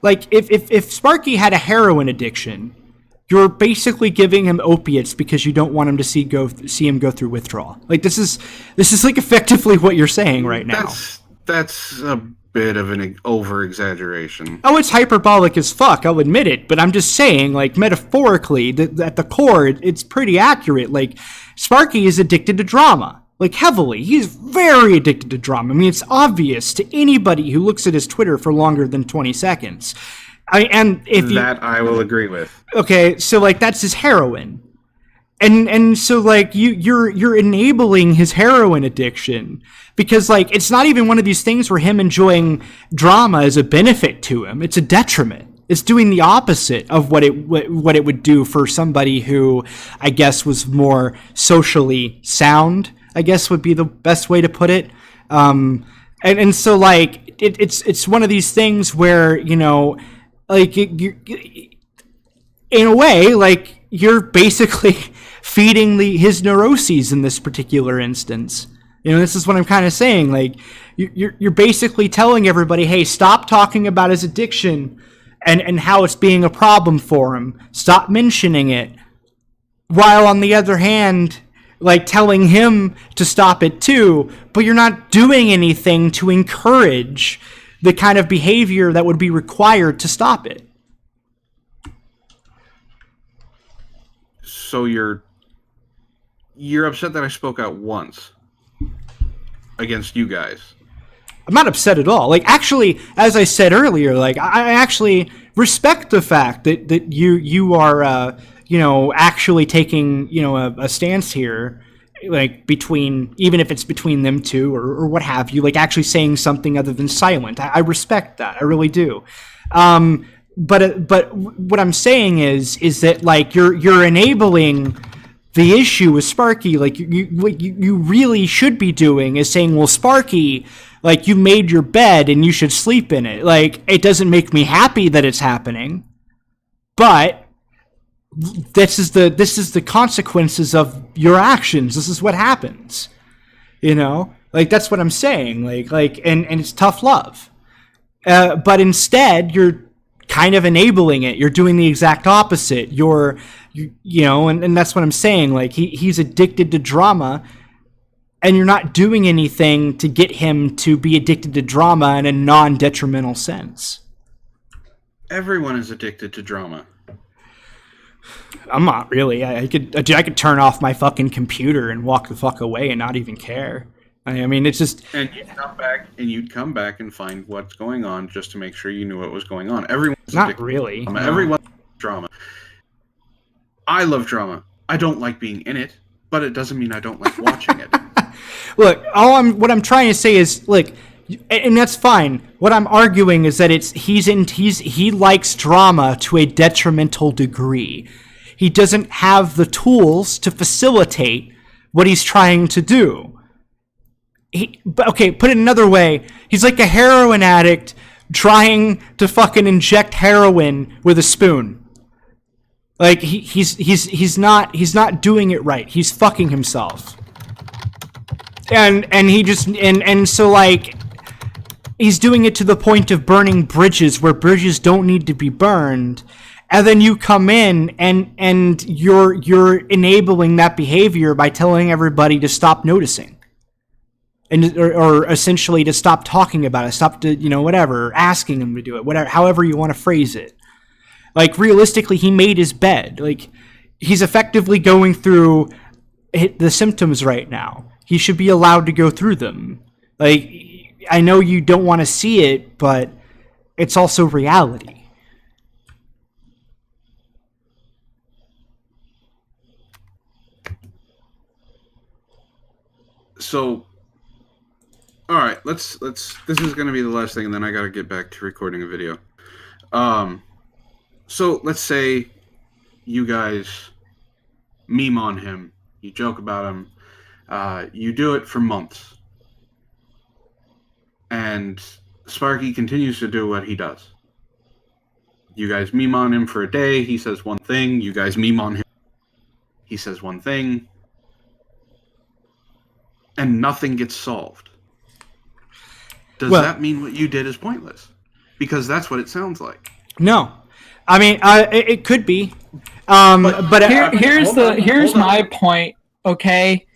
Like, if Sparky had a heroin addiction, you're basically giving him opiates because you don't want him to see him go through withdrawal. Like, this is like effectively what you're saying right now. That's a bit of an over-exaggeration. Oh, it's hyperbolic as fuck, I'll admit it, but I'm just saying, like, metaphorically, at the core, it's pretty accurate. Like, Sparky is addicted to drama. Like, heavily. He's very addicted to drama. I mean, it's obvious to anybody who looks at his Twitter for longer than 20 seconds. I will agree with. Okay, so, like, that's his heroin. And so, like, you're enabling his heroin addiction because, like, it's not even one of these things where him enjoying drama is a benefit to him. It's a detriment. It's doing the opposite of what it would do for somebody who, I guess, was more socially sound, I guess would be the best way to put it. And so, like, it's one of these things where, you know, like, in a way, like, you're basically feeding his neuroses in this particular instance. You know, this is what I'm kind of saying. Like, you're basically telling everybody, hey, stop talking about his addiction and how it's being a problem for him. Stop mentioning it. While on the other hand, like, telling him to stop it too, but you're not doing anything to encourage the kind of behavior that would be required to stop it. So you're upset that I spoke out once against you guys. I'm not upset at all. Like, actually, as I said earlier, like, I actually respect the fact that you are, actually taking, a stance here, like, between, even if it's between them two or what have you, like, actually saying something other than silent. I respect that. I really do. But what I'm saying is that, like, you're enabling the issue with Sparky. Like, what you really should be doing is saying, well, Sparky, like, you made your bed and you should sleep in it. Like, it doesn't make me happy that it's happening, but this is the consequences of your actions. This is what happens. Like, that's what I'm saying. Like, and it's tough love. But instead, you're kind of enabling it. You're doing the exact opposite. And that's what I'm saying. Like, he's addicted to drama, and you're not doing anything to get him to be addicted to drama in a non-detrimental sense. Everyone is addicted to drama. I'm not really. I could turn off my fucking computer and walk the fuck away and not even care. I mean, it's just... And you'd come back and find what's going on just to make sure you knew what was going on. Everyone's not addicted really. to drama. No. Everyone loves drama. I love drama. I don't like being in it, but it doesn't mean I don't like watching it. Look, what I'm trying to say is, like, and that's fine. What I'm arguing is that he likes drama to a detrimental degree. He doesn't have the tools to facilitate what he's trying to do. Okay, put it another way, he's like a heroin addict trying to fucking inject heroin with a spoon. Like, he's not doing it right. He's fucking himself. And so, like, he's doing it to the point of burning bridges where bridges don't need to be burned. And then you come in and you're enabling that behavior by telling everybody to stop noticing. Or essentially to stop talking about it, stop to, whatever, asking them to do it, whatever, however you want to phrase it. Like, realistically, he made his bed. Like, he's effectively going through the symptoms right now. He should be allowed to go through them. Like, I know you don't want to see it, but it's also reality. So, all right, let's. This is going to be the last thing, and then I got to get back to recording a video. So let's say you guys meme on him, you joke about him, you do it for months, and Sparky continues to do what he does. You guys meme on him for a day, he says one thing, you guys meme on him, he says one thing, and nothing gets solved. Does that mean what you did is pointless? Because that's what it sounds like. No. I mean, it could be. Here's my point, okay?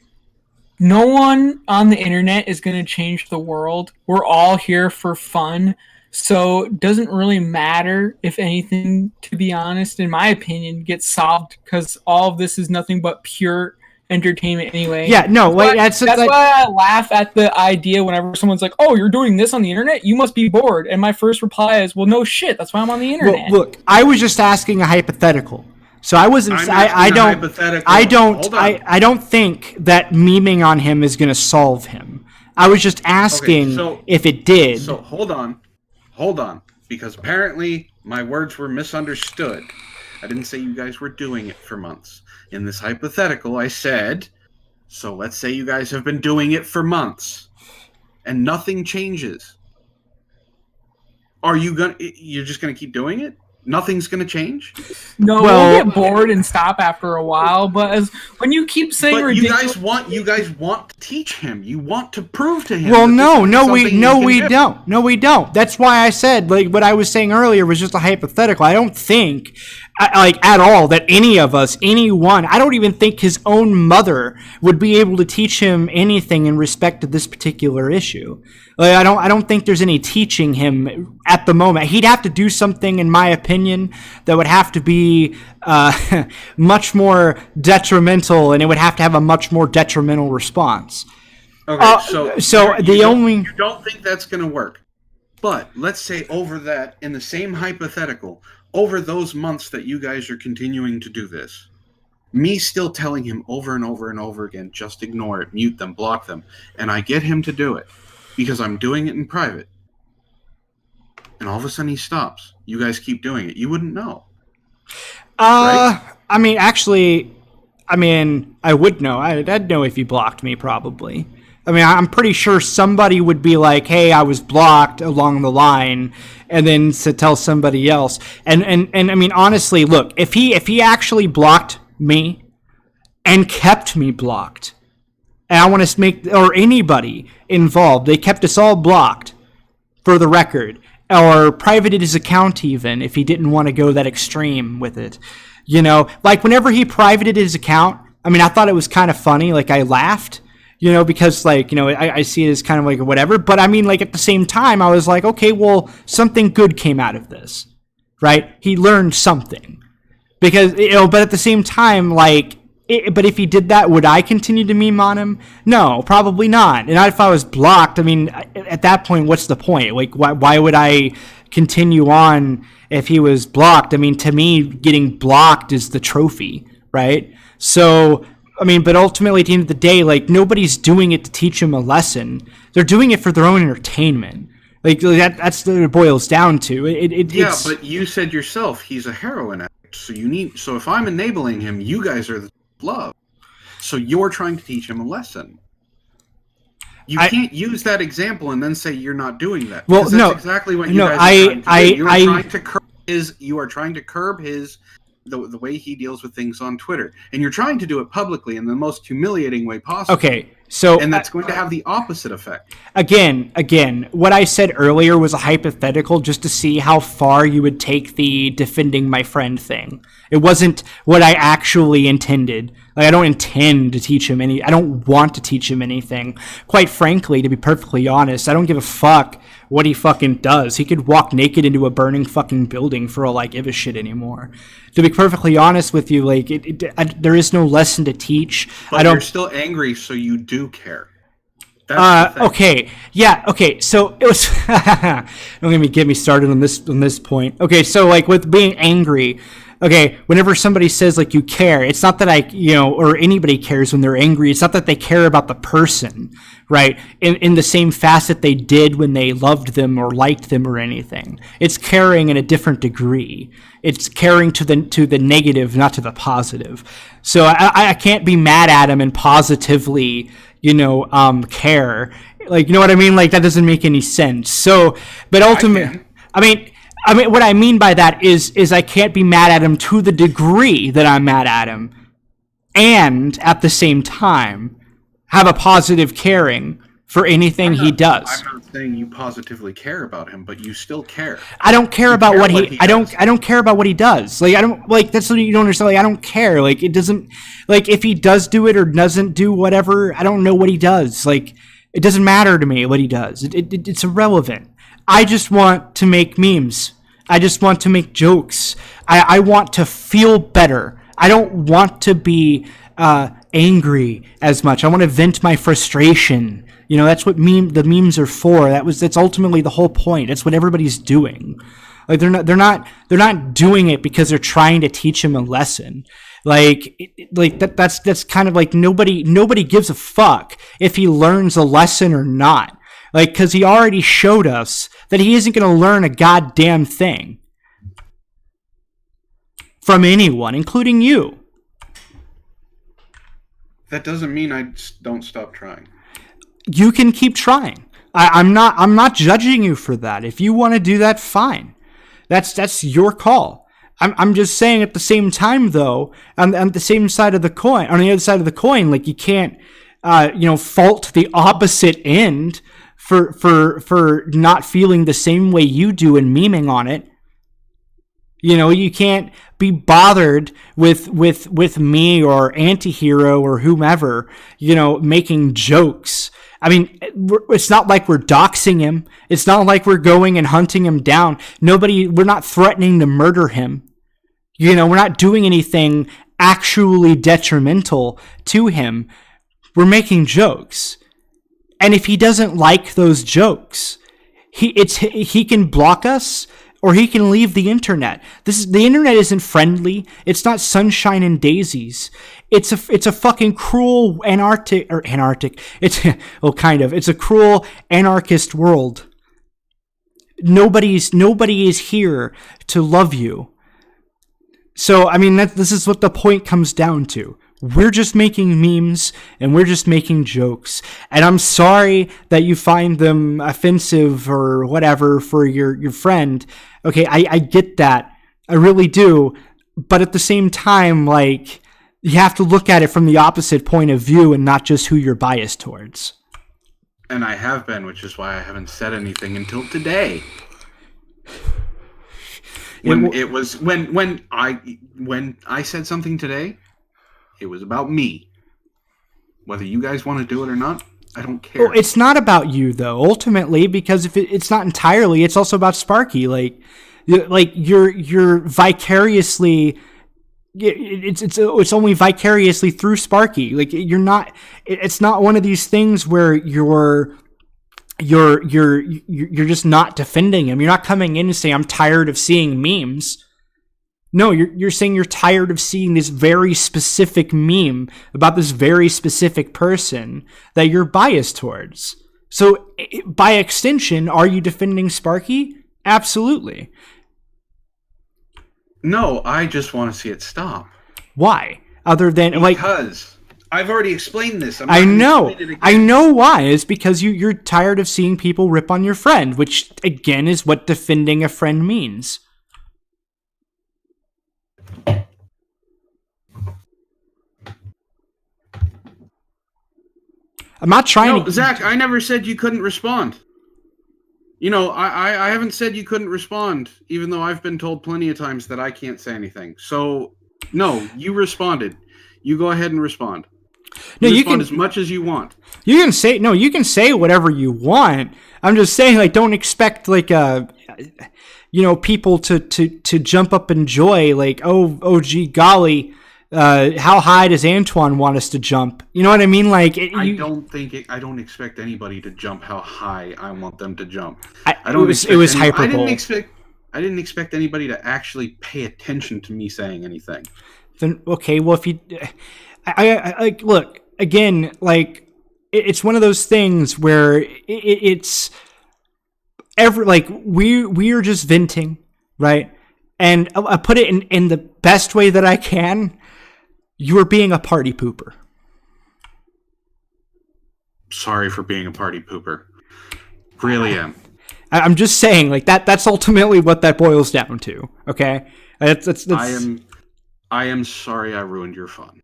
No one on the internet is going to change the world. We're all here for fun. So it doesn't really matter if anything, to be honest, in my opinion, gets solved, because all of this is nothing but pure entertainment anyway. Yeah, no, wait, that's why I laugh at the idea whenever someone's like, "Oh, you're doing this on the internet? You must be bored." And my first reply is, "Well, no shit. That's why I'm on the internet." Well, look, I was just asking a hypothetical. So I wasn't. I don't think that memeing on him is going to solve him. I was just asking if it did. So hold on, because apparently my words were misunderstood. I didn't say you guys were doing it for months. In this hypothetical, I said, so let's say you guys have been doing it for months, and nothing changes. You're just gonna keep doing it? Nothing's gonna change? No, we'll get bored and stop after a while. But when you keep saying ridiculous, you guys want to teach him. You want to prove to him. Well, we don't. That's why I said, like, what I was saying earlier was just a hypothetical. I don't think like at all, that any of us, anyone, I don't even think his own mother would be able to teach him anything in respect to this particular issue. Like, I don't think there's any teaching him at the moment. He'd have to do something, in my opinion, that would have to be much more detrimental, and it would have to have a much more detrimental response. Okay, so you don't think that's going to work. But let's say over that, in the same hypothetical, over those months that you guys are continuing to do this, me still telling him over and over and over again, just ignore it, mute them, block them, and I get him to do it because I'm doing it in private. And all of a sudden he stops. You guys keep doing it. You wouldn't know. Right? I mean, actually, I would know. I'd know if he blocked me, probably. I mean, I'm pretty sure somebody would be like, hey, I was blocked along the line, and then to tell somebody else. And I mean, honestly, look, if he actually blocked me and kept me blocked, and I want to make, or anybody involved, they kept us all blocked, for the record, or privated his account even, if he didn't want to go that extreme with it. You know, like whenever he privated his account, I mean, I thought it was kind of funny, like I laughed. You know, because, like, you know, I see it as kind of like whatever. But, I mean, like, at the same time, I was like, okay, well, something good came out of this, right? He learned something. Because, you know, but at the same time, like, but if he did that, would I continue to meme on him? No, probably not. And if I was blocked, I mean, at that point, what's the point? Like, why would I continue on if he was blocked? I mean, to me, getting blocked is the trophy, right? So, I mean, but ultimately, at the end of the day, like, nobody's doing it to teach him a lesson. They're doing it for their own entertainment. Like, that's what it boils down to. It's... but you said yourself he's a heroin addict. So if I'm enabling him, you guys are the love. So you're trying to teach him a lesson. You can't use that example and then say you're not doing that. Well, that's exactly what you guys are you are trying to curb his the way he deals with things on Twitter, and you're trying to do it publicly in the most humiliating way possible. Okay, so and that's going to have the opposite effect. Again, what I said earlier was a hypothetical, just to see how far you would take the defending my friend thing. It wasn't what I actually intended. Like, I don't intend to teach him I don't want to teach him anything. Quite frankly, to be perfectly honest, I don't give a fuck what he fucking does. He could walk naked into a burning fucking building for all I give a shit anymore. To be perfectly honest with you, like, there is no lesson to teach. But you're still angry, so you do care. Okay. Yeah. Okay. So it was. Don't get me started on this point. Okay. So, like, with being angry. Okay, whenever somebody says, like, you care, it's not that or anybody cares when they're angry. It's not that they care about the person, right? In the same facet they did when they loved them or liked them or anything. It's caring in a different degree. It's caring to the negative, not to the positive. So I can't be mad at him and positively, care. Like, you know what I mean? Like, that doesn't make any sense. So, but ultimately, I mean, what I mean by that is I can't be mad at him to the degree that I'm mad at him, and at the same time have a positive caring for anything he does. I'm not saying you positively care about him, but you still care. I don't care about what he I don't care about what he does. Like, I don't, like, that's what you don't understand. Like, I don't care. Like, it doesn't, like, if he does do it or doesn't do whatever, I don't know what he does. Like, it doesn't matter to me what he does. It's irrelevant. I just want to make memes. I just want to make jokes. I want to feel better. I don't want to be angry as much. I want to vent my frustration. That's what the memes are for. That's ultimately the whole point. That's what everybody's doing. Like, they're not doing it because they're trying to teach him a lesson. That's kind of like nobody gives a fuck if he learns a lesson or not. Like, because he already showed us that he isn't going to learn a goddamn thing from anyone, including you. That doesn't mean I don't stop trying. You can keep trying. I'm not judging you for that. If you want to do that, fine. That's your call. I'm just saying at the same time, though, on the same side of the coin, on the other side of the coin, like, you can't, fault the opposite end for not feeling the same way you do and memeing on it. You know, you can't be bothered with me or Antihero or whomever, you know, making jokes. I mean, it's not like we're doxing him. It's not like we're going and hunting him down. We're not threatening to murder him. You know, we're not doing anything actually detrimental to him. We're making jokes. And if he doesn't like those jokes, he can block us, or he can leave the internet. The internet isn't friendly. It's not sunshine and daisies. It's a fucking cruel anarchic. It's It's a cruel anarchist world. Nobody is here to love you. So I mean, this is what the point comes down to. We're just making memes and we're just making jokes. And I'm sorry that you find them offensive or whatever for your friend. Okay, I get that. I really do. But at the same time, like, you have to look at it from the opposite point of view and not just who you're biased towards. And I have been, which is why I haven't said anything until today. When I said something today, it was about me. Whether you guys want to do it or not, I don't care. Well, it's not about you though, ultimately, because if it's not entirely, it's also about Sparky. Like you're vicariously. It's only vicariously through Sparky. Like you're not. It's not one of these things where you're just not defending him. You're not coming in and saying, I'm tired of seeing memes. No, you're saying you're tired of seeing this very specific meme about this very specific person that you're biased towards. So by extension, are you defending Sparky? Absolutely. No, I just want to see it stop. Why? Other than because I've already explained this. I know why. It's because you're tired of seeing people rip on your friend, which again is what defending a friend means. I'm not trying to... Zach, I never said you couldn't respond. You know, I haven't said you couldn't respond, even though I've been told plenty of times that I can't say anything. So, no, you responded. You go ahead and respond. You can as much as you want. You can say whatever you want. I'm just saying, like, don't expect like people to jump up in joy, like, oh gee golly, how high does Antoine want us to jump? You know what I mean? Like, I don't expect anybody to jump how high I want them to jump. It was hyperbole. I didn't expect anybody to actually pay attention to me saying anything. Then okay, well if you, I look again, like it's one of those things where it's we are just venting, right? And I put it in the best way that I can. You are being a party pooper. Sorry for being a party pooper. Really am. I'm just saying, like that's ultimately what that boils down to. Okay, that's I am sorry I ruined your fun.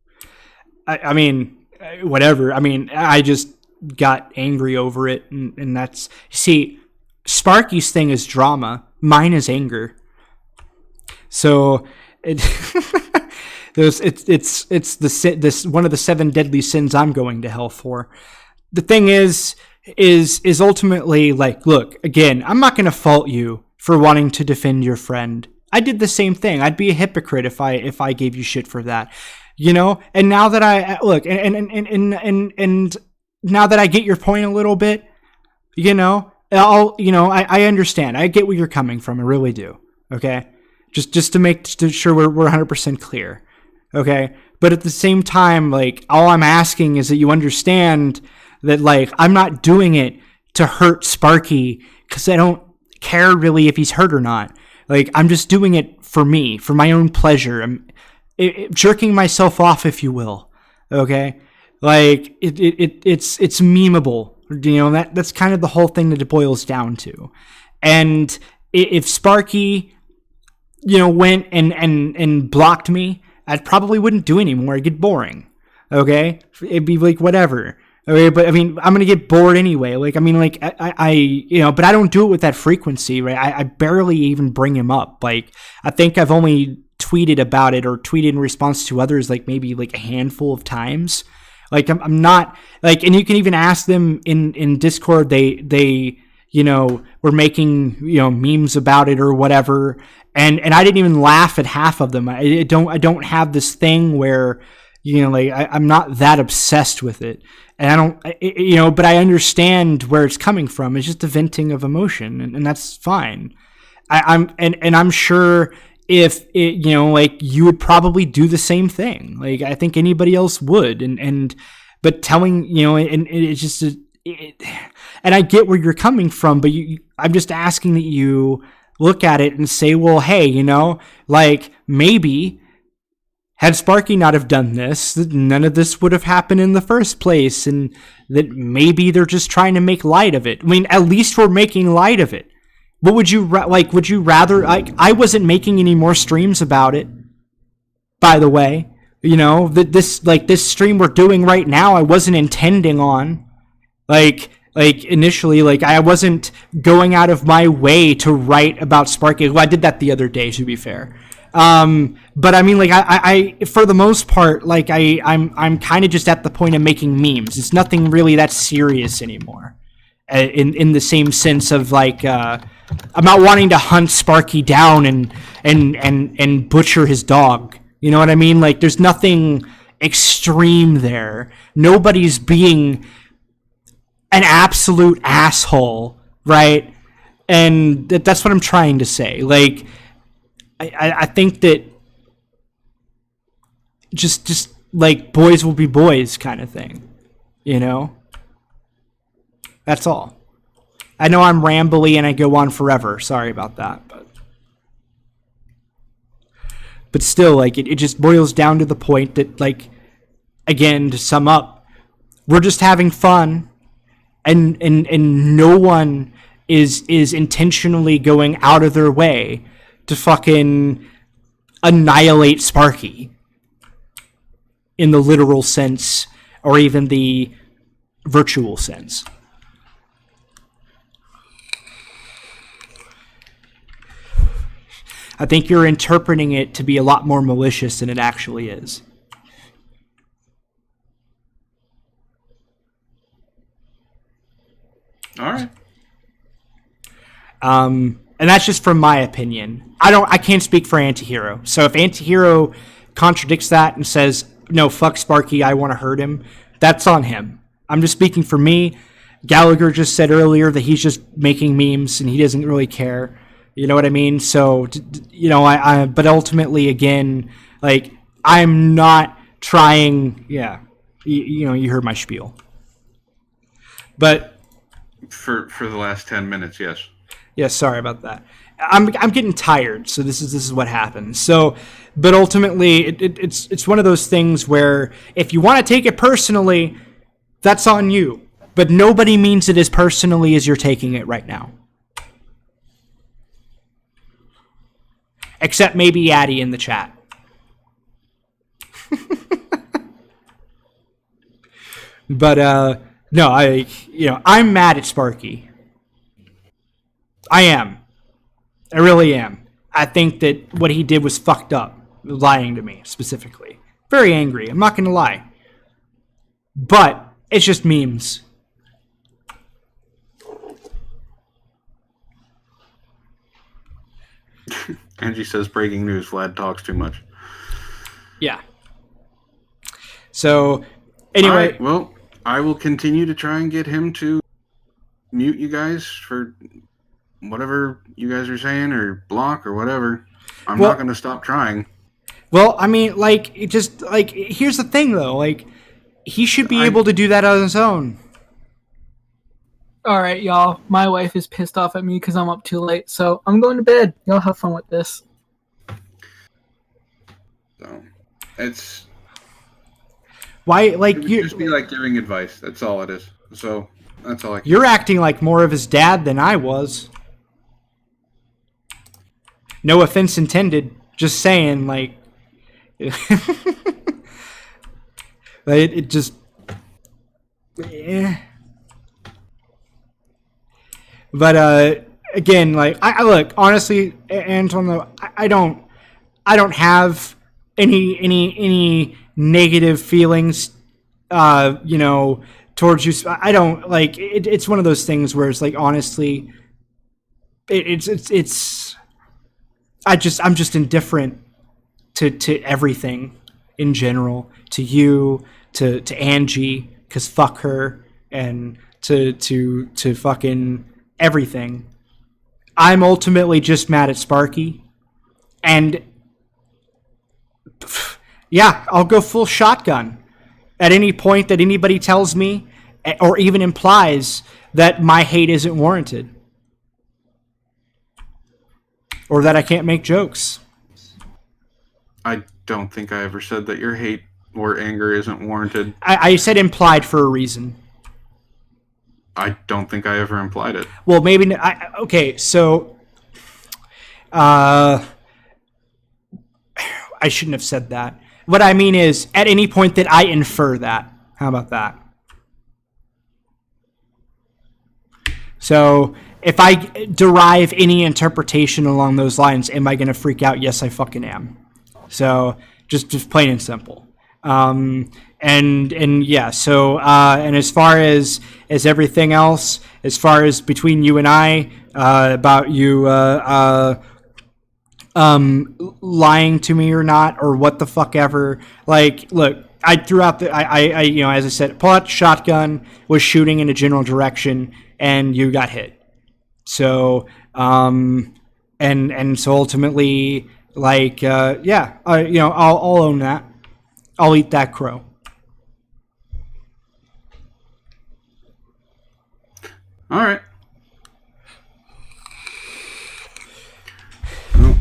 I mean, whatever. I mean, I just got angry over it, and that's... See, Sparky's thing is drama. Mine is anger. So, it's one of the 7 deadly sins I'm going to hell for. The thing is ultimately, like, look, again, I'm not going to fault you for wanting to defend your friend. I did the same thing. I'd be a hypocrite if I gave you shit for that, you know. And now that I look, and now that I get your point a little bit, you know, I understand. I get where you're coming from. I really do. Okay, just to make sure we're 100% clear. Okay, but at the same time, like, all I'm asking is that you understand that, like, I'm not doing it to hurt Sparky because I don't care really if he's hurt or not. Like, I'm just doing it for me, for my own pleasure. I'm jerking myself off, if you will. Okay, like it's memeable. You know, that's kind of the whole thing that it boils down to. And if Sparky, you know, went and blocked me, I probably wouldn't do anymore. It'd get boring. Okay, it'd be like whatever. But I mean, I'm gonna get bored anyway. Like, I mean, like I but I don't do it with that frequency, right? I barely even bring him up. Like, I think I've only tweeted about it or tweeted in response to others, like maybe like a handful of times. Like, I'm not like, and you can even ask them in Discord. They were making memes about it or whatever, and I didn't even laugh at half of them. I don't have this thing where like I'm not that obsessed with it. And I don't, but I understand where it's coming from. It's just a venting of emotion, and that's fine. I'm sure if it, like you would probably do the same thing. Like I think anybody else would, but telling, and it's just, and I get where you're coming from, but I'm just asking that you look at it and say, well, hey, like maybe, had Sparky not have done this, none of this would have happened in the first place, and that maybe they're just trying to make light of it. I mean, at least we're making light of it. What would you like? Would you rather? I wasn't making any more streams about it. By the way, this stream we're doing right now, I wasn't intending on. Like initially, like I wasn't going out of my way to write about Sparky. Well, I did that the other day, to be fair. But I mean, like I for the most part, like I'm kind of just at the point of making memes. It's nothing really that serious anymore. In the same sense of like, I'm not wanting to hunt Sparky down and butcher his dog. You know what I mean? Like there's nothing extreme there. Nobody's being an absolute asshole, right? And that's what I'm trying to say. Like, I think that just like boys will be boys kind of thing, That's all. I know I'm rambly and I go on forever. Sorry about that, but still, like it just boils down to the point that, like, again, to sum up, we're just having fun, and no one is intentionally going out of their way to fucking annihilate Sparky in the literal sense or even the virtual sense. I think you're interpreting it to be a lot more malicious than it actually is. All right. And that's just from my opinion. I can't speak for Antihero. So if Antihero contradicts that and says, no, fuck Sparky, I want to hurt him, that's on him. I'm just speaking for me. Gallagher just said earlier that he's just making memes and he doesn't really care. You know what I mean? So, but ultimately, again, like, I'm not trying, you heard my spiel. But for the last 10 minutes, yes. Yeah, sorry about that. I'm getting tired, so this is what happens. So, but ultimately, it's one of those things where if you want to take it personally, that's on you. But nobody means it as personally as you're taking it right now, except maybe Addie in the chat. But no, I'm mad at Sparky. I am. I really am. I think that what he did was fucked up. Lying to me, specifically. Very angry. I'm not going to lie. But it's just memes. Angie says, breaking news, Vlad talks too much. Yeah. So, anyway. All right, well, I will continue to try and get him to mute you guys for whatever you guys are saying, or block, or whatever. I'm not going to stop trying. Well, I mean, like, it just, like, here's the thing, though. Like, he should be able to do that on his own. All right, y'all. My wife is pissed off at me because I'm up too late, so I'm going to bed. Y'all have fun with this. So, it's... Why, like, it would just be like giving advice. That's all it is. So, that's all I can You're acting like more of his dad than I was. No offense intended. Just saying, like... it just... eh. But again, like I look honestly, Anton, I don't have any negative feelings, towards you. I don't like it. It's one of those things where it's like honestly, it's. I'm just indifferent to everything in general. To you, to Angie, because fuck her, and to fucking everything. I'm ultimately just mad at Sparky, and yeah, I'll go full shotgun at any point that anybody tells me or even implies that my hate isn't warranted or that I can't make jokes. I don't think I ever said that your hate or anger isn't warranted. I said implied for a reason. I don't think I ever implied it. Well, maybe. Okay, so I shouldn't have said that. What I mean is, at any point that I infer that. How about that? So, if I derive any interpretation along those lines, am I going to freak out? Yes, I fucking am. So, just plain and simple. And yeah, so and as far as everything else, as far as between you and I, about you lying to me or not, or what the fuck ever, like, look, I threw out I as I said, pull out the shotgun, was shooting in a general direction, and you got hit. So and so ultimately, like, yeah, I'll own that. I'll eat that crow. All right. Well,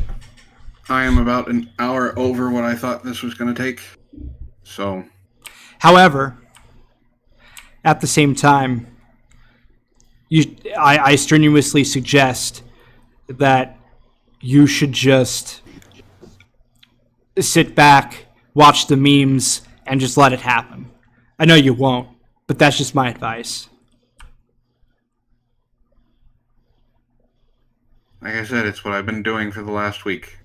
I am about an hour over what I thought this was going to take. So, however, at the same time, I strenuously suggest that you should just sit back, watch the memes, and just let it happen. I know you won't, but that's just my advice. Like I said, it's what I've been doing for the last week.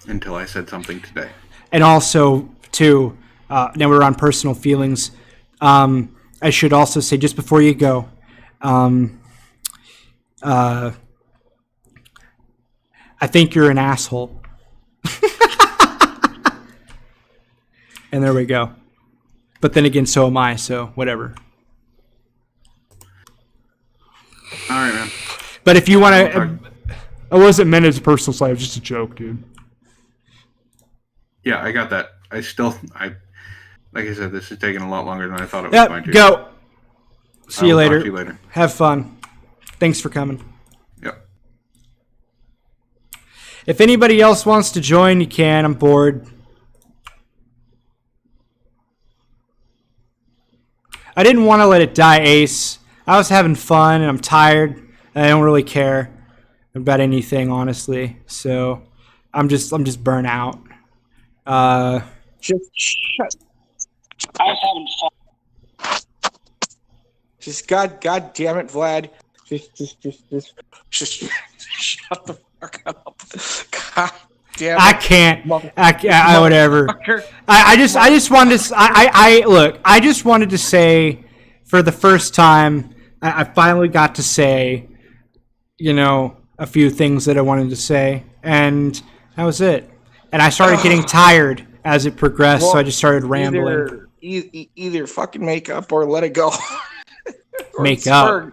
Until I said something today. And also, too, now we're on personal feelings. I should also say, just before you go, I think you're an asshole. And there we go. But then again, so am I, so whatever. All right, man. But if you want to... I wasn't meant as a personal side. It was just a joke, dude. Yeah, I got that. Like I said, this is taking a lot longer than I thought it was going to. Go. See you later. Talk to you later. Have fun. Thanks for coming. Yep. If anybody else wants to join, you can. I'm bored. I didn't want to let it die, Ace. I was having fun, and I'm tired. And I don't really care about anything, honestly. So I'm just burnt out. Just shut. I was having fun. Just God damn it, Vlad. Just shut the fuck up. God damn it. I can't. I whatever. I just wanted to. Look. I just wanted to say, for the first time, I finally got to say, a few things that I wanted to say, and that was it. And I started getting tired as it progressed, so I just started rambling. Either fucking make up or let it go. Make up.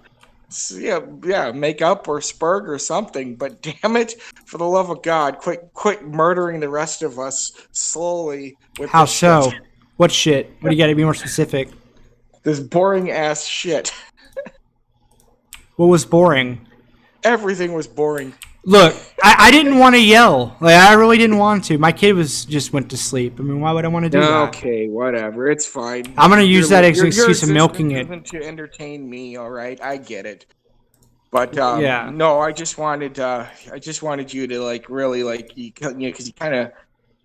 Yeah, make up or spurg or something. But damn it, for the love of God, quit murdering the rest of us slowly. With How so? Shit. What shit? What do you got to be more specific? This boring ass shit. What was boring? Everything was boring. Look, I didn't want to yell. Like, I really didn't want to. My kid just went to sleep. I mean, why would I want to do that? Okay, whatever. It's fine. I'm going to use that as an excuse of milking it. To entertain me, all right? I get it. But yeah. No, I just wanted you to like really like because you kind of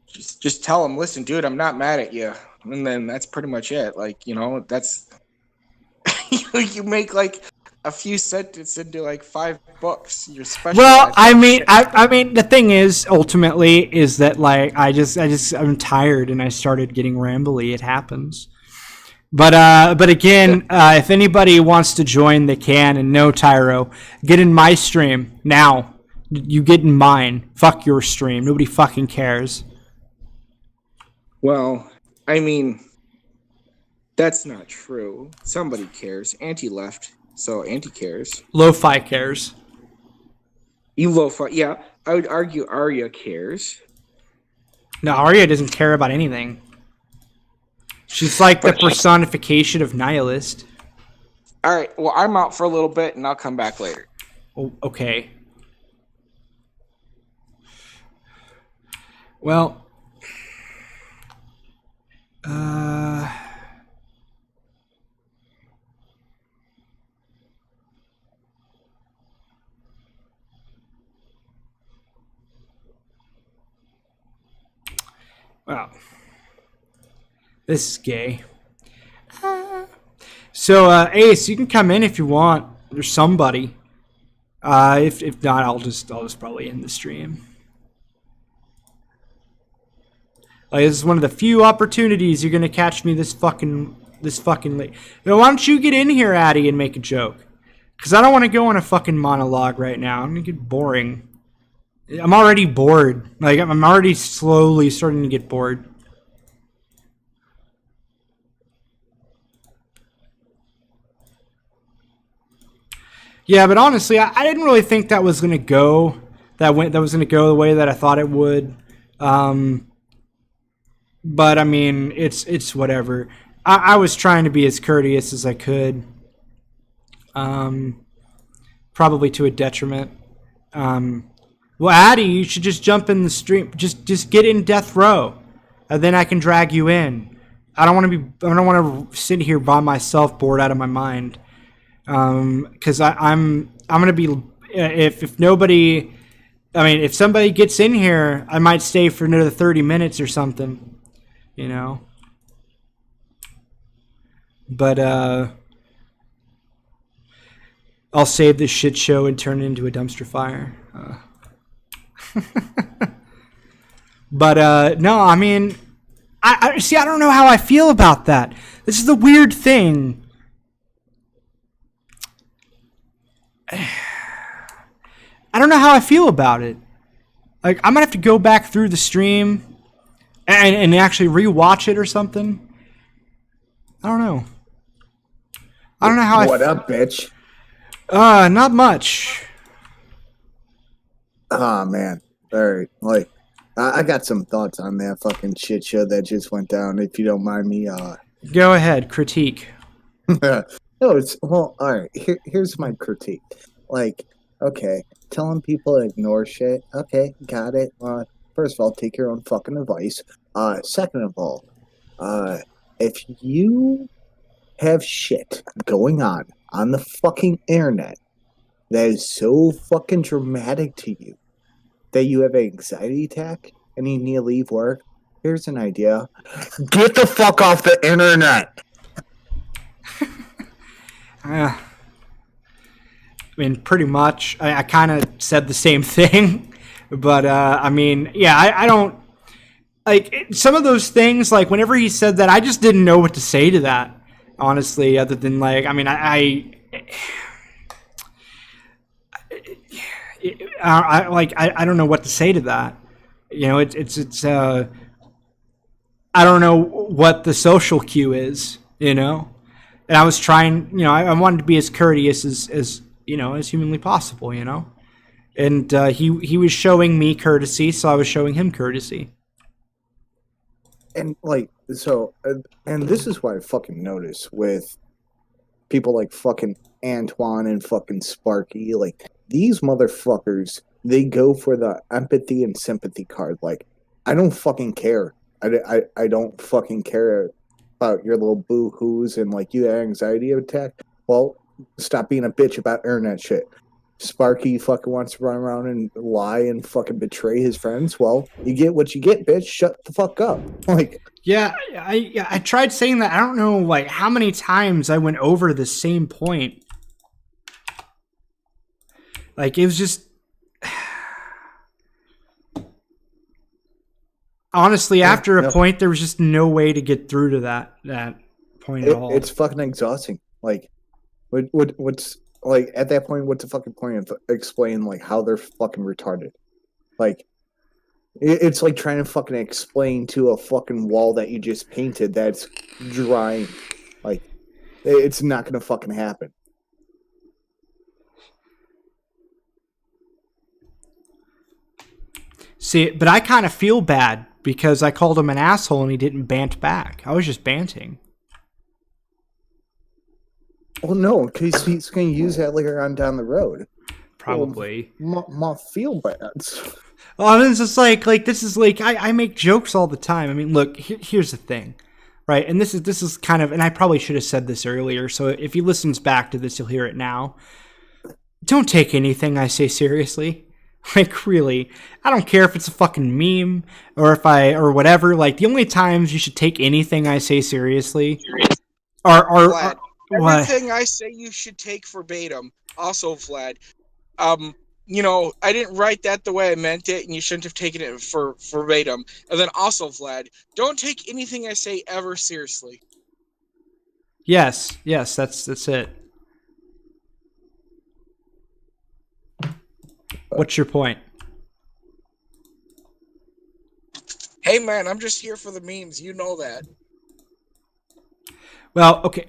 just tell him, listen, dude, I'm not mad at you, and then that's pretty much it. Like, that's you make like a few sentences into like 5 books. You're special. Well, I mean, the thing is, ultimately, is that like I'm tired and I started getting rambly. It happens. But again, if anybody wants to join, they can. And no, Tyro, get in my stream now. You get in mine. Fuck your stream. Nobody fucking cares. Well, I mean, that's not true. Somebody cares. Auntie left, so Auntie cares. Lo-fi cares. You lo-fi, yeah. I would argue Arya cares. No, Arya doesn't care about anything. She's like the personification of nihilist. All right, well, I'm out for a little bit, and I'll come back later. Oh, okay. Well, wow. This is gay. So, Ace, you can come in if you want. There's somebody. If not, I'll just probably end the stream. Like, this is one of the few opportunities you're gonna catch me this fucking late. Now, why don't you get in here, Addy, and make a joke? Because I don't want to go on a fucking monologue right now. I'm gonna get boring. I'm already bored. Like, I'm already slowly starting to get bored. Yeah, but honestly, I didn't really think that was gonna go. That was gonna go the way that I thought it would. But I mean, it's whatever. I was trying to be as courteous as I could. Probably to a detriment. Well, Addy, you should just jump in the stream. Just get in death row, and then I can drag you in. I don't want to sit here by myself, bored out of my mind. Because I'm gonna be if nobody. I mean, if somebody gets in here, I might stay for another 30 minutes or something. You know. But I'll save this shit show and turn it into a dumpster fire. But no, I mean, I see. I don't know how I feel about that. This is the weird thing. I don't know how I feel about it. Like, I'm gonna have to go back through the stream and actually rewatch it or something. I don't know. I don't know how. What up, bitch? Not much. Oh man, all right. Like, I got some thoughts on that fucking shit show that just went down. If you don't mind me, Go ahead, critique. No, it's well. All right. Here's my critique. Like, okay, telling people to ignore shit. Okay, got it. First of all, take your own fucking advice. Second of all, if you have shit going on the fucking internet that is so fucking dramatic to you that you have an anxiety attack and you need to leave work, here's an idea: get the fuck off the internet. I mean, pretty much. I kind of said the same thing, but I mean, yeah, I don't like some of those things. Like, whenever he said that, I just didn't know what to say to that. Honestly, other than like, I mean, I don't know what to say to that. You know, it's I don't know what the social cue is. You know. And I was trying, you know, I wanted to be as courteous as you know, as humanly possible, you know. And he was showing me courtesy, so I was showing him courtesy. And like, so, and this is what I fucking notice with people like fucking Antoine and fucking Sparky. Like, these motherfuckers, they go for the empathy and sympathy card. Like, I don't fucking care. I don't fucking care about your little boo-hoos and like you had an anxiety attack. Well, stop being a bitch about internet shit. Sparky fucking wants to run around and lie and fucking betray his friends. Well, you get what you get, bitch. Shut the fuck up. Like, Yeah, I tried saying that. I don't know like how many times I went over the same point. Like it was just honestly after a point there was just no way to get through to that point at all. It's fucking exhausting. Like, what's like at that point? What's the fucking point of explaining like how they're fucking retarded? Like, it's like trying to fucking explain to a fucking wall that you just painted that's drying. Like, it's not gonna fucking happen. See, but I kind of feel bad because I called him an asshole and he didn't bant back. I was just banting. Well, no, because he's gonna use that later on down the road. Probably. My feel bad. Well, it's just like this is like I make jokes all the time. I mean, look, here's the thing, right? And this is kind of, and I probably should have said this earlier. So if he listens back to this, he'll hear it now. Don't take anything I say seriously. Like, really, I don't care if it's a fucking meme or whatever. Like, the only times you should take anything I say seriously are Vlad, what? everything I say you should take verbatim. Also, Vlad, you know, I didn't write that the way I meant it, and you shouldn't have taken it for verbatim. And then also, Vlad, don't take anything I say ever seriously. Yes, that's it. What's your point? Hey, man, I'm just here for the memes. You know that. Well, okay.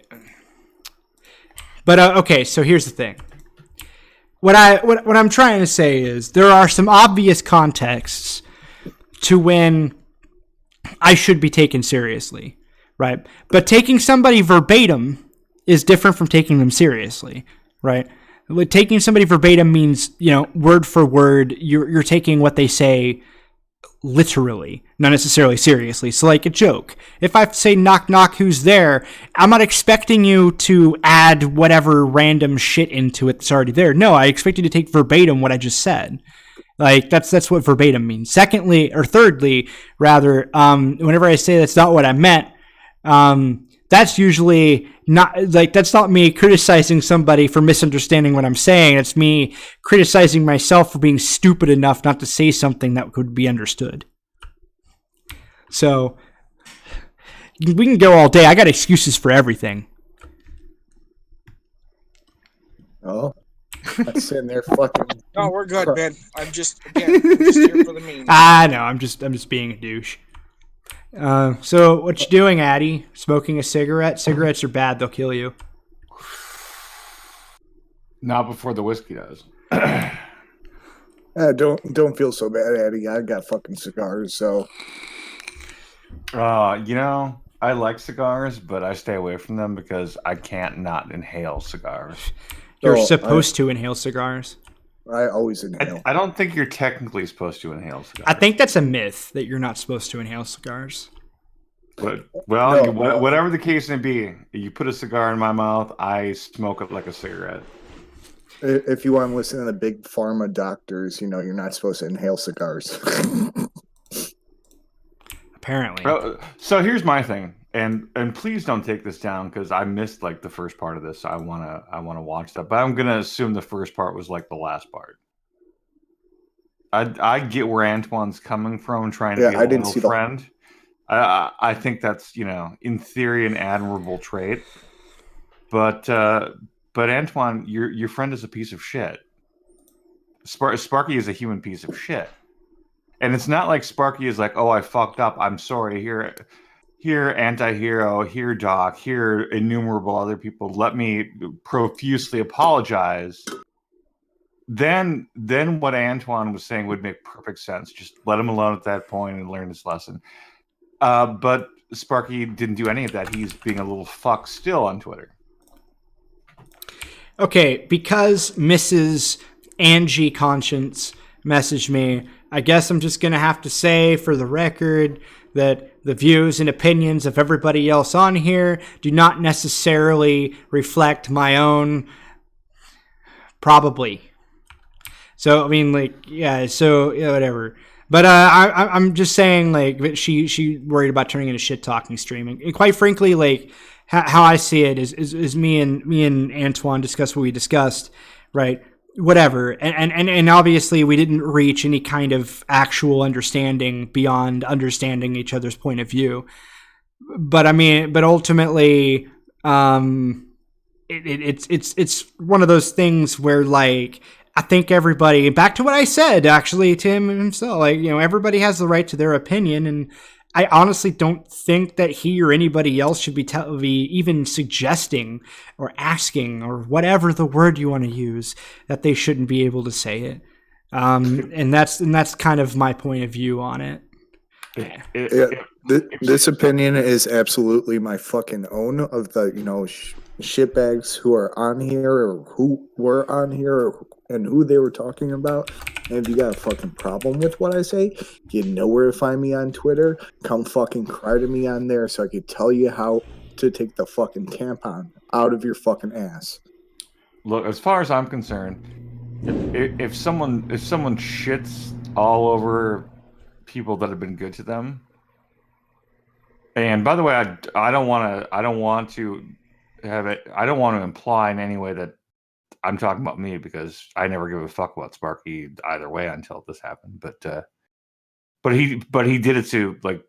But okay, so here's the thing. What I'm trying to say is there are some obvious contexts to when I should be taken seriously, right? But taking somebody verbatim is different from taking them seriously, right? Taking somebody verbatim means, you know, word for word, you're taking what they say literally, not necessarily seriously. So like a joke. If I say knock knock, who's there? I'm not expecting you to add whatever random shit into it that's already there. No, I expect you to take verbatim what I just said. Like that's what verbatim means. Thirdly, whenever I say that's not what I meant, that's usually not like that's not me criticizing somebody for misunderstanding what I'm saying. It's me criticizing myself for being stupid enough not to say something that could be understood. So we can go all day. I got excuses for everything. Oh, I'm sitting there fucking. No, we're good, man. I'm just here for the memes. I know. I'm just being a douche. So what you doing, Addy? Smoking a cigarette? Cigarettes are bad. They'll kill you. Not before the whiskey does. Don't feel so bad, Eddie. I got fucking cigars, so. You know, I like cigars, but I stay away from them because I can't not inhale cigars. You're supposed to inhale cigars. I always inhale. I don't think you're technically supposed to inhale cigars. I think that's a myth that you're not supposed to inhale cigars. But, well, whatever the case may be, you put a cigar in my mouth, I smoke it like a cigarette. If you want to listen to the big pharma doctors, you know you're not supposed to inhale cigars. Apparently. So here's my thing, and please don't take this down because I missed like the first part of this. So I wanna watch that, but I'm gonna assume the first part was like the last part. I get where Antoine's coming from, trying to be a little friend. I think that's, you know, in theory an admirable trait, but Antoine, your friend is a piece of shit. Sparky is a human piece of shit. And it's not like Sparky is like, oh, I fucked up. I'm sorry. Here, anti-hero. Here, Doc. Here, innumerable other people. Let me profusely apologize. Then what Antoine was saying would make perfect sense. Just let him alone at that point and learn his lesson. But Sparky didn't do any of that. He's being a little fuck still on Twitter. Okay, because Mrs. Angie Conscience messaged me, I guess I'm just going to have to say for the record that the views and opinions of everybody else on here do not necessarily reflect my own. Probably. So I mean, like, yeah. So yeah, whatever. But I'm just saying, like, she worried about turning into shit talking stream, and quite frankly, like, how I see it is me and Antoine discussed what we discussed, right? Whatever, and obviously we didn't reach any kind of actual understanding beyond understanding each other's point of view. But I mean, but ultimately, it's one of those things where, like, I think everybody, back to what I said, actually, to him himself, like, everybody has the right to their opinion. And I honestly don't think that he or anybody else should be even suggesting or asking or whatever the word you want to use that they shouldn't be able to say it. And that's kind of my point of view on it. This opinion is absolutely my fucking own of the, shitbags who are on here or who were on here and who they were talking about. And if you got a fucking problem with what I say, you know where to find me on Twitter. Come fucking cry to me on there so I could tell you how to take the fucking tampon out of your fucking ass. Look, as far as I'm concerned, if someone shits all over people that have been good to them, and by the way, I don't want to imply in any way that I'm talking about me, because I never give a fuck about Sparky either way until this happened. But he did it to, like,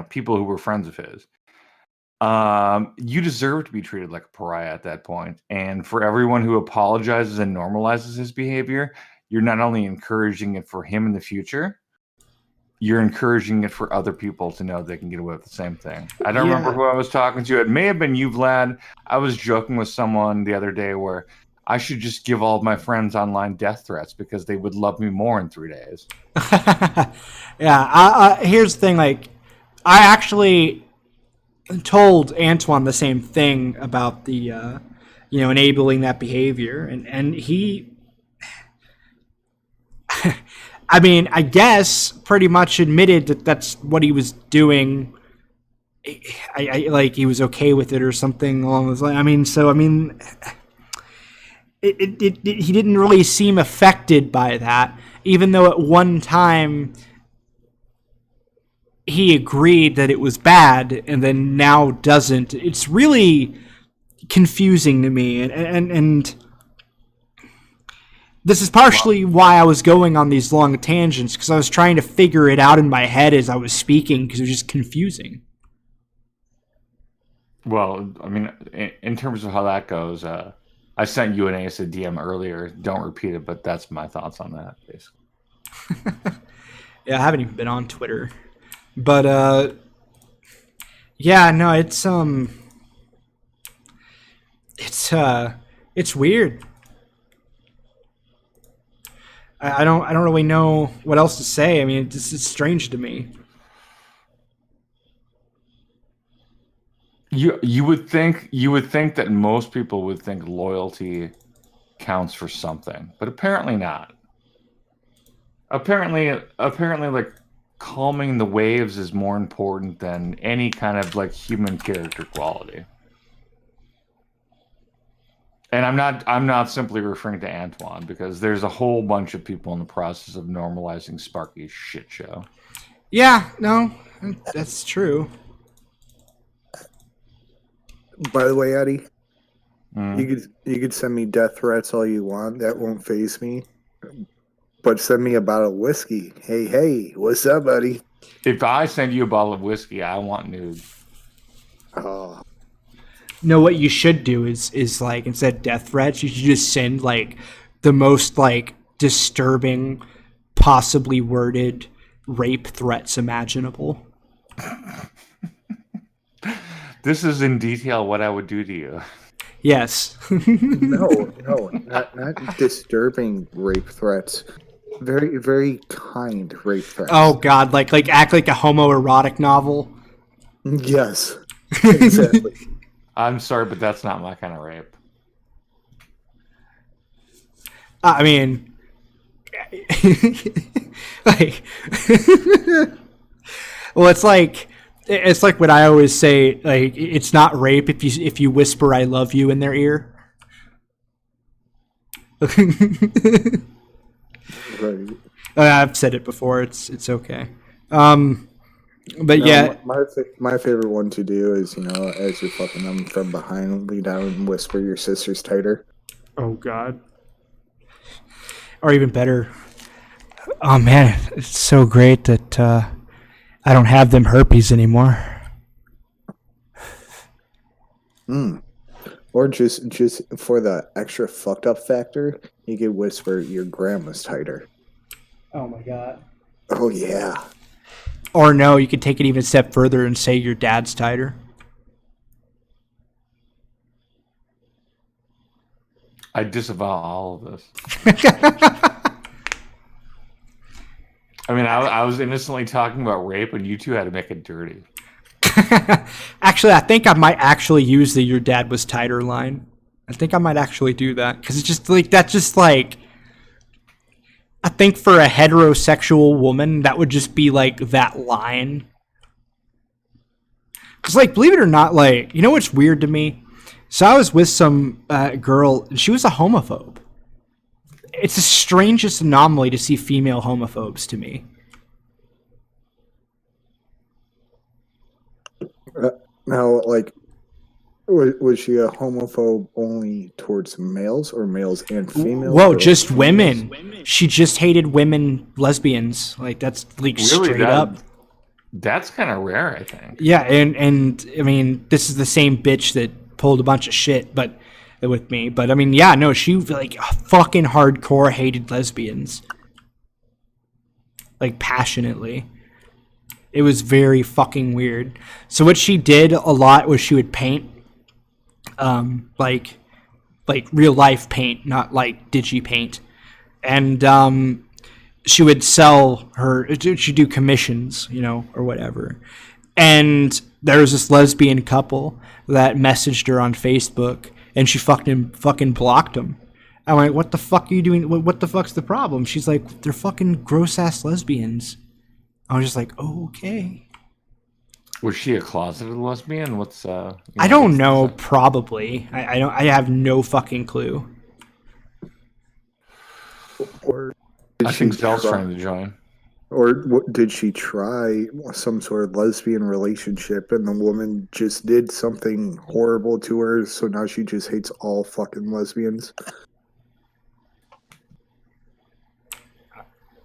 people who were friends of his. You deserve to be treated like a pariah at that point. And for everyone who apologizes and normalizes his behavior, you're not only encouraging it for him in the future, you're encouraging it for other people to know they can get away with the same thing. I don't remember who I was talking to. It may have been you, Vlad. I was joking with someone the other day where I should just give all of my friends online death threats because they would love me more in 3 days. Yeah. Here's the thing. Like, I actually told Antoine the same thing about the, enabling that behavior. And he, I mean, I guess pretty much admitted that that's what he was doing. I like, he was okay with it or something along those lines. He didn't really seem affected by that, even though at one time he agreed that it was bad and then now doesn't. It's really confusing to me. And this is partially why I was going on these long tangents, because I was trying to figure it out in my head as I was speaking, because it was just confusing. Well, I mean, in terms of how that goes, I sent you an Ace a DM earlier. Don't repeat it, but that's my thoughts on that, basically. Yeah, I haven't even been on Twitter. But, yeah, no, it's weird. I don't really know what else to say. I mean, it's strange to me. You would think that most people would think loyalty counts for something, but apparently not. Apparently, like, calming the waves is more important than any kind of, like, human character quality. And I'm not simply referring to Antoine, because there's a whole bunch of people in the process of normalizing Sparky's shit show. Yeah, no, that's true. By the way, Eddie, you could send me death threats all you want. That won't faze me. But send me a bottle of whiskey. Hey, what's up, buddy? If I send you a bottle of whiskey, I want nude. Oh. No, what you should do is like, instead of death threats, you should just send, like, the most, like, disturbing, possibly worded rape threats imaginable. This is in detail what I would do to you. Yes. No, not disturbing rape threats. Very, very kind rape threats. Oh God, like act like a homoerotic novel. Yes, exactly. I'm sorry, but that's not my kind of rape. I mean, like, well, it's like what I always say. Like, it's not rape if you whisper "I love you" in their ear. Right. I've said it before. It's okay. But no, yeah, my favorite one to do is, as you're fucking them from behind, lean down and whisper your sister's tighter. oh god, or even better. Oh man, it's so great that I don't have them herpes anymore. Or just for the extra fucked up factor, you could whisper your grandma's tighter. Oh my god. Oh yeah. Or no, you could take it even a step further and say your dad's tighter. I disavow all of this. I mean, I was innocently talking about rape, and you two had to make it dirty. Actually, I think I might actually use the "your dad was tighter" line. I think I might actually do that because it's just like that's just like. I think for a heterosexual woman, that would just be like that line. Because, like, believe it or not, like, you know what's weird to me? So I was with some girl, and she was a homophobe. It's the strangest anomaly to see female homophobes to me. Now, like, was she a homophobe only towards males or males and females? Whoa, just women. She just hated women, lesbians. Like, that's like really, straight up. That's kind of rare, I think. Yeah, and I mean, this is the same bitch that pulled a bunch of shit, but with me. But I mean, yeah, no, she like fucking hardcore hated lesbians, like passionately. It was very fucking weird. So what she did a lot was she would paint. Like real life paint, not like digi paint, and she would sell her. She'd do commissions, or whatever. And there was this lesbian couple that messaged her on Facebook, and she fucking blocked them. I went, "What the fuck are you doing? What the fuck's the problem?" She's like, "They're fucking gross ass lesbians." I was just like, "Oh, okay." Was she a closeted lesbian? What's I don't know. Probably. I don't. I have no fucking clue. Or I think Zell's trying to join. Or did she try some sort of lesbian relationship and the woman just did something horrible to her, so now she just hates all fucking lesbians?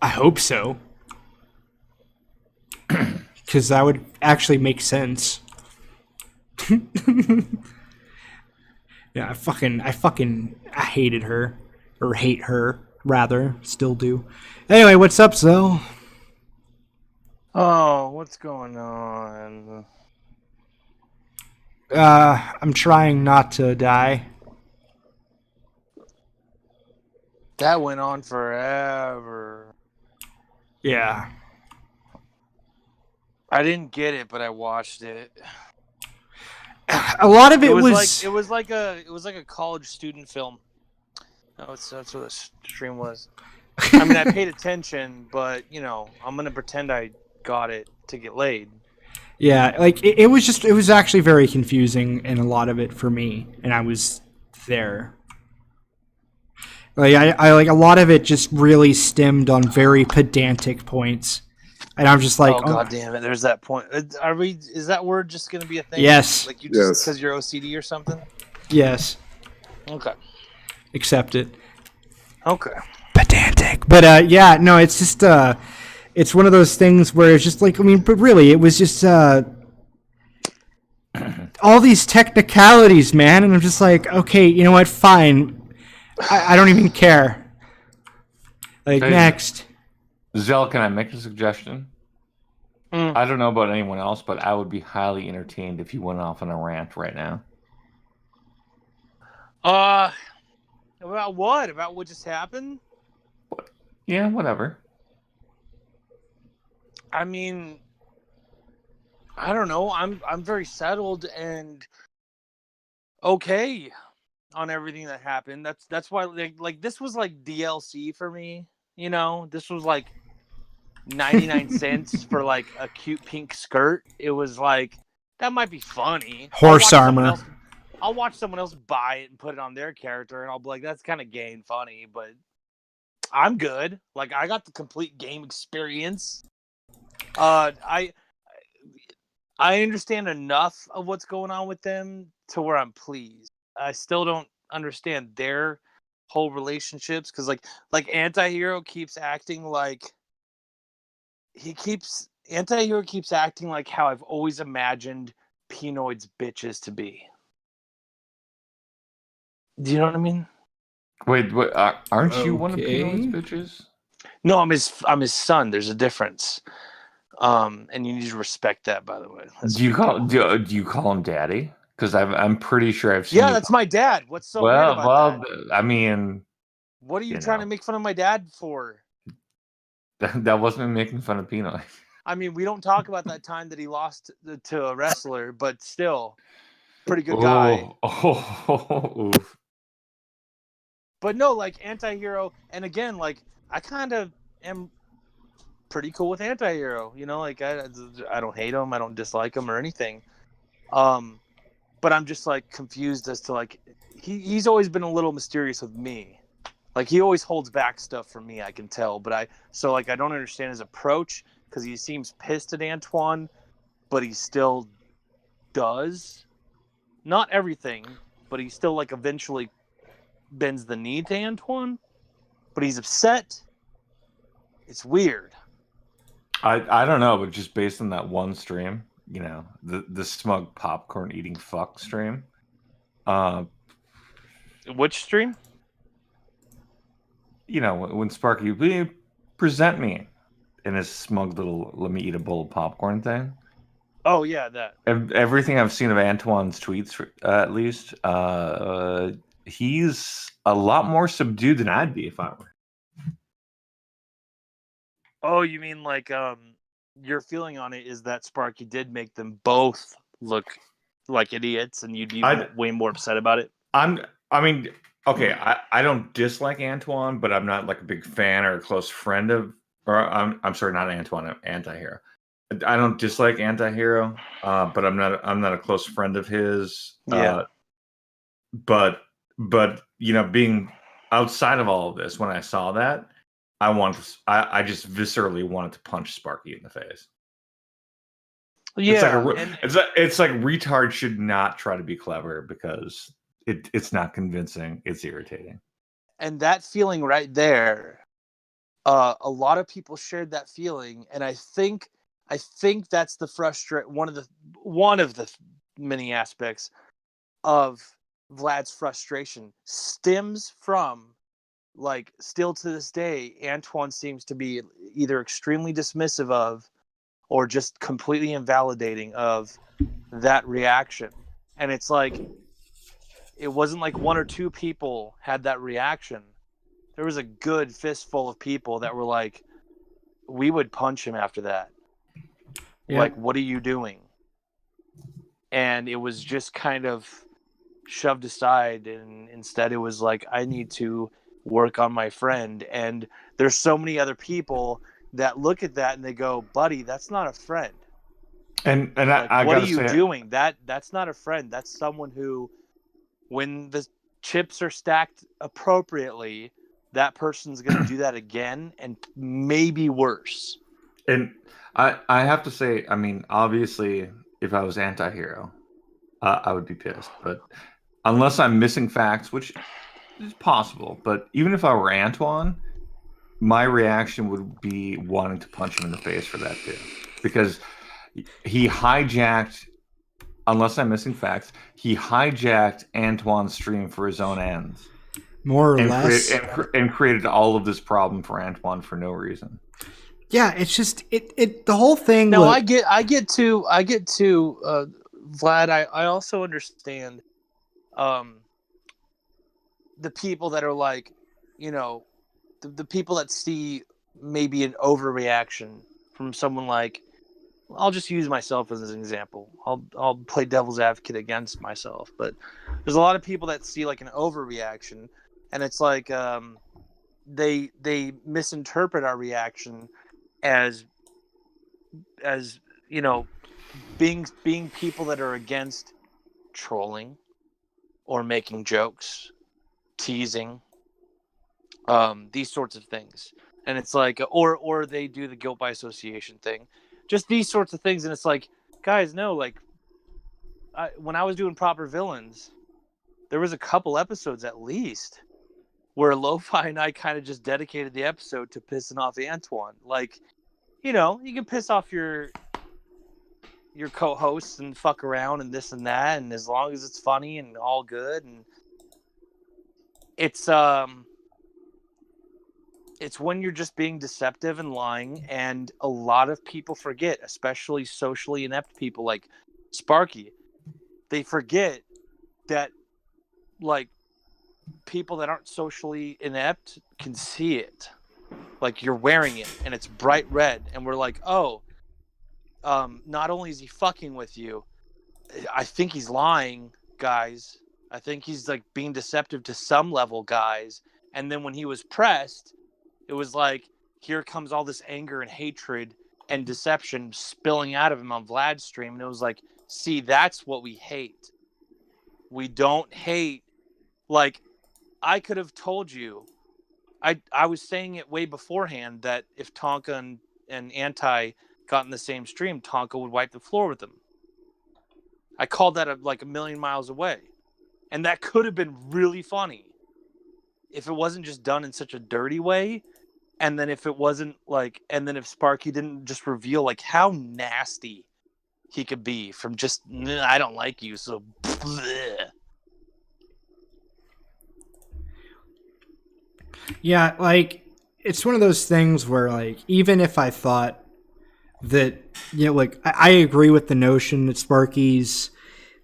I hope so. Because that would actually make sense. Yeah, I hated her. Or hate her, rather. Still do. Anyway, what's up, Zoe? Oh, what's going on? I'm trying not to die. That went on forever. Yeah. I didn't get it, but I watched it. A lot of it was like a college student film. That's what the stream was. I mean, I paid attention, but I'm gonna pretend I got it to get laid. Yeah, like it was actually very confusing in a lot of it for me, and I was there. Like I like a lot of it just really stemmed on very pedantic points. And I'm just like, oh god damn it! There's that point. Is that word just going to be a thing? Yes. Like you just because you're OCD or something? Yes. Okay. Accept it. Okay. Pedantic, but yeah, no, it's just it's one of those things where it's just like, I mean, but really, it was just all these technicalities, man, and I'm just like, okay, you know what? Fine, I don't even care. Like next. Zell, can I make a suggestion? I don't know about anyone else, but I would be highly entertained if you went off on a rant right now. About what? About what just happened? Yeah, whatever. I mean, I don't know. I'm very settled and okay on everything that happened. That's why like this was like DLC for me. This was like 99 cents for like a cute pink skirt. It was like, that might be funny. Horse armor. I'll watch someone else buy it and put it on their character, and I'll be like, that's kind of gay and funny, but I'm good. Like, I got the complete game experience. I understand enough of what's going on with them to where I'm pleased. I still don't understand their whole relationships because, like Anti-Hero keeps acting like Anti-Hero keeps acting like how I've always imagined Pinoid's bitches to be. Do you know what I mean? Wait, aren't you one of Pinoid's bitches? No, I'm his son. There's a difference. And you need to respect that, by the way. Do you call him daddy? Because I'm pretty sure I've seen. Yeah, that's my dad. What's so weird about that? I mean, what are you trying to make fun of my dad for? That wasn't making fun of Pinoy. I mean, we don't talk about that time that he lost to a wrestler, but still, pretty good guy. Oof. But no, like Anti-Hero, and again, like I kind of am pretty cool with Anti-Hero. You know, like I don't hate him, I don't dislike him or anything. But I'm just like confused as to like he's always been a little mysterious with me. Like he always holds back stuff from me, I can tell. But I don't understand his approach because he seems pissed at Antoine, but he still does. Not everything, but he still like eventually bends the knee to Antoine. But he's upset. It's weird. I don't know, but just based on that one stream, you know, the smug popcorn eating fuck stream. Which stream? You know, when Sparky present me in his smug little let me eat a bowl of popcorn thing. Oh yeah, that. Everything I've seen of Antoine's tweets, at least, he's a lot more subdued than I'd be if I were. Oh, you mean like your feeling on it is that Sparky did make them both look like idiots, and you'd be way more upset about it? I mean, okay, I don't dislike Antoine, but I'm not like a big fan or a close friend of, or I'm sorry, not Antoine, Anti-Hero. I don't dislike Anti-Hero, but I'm not a close friend of his. Yeah. But you know, being outside of all of this, when I saw that, I just viscerally wanted to punch Sparky in the face. Yeah, it's like retard should not try to be clever because it's not convincing. It's irritating. And that feeling right there, a lot of people shared that feeling, and I think that's the one of the many aspects of Vlad's frustration stems from, like, still to this day, Antoine seems to be either extremely dismissive of or just completely invalidating of that reaction. And it's like, it wasn't like one or two people had that reaction. There was a good fistful of people that were like, we would punch him after that. Yeah. Like, what are you doing? And it was just kind of shoved aside, and instead it was like, I need to work on my friend. And there's so many other people that look at that and they go, buddy, that's not a friend. And like, what are you doing? That's not a friend. That's someone who, when the chips are stacked appropriately, that person's going to do that again and maybe worse. And I have to say, I mean, obviously, if I was Anti-Hero, I would be pissed. But unless I'm missing facts, which is possible, but even if I were Antoine, my reaction would be wanting to punch him in the face for that too. Because he hijacked, unless I'm missing facts, he hijacked Antoine's stream for his own ends. More or less. And created all of this problem for Antoine for no reason. Yeah, it's just the whole thing. No, I get to Vlad. I also understand the people that are like, you know, the people that see maybe an overreaction from someone like, I'll just use myself as an example. I'll play devil's advocate against myself, but there's a lot of people that see like an overreaction, and it's like they misinterpret our reaction as you know, being people that are against trolling or making jokes, teasing, These sorts of things. And it's like, or they do the guilt by association thing, just these sorts of things. And it's like, guys, no, like, when I was doing proper villains, there was a couple episodes at least where Lo-Fi and I kind of just dedicated the episode to pissing off Antoine. Like, you know, you can piss off your co-hosts and fuck around and this and that, and as long as it's funny and all good, and it's when you're just being deceptive and lying, and a lot of people forget, especially socially inept people like Sparky. They forget that, like, people that aren't socially inept can see it. Like, you're wearing it and it's bright red, and we're like, oh, not only is he fucking with you, I think he's lying, guys. I think he's like being deceptive to some level, guys. And then when he was pressed, it was like, here comes all this anger and hatred and deception spilling out of him on Vlad's stream. And it was like, see, that's what we hate. We don't hate, like, I could have told you, I was saying it way beforehand that if Tonka and Anti got in the same stream, Tonka would wipe the floor with them. I called that like a million miles away. And that could have been really funny if it wasn't just done in such a dirty way. And then if it wasn't like, and then if Sparky didn't just reveal like how nasty he could be from just, I don't like you, so bleh. Yeah, like, it's one of those things where, like, even if I thought that, you know, like, I agree with the notion that Sparky's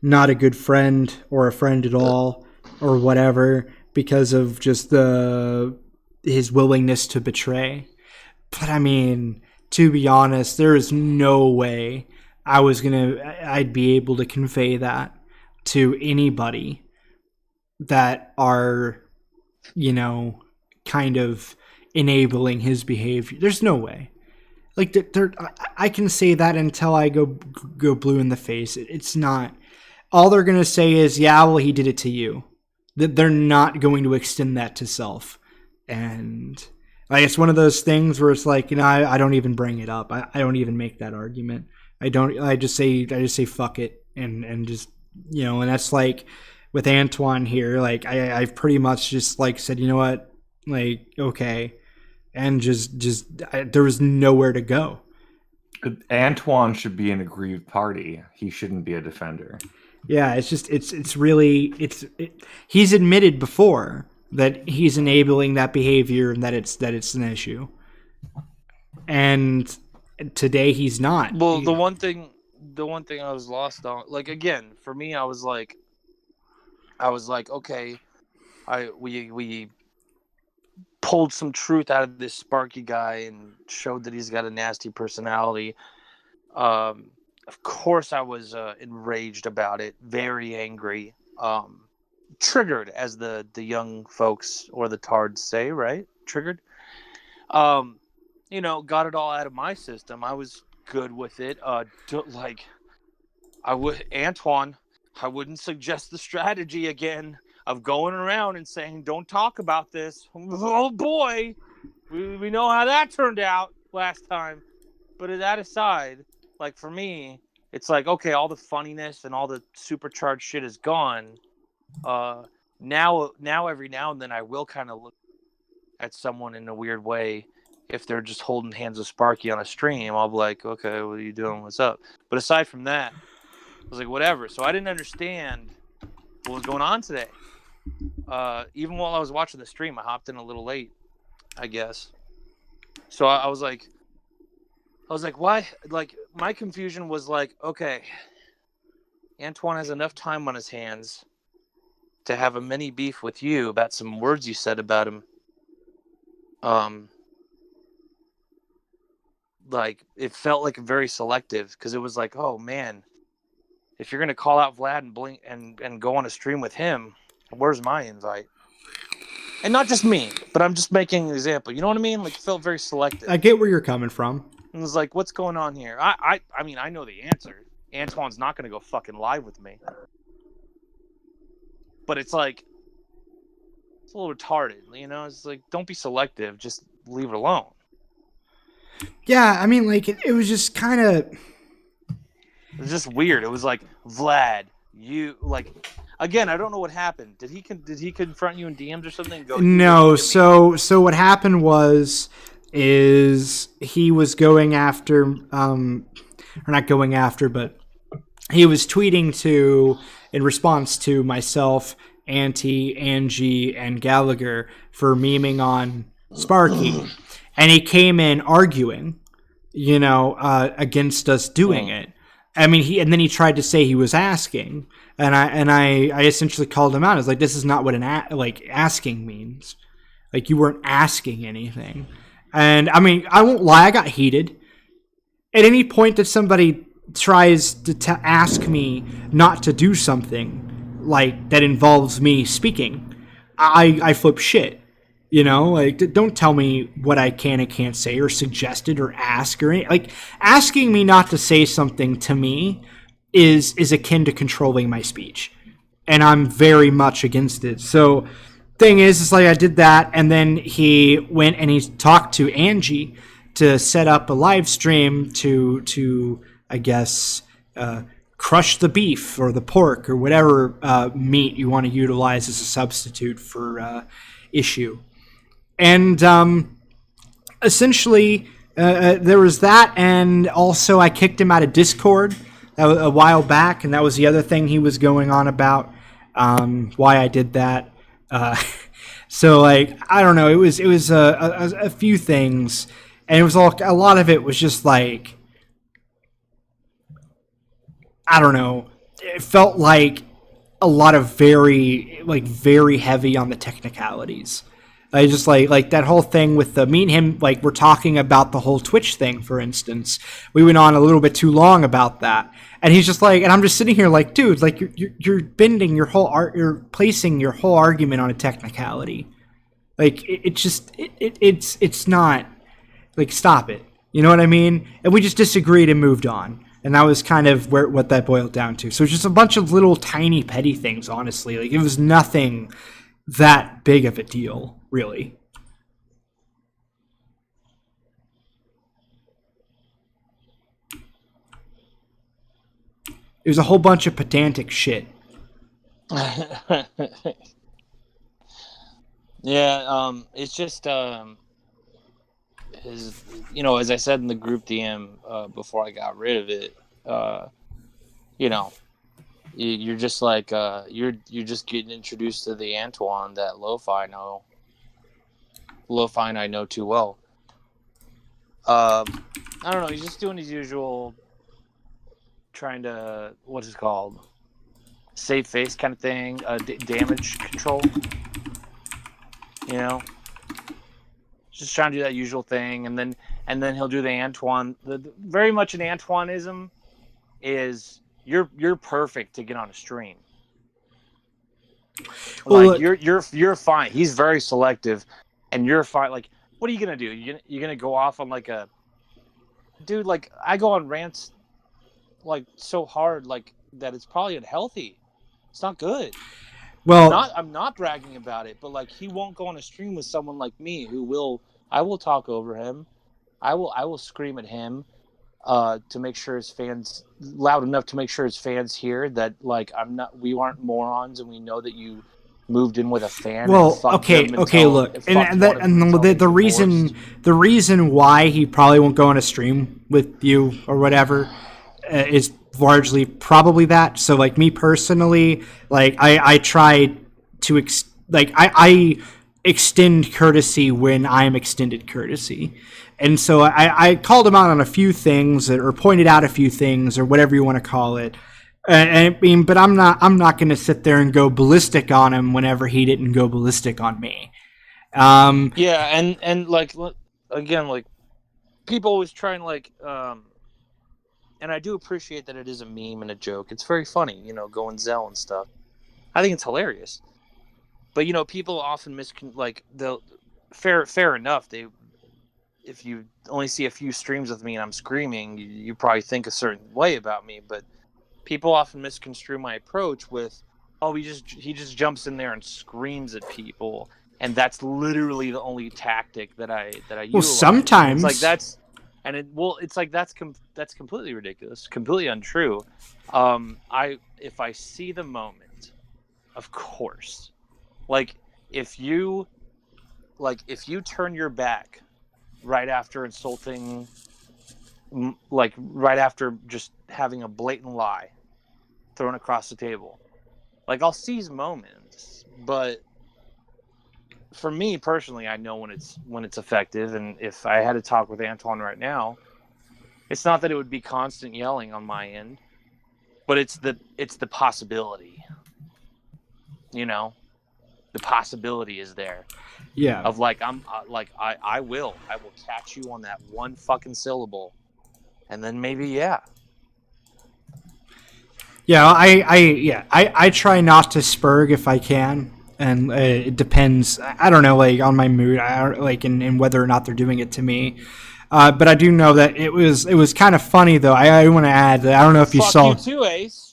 not a good friend or a friend at all or whatever because of just his willingness to betray. But I mean, to be honest, there is no way I'd be able to convey that to anybody that are, you know, kind of enabling his behavior. There's no way. Like, I can say that until I go blue in the face. It's not. All they're going to say is, yeah, well, he did it to you. That they're not going to extend that to self. And like, it's one of those things where it's like, you know, I don't even bring it up. I don't even make that argument. I just say fuck it and just, you know, and that's like with Antoine here, like I've pretty much just like said, you know what, like, okay. And there was nowhere to go. Antoine should be an aggrieved party. He shouldn't be a defender. Yeah, it's just, he's admitted before that he's enabling that behavior and that it's an issue. And today he's not. Well, the one thing I was lost on, like, again, for me, I was like, okay, we pulled some truth out of this Sparky guy and showed that he's got a nasty personality. Of course, I was enraged about it, very angry, triggered, as the young folks or the tards say, right? Triggered. You know, got it all out of my system. I was good with it. Antoine, I wouldn't suggest the strategy again of going around and saying, don't talk about this. Oh boy, we know how that turned out last time. But that aside, like, for me, it's like, okay, all the funniness and all the supercharged shit is gone. Now every now and then I will kind of look at someone in a weird way. If they're just holding hands with Sparky on a stream, I'll be like, okay, what are you doing? What's up? But aside from that, I was like, whatever. So I didn't understand what was going on today. Even while I was watching the stream, I hopped in a little late, I guess. So I was like, why? Like, my confusion was like, okay, Antoine has enough time on his hands to have a mini beef with you about some words you said about him. Like, it felt like very selective, because it was like, oh man, if you're gonna call out Vlad and blink and go on a stream with him, where's my invite? And not just me, but I'm just making an example. You know what I mean? Like, it felt very selective. I get where you're coming from. And it was like, what's going on here? I mean, I know the answer. Antoine's not going to go fucking live with me. But it's like, it's a little retarded. You know, it's like, don't be selective. Just leave it alone. Yeah, I mean, like it was just kind of. It was just weird. It was like, Vlad, you like. Again, I don't know what happened. Did he confront you in DMs or something? Go, no. So what happened is he was going after, or not going after, but he was tweeting in response to myself, Auntie, Angie, and Gallagher for memeing on Sparky, and he came in arguing, against us doing it. I mean, and then he tried to say he was asking, and I essentially called him out. I was like, this is not what asking means. Like, you weren't asking anything. And I mean, I won't lie, I got heated. At any point that somebody tries to ask me not to do something like that involves me speaking, I flip shit. Like, don't tell me what I can and can't say or suggest it or ask or anything. Like, asking me not to say something to me is akin to controlling my speech. And I'm very much against it. So, thing is like, I did that, and then he went and he talked to Angie to set up a live stream to I guess, crush the beef or the pork or whatever meat you want to utilize as a substitute for issue. And essentially, there was that, and also I kicked him out of Discord a while back, and that was the other thing he was going on about, why I did that. So, like, I don't know, it was a few things, and it was a lot of it was just like, I don't know, it felt like a lot of very heavy on the technicalities. I just like that whole thing with me and him, like, we're talking about the whole Twitch thing, for instance. We went on a little bit too long about that. And he's just like, and I'm just sitting here like, dude, like, you're bending your whole you're placing your whole argument on a technicality. Like, it's not, like, stop it. You know what I mean? And we just disagreed and moved on. And that was kind of what that boiled down to. So it's just a bunch of little tiny petty things, honestly. Like, it was nothing that big of a deal, really. It was a whole bunch of pedantic shit. Yeah, it's just as I said in the group DM before I got rid of it, you're just like you're just getting introduced to the Antoine that Lo-Fi and I know too well. I don't know, he's just doing his usual, trying to, what's it called, save face kind of thing, damage control, just trying to do that usual thing, and then he'll do the Antoine. Very much an Antoineism is you're perfect to get on a stream. Well, like, you're fine. He's very selective, and you're fine. Like, what are you gonna do? You're gonna go off on like a dude? Like, I go on rants like so hard, like, that it's probably unhealthy. It's not good. Well, I'm not bragging about it, but like, he won't go on a stream with someone like me I will talk over him. I will scream at him to make sure his fans, loud enough to make sure his fans hear that, like, we aren't morons, and we know that you moved in with a fan. Well, okay, look, and the reason why he probably won't go on a stream with you or whatever is largely probably that. So, like, me personally, like, I try to I extend courtesy when I'm extended courtesy. And so I called him out on a few things, or pointed out a few things, or whatever you want to call it. And I mean, but I'm not going to sit there and go ballistic on him whenever he didn't go ballistic on me. Yeah, and like, again, like, people always try and like, and I do appreciate that it is a meme and a joke. It's very funny, going Zell and stuff. I think it's hilarious. But people often fair enough. If you only see a few streams with me and I'm screaming, you probably think a certain way about me. But people often misconstrue my approach with, oh, he just jumps in there and screams at people, and that's literally the only tactic that I utilize. Well, sometimes it's like that's, and it's like that's completely ridiculous, completely untrue. If I see the moment, of course, like if you turn your back right after insulting, like right after just having a blatant lie thrown across the table, like I'll seize moments, but for me personally, I know when it's effective. And if I had to talk with Antoine right now, it's not that it would be constant yelling on my end, but it's the possibility. The possibility is there. Yeah. Of like I will catch you on that one fucking syllable, and then maybe Yeah, I try not to spurg if I can, and it depends. I don't know, like on my mood, and whether or not they're doing it to me. But I do know that it was kind of funny though. I want to add that I don't know if you saw. Fuck you too, Ace.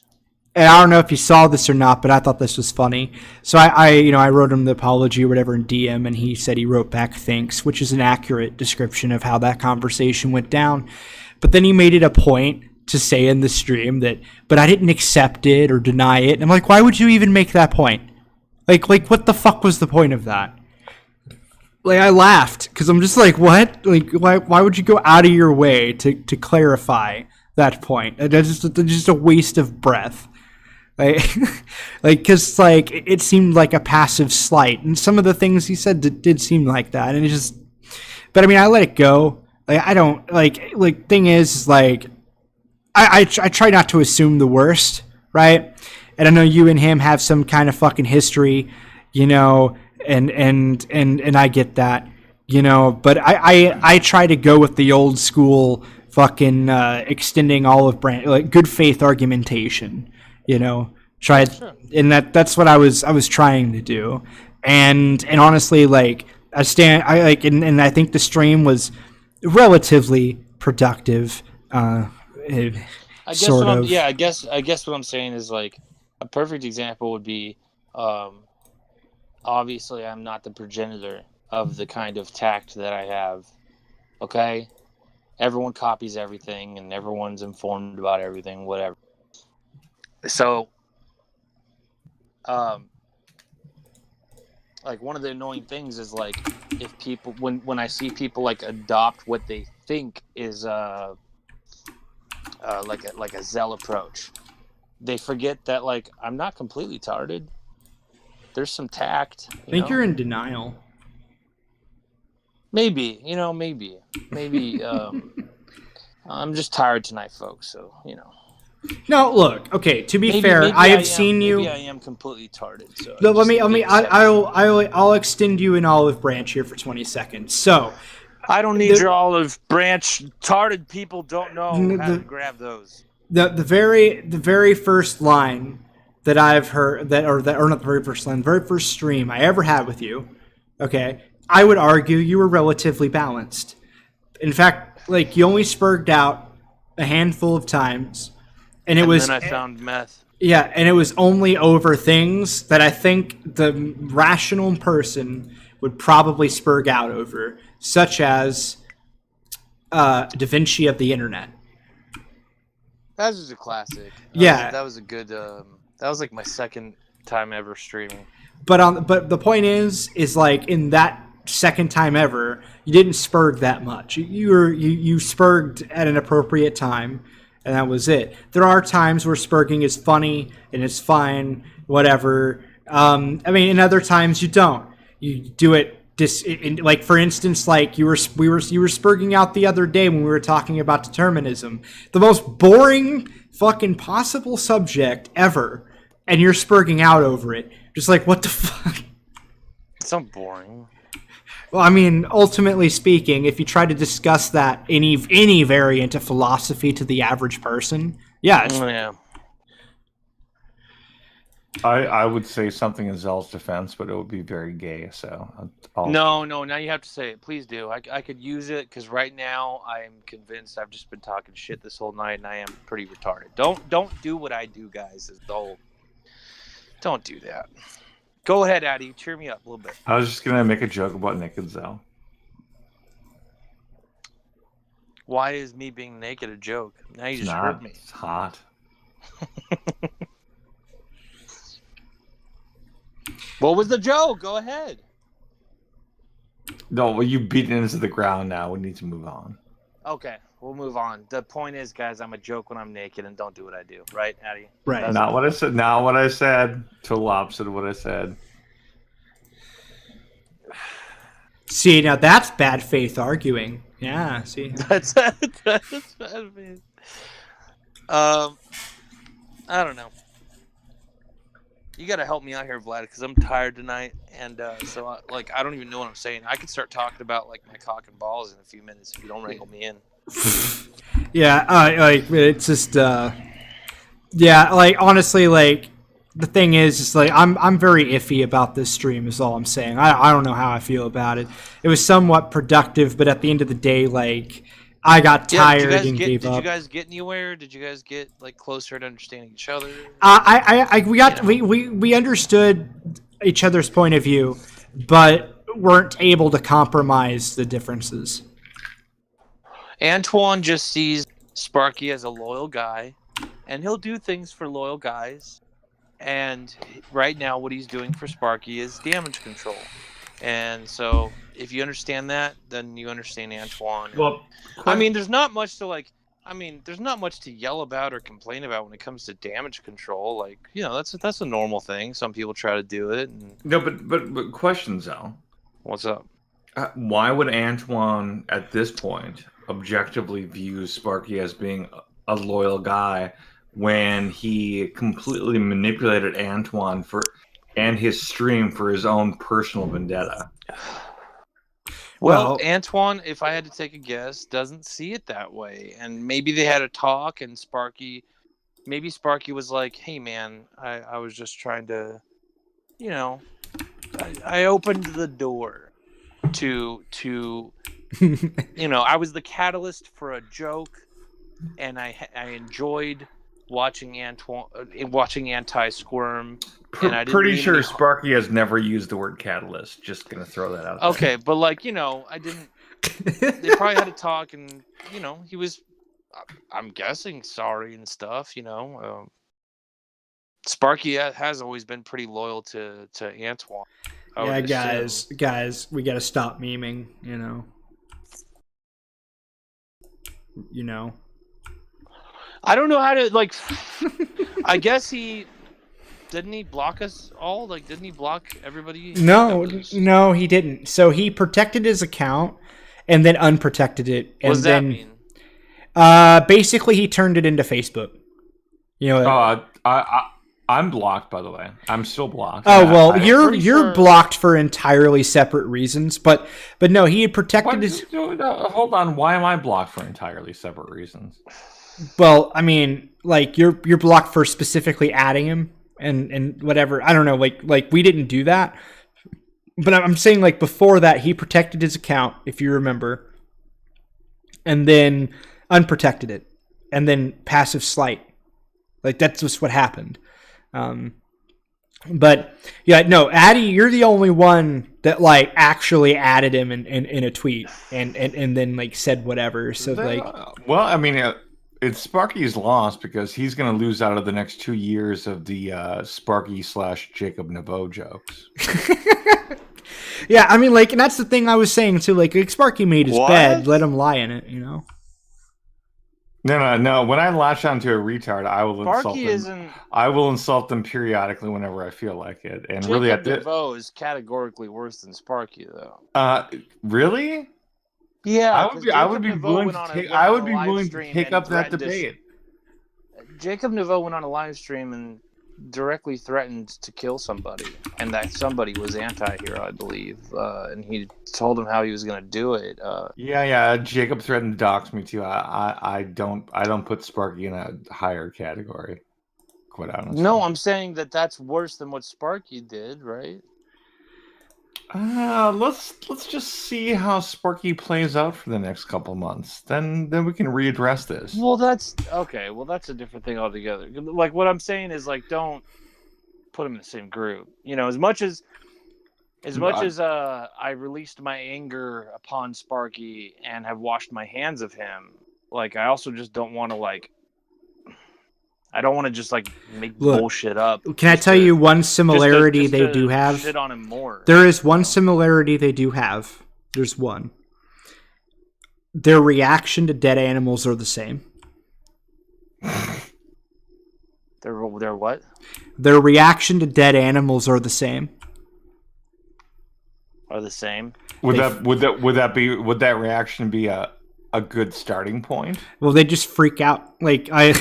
And I don't know if you saw this or not, but I thought this was funny. So I wrote him the apology or whatever in DM, and he said he wrote back thanks, which is an accurate description of how that conversation went down. But then he made it a point to say in the stream that, but I didn't accept it or deny it. And I'm like, why would you even make that point? Like what the fuck was the point of that? Like, I laughed because I'm just like, what? Like, why would you go out of your way to clarify that point? That's just a waste of breath. Because it seemed like a passive slight, and some of the things he said did seem like that, and it just. But I mean, I let it go. Like, I don't like. Thing is, like, I try not to assume the worst, right? And I know you and him have some kind of fucking history, and I get that, But I try to go with the old school fucking extending olive branch, like good faith argumentation. Tried, sure. And that's what I was trying to do, and honestly, like I think the stream was relatively productive. I guess what I'm saying is, like, a perfect example would be, obviously I'm not the progenitor of the kind of tact that I have. Okay, everyone copies everything, and everyone's informed about everything, whatever. So, like, one of the annoying things is, like, if people, when I see people, like, adopt what they think is like a Zell approach, they forget that, like, I'm not completely retarded. There's some tact. I think you're in denial. Maybe. I'm just tired tonight, folks. So, No, look. Okay, to be fair, I have seen you. Maybe I am completely retarded. So no, I'll extend you an olive branch here for 20 seconds. So, I don't need your olive branch. Retarded people don't know how to grab those. The very first line that I've heard or not the very first line, the very first stream I ever had with you. Okay, I would argue you were relatively balanced. In fact, like, you only spurged out a handful of times. And then I found meth. Yeah, and it was only over things that I think the rational person would probably spurg out over, such as Da Vinci of the internet. That was a classic. Yeah, that was a good. That was like my second time ever streaming. But the point is like, in that second time ever, you didn't spurg that much. You spurged at an appropriate time. And that was it. There are times where spurging is funny and it's fine, whatever. In other times you don't. You do it like, for instance, like you were spurging out the other day when we were talking about determinism, the most boring fucking possible subject ever, and you're spurging out over it. Just like, what the fuck? It's not boring. Well, ultimately speaking, if you try to discuss that any variant of philosophy to the average person, yeah. I would say something in Zell's defense, but it would be very gay. So no. Now you have to say it. Please do. I could use it, because right now I am convinced I've just been talking shit this whole night, and I am pretty retarded. Don't do what I do, guys. Is the whole. Don't do that. Go ahead, Addy. Cheer me up a little bit. I was just gonna make a joke about naked Zell. Why is me being naked a joke? Now you just hurt me. It's hot. What was the joke? Go ahead. No, well, you've beaten it into the ground now. We need to move on. Okay, we'll move on. The point is, guys, I'm a joke when I'm naked and don't do what I do. Right, Addy? Right. That's Not what I said. Not what I said. Total opposite of what I said. See, now that's bad faith arguing. Yeah, see. That's bad faith. I don't know. You got to help me out here, Vlad, because I'm tired tonight, and so I don't even know what I'm saying. I could start talking about like my cock and balls in a few minutes if you don't wrangle me in. Yeah, it's just yeah, like honestly, like the thing is like I'm very iffy about this stream is all I'm saying. I don't know how I feel about it. It was somewhat productive, but at the end of the day, like I got tired and gave up. Did you guys get anywhere? Did you guys get like closer to understanding each other? We understood each other's point of view, but weren't able to compromise the differences. Antoine just sees Sparky as a loyal guy, and he'll do things for loyal guys. And right now, what he's doing for Sparky is damage control. And so, if you understand that, then you understand Antoine. Well, I mean, there's not much to there's not much to yell about or complain about when it comes to damage control. Like, you know, that's a normal thing. Some people try to do it. And... No, but questions, Al. What's up? Why would Antoine, at this point, objectively view Sparky as being a loyal guy when he completely manipulated Antoine and his stream for his own personal vendetta? Well, Antoine, if I had to take a guess, doesn't see it that way. And maybe they had a talk, and Sparky was like, hey, man, I was just trying to, you know, I opened the door to you know, I was the catalyst for a joke, and I enjoyed watching Anti squirm. And I pretty sure Sparky has never used the word catalyst. Just gonna throw that out there. Okay, but like, you know, I didn't. They probably had a talk, and you know, he was, I'm guessing, sorry and stuff. You know, Sparky has always been pretty loyal to Antoine. Yeah, guys, we gotta stop memeing. You know. I don't know how to like. I guess didn't he block us all? Like, didn't he block everybody? No, he didn't. So he protected his account and then unprotected it. And what does that mean? Basically, he turned it into Facebook. You know. I'm blocked, by the way. I'm still blocked. Oh well, you're blocked for entirely separate reasons. But no, he had protected his. No, hold on. Why am I blocked for entirely separate reasons? Well, I mean, like you're blocked for specifically adding him and whatever. I don't know. Like we didn't do that. But I'm saying like before that, he protected his account, if you remember, and then unprotected it, and then passive slight. Like that's just what happened. But yeah, no, Addy, you're the only one that like actually added him in a tweet and then like said whatever. So well, I mean, it's Sparky's loss because he's going to lose out of the next 2 years of the Sparky / Jacob Naveau jokes. Yeah, I mean, like, and that's the thing I was saying too. Like Sparky made his bed, let him lie in it, you know. No. When I latch onto a retard, I will Sparky insult them. I will insult them periodically whenever I feel like it. And Jacob really, Naveau is categorically worse than Sparky, though. Really? Yeah, I would be willing to take up that debate. Jacob Naveau went on a live stream and directly threatened to kill somebody, and that somebody was anti-hero, I believe, and he told him how he was going to do it. Yeah. Jacob threatened to dox me too. I don't put Sparky in a higher category, quite honestly. No, I'm saying that's worse than what Sparky did, right? Let's just see how Sparky plays out for the next couple months. Then we can readdress this. Well, that's okay. Well, that's a different thing altogether. Like what I'm saying is like don't put him in the same group. You know, as much as I released my anger upon Sparky and have washed my hands of him, like I also just don't want to I don't want to just like make bullshit up. Can I tell you one similarity they do have? Shit on him more. There is one similarity they do have. There's one. Their reaction to dead animals are the same. They're what? Their reaction to dead animals are the same. Are the same? Would that reaction be a good starting point? Well, they just freak out. Like I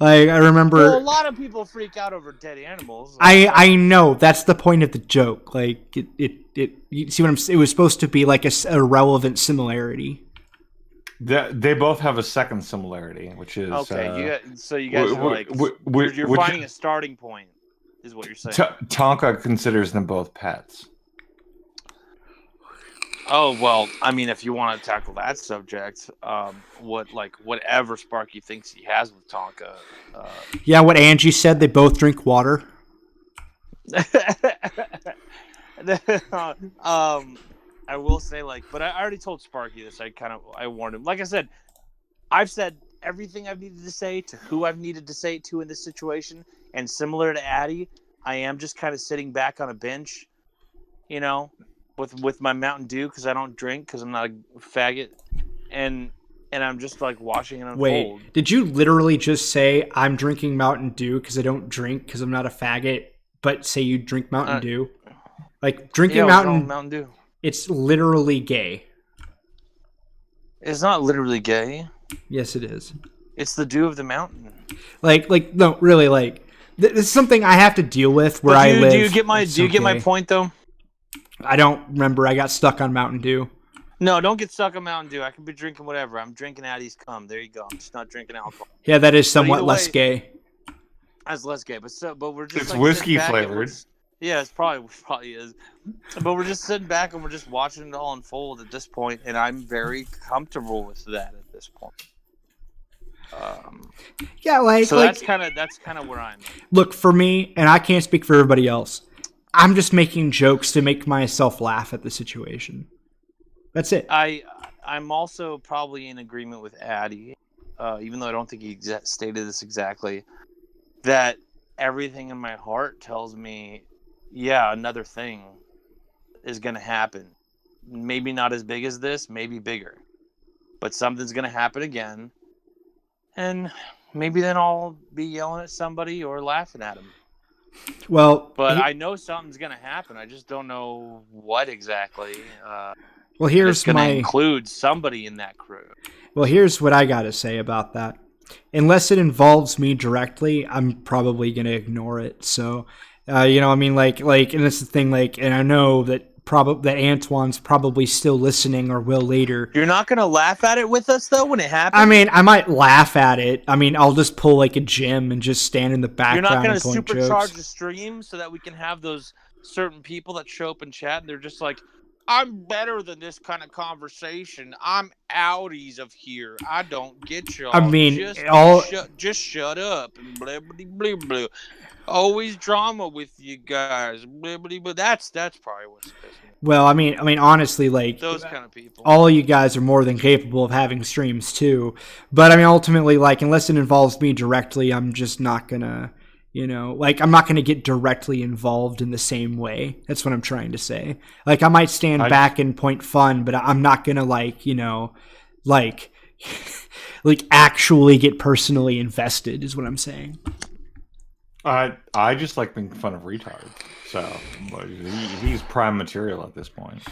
remember. Well, a lot of people freak out over dead animals. I know that's the point of the joke. Like it you see what I'm saying? It was supposed to be like a relevant similarity. They both have a second similarity, which is okay. You guys are like you're finding a starting point, is what you're saying. Tonka considers them both pets. Oh well, I mean, if you want to tackle that subject, whatever Sparky thinks he has with Tonka. Yeah, what Angie said, they both drink water. I will say, but I already told Sparky this. I warned him. Like I said, I've said everything I've needed to say to who I've needed to say it to in this situation. And similar to Addie, I am just kind of sitting back on a bench, you know, with my Mountain Dew because I don't drink because I'm not a faggot, and I'm just like watching it unfold. Wait, did you literally just say I'm drinking Mountain Dew because I don't drink because I'm not a faggot, but say you drink Mountain Dew? Like drinking Mountain Dew. It's literally gay. It's not literally gay. Yes, it is. It's the dew of the mountain. Like no, really, like this is something I have to deal with where I live. Do you get my point though? I don't remember. I got stuck on Mountain Dew. No, don't get stuck on Mountain Dew. I can be drinking whatever. I'm drinking Addie's cum. There you go. I'm just not drinking alcohol. Yeah, that is somewhat less gay. That's less gay, but we're just it's whiskey flavored. Yeah, it probably is. But we're just sitting back and we're just watching it all unfold at this point, and I'm very comfortable with that at this point. Yeah, so that's kind of where I'm at. Look, for me, and I can't speak for everybody else, I'm just making jokes to make myself laugh at the situation. That's it. I'm also probably in agreement with Addie, even though I don't think he stated this exactly, that everything in my heart tells me, yeah, another thing is going to happen. Maybe not as big as this, maybe bigger. But something's going to happen again. And maybe then I'll be yelling at somebody or laughing at him. Well, but I know something's going to happen. I just don't know what exactly. Well, here's it's going to include somebody in that crew. Well, here's what I got to say about that. Unless it involves me directly, I'm probably going to ignore it. So, you know, I mean, like, and that's the thing, like, and I know that that Antoine's probably still listening or will later. You're not going to laugh at it with us, though, when it happens? I mean, I might laugh at it. I mean, I'll just pull, like, a Jim and just stand in the background. You're not going to supercharge the stream so that we can have those certain people that show up and chat, and they're just like, I'm better than this kind of conversation. I'm outies of here. I don't get y'all. I mean, just shut up and blah blah blah blah. Always drama with you guys. Blah, blah, blah. That's probably what's pissing me. Well, I mean, honestly, like those kind of people. All of you guys are more than capable of having streams too. But I mean, ultimately, like unless it involves me directly, I'm just not gonna. You know, like I'm not going to get directly involved in the same way. That's what I'm trying to say. Like I might stand back and point fun, but I'm not going to like, you know, like actually get personally invested is what I'm saying. I just like making fun of retards. So he's prime material at this point.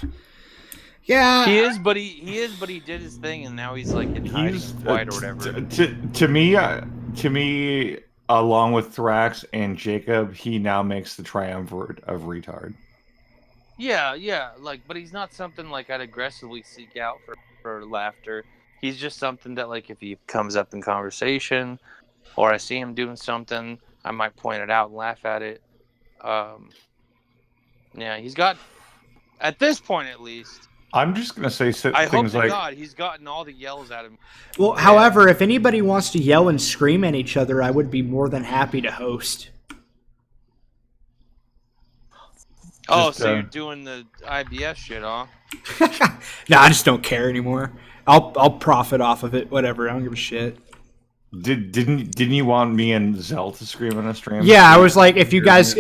Yeah, he is, but he did his thing, and now he's like in hiding quiet or whatever. To me. Along with Thrax and Jacob, he now makes the triumvirate of retard. Yeah, like, but he's not something like I'd aggressively seek out for laughter. He's just something that, like, if he comes up in conversation, or I see him doing something, I might point it out and laugh at it. Yeah, he's got, at this point at least, I'm just going to say I hope things to like... God he's gotten all the yells out of me. Well, however, if anybody wants to yell and scream at each other, I would be more than happy to host. Oh, so you're doing the IBS shit, huh? No, I just don't care anymore. I'll profit off of it. Whatever. I don't give a shit. Didn't you want me and Zell to scream on a stream? Yeah, I was like, if you guys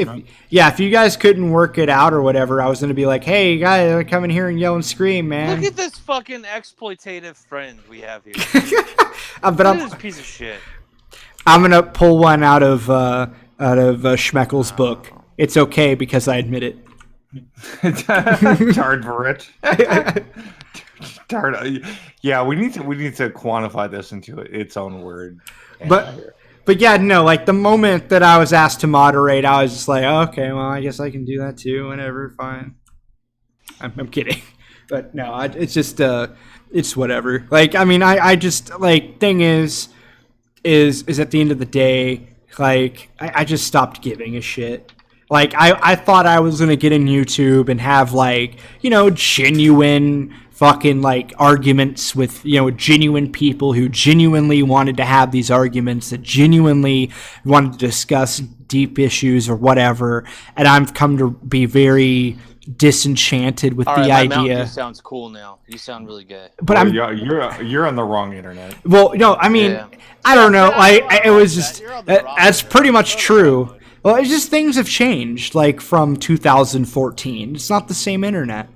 couldn't work it out or whatever, I was gonna be like, hey, you guys, come in here and yell and scream, man. Look at this fucking exploitative friend we have here. But I'm this piece of shit. I'm gonna pull one out of Schmeckel's book. It's okay because I admit it. Tard for it. Yeah, we need to quantify this into its own word. But yeah, no, like the moment that I was asked to moderate, I was just like, oh, okay, well, I guess I can do that too. Whatever, fine. I'm kidding, but no, it's just it's whatever. Like, I mean, I just like thing is at the end of the day, like I just stopped giving a shit. Like I thought I was gonna get in YouTube and have like, you know, genuine fucking like arguments with, you know, genuine people who genuinely wanted to have these arguments, that genuinely wanted to discuss deep issues or whatever. And I've come to be very disenchanted with the idea. Mountain Dew sounds cool now. You sound really gay. But you're on the wrong internet. Well, no, I mean, yeah. I don't know. It was just that's pretty much true. Well, it's just things have changed, like from 2014. It's not the same internet.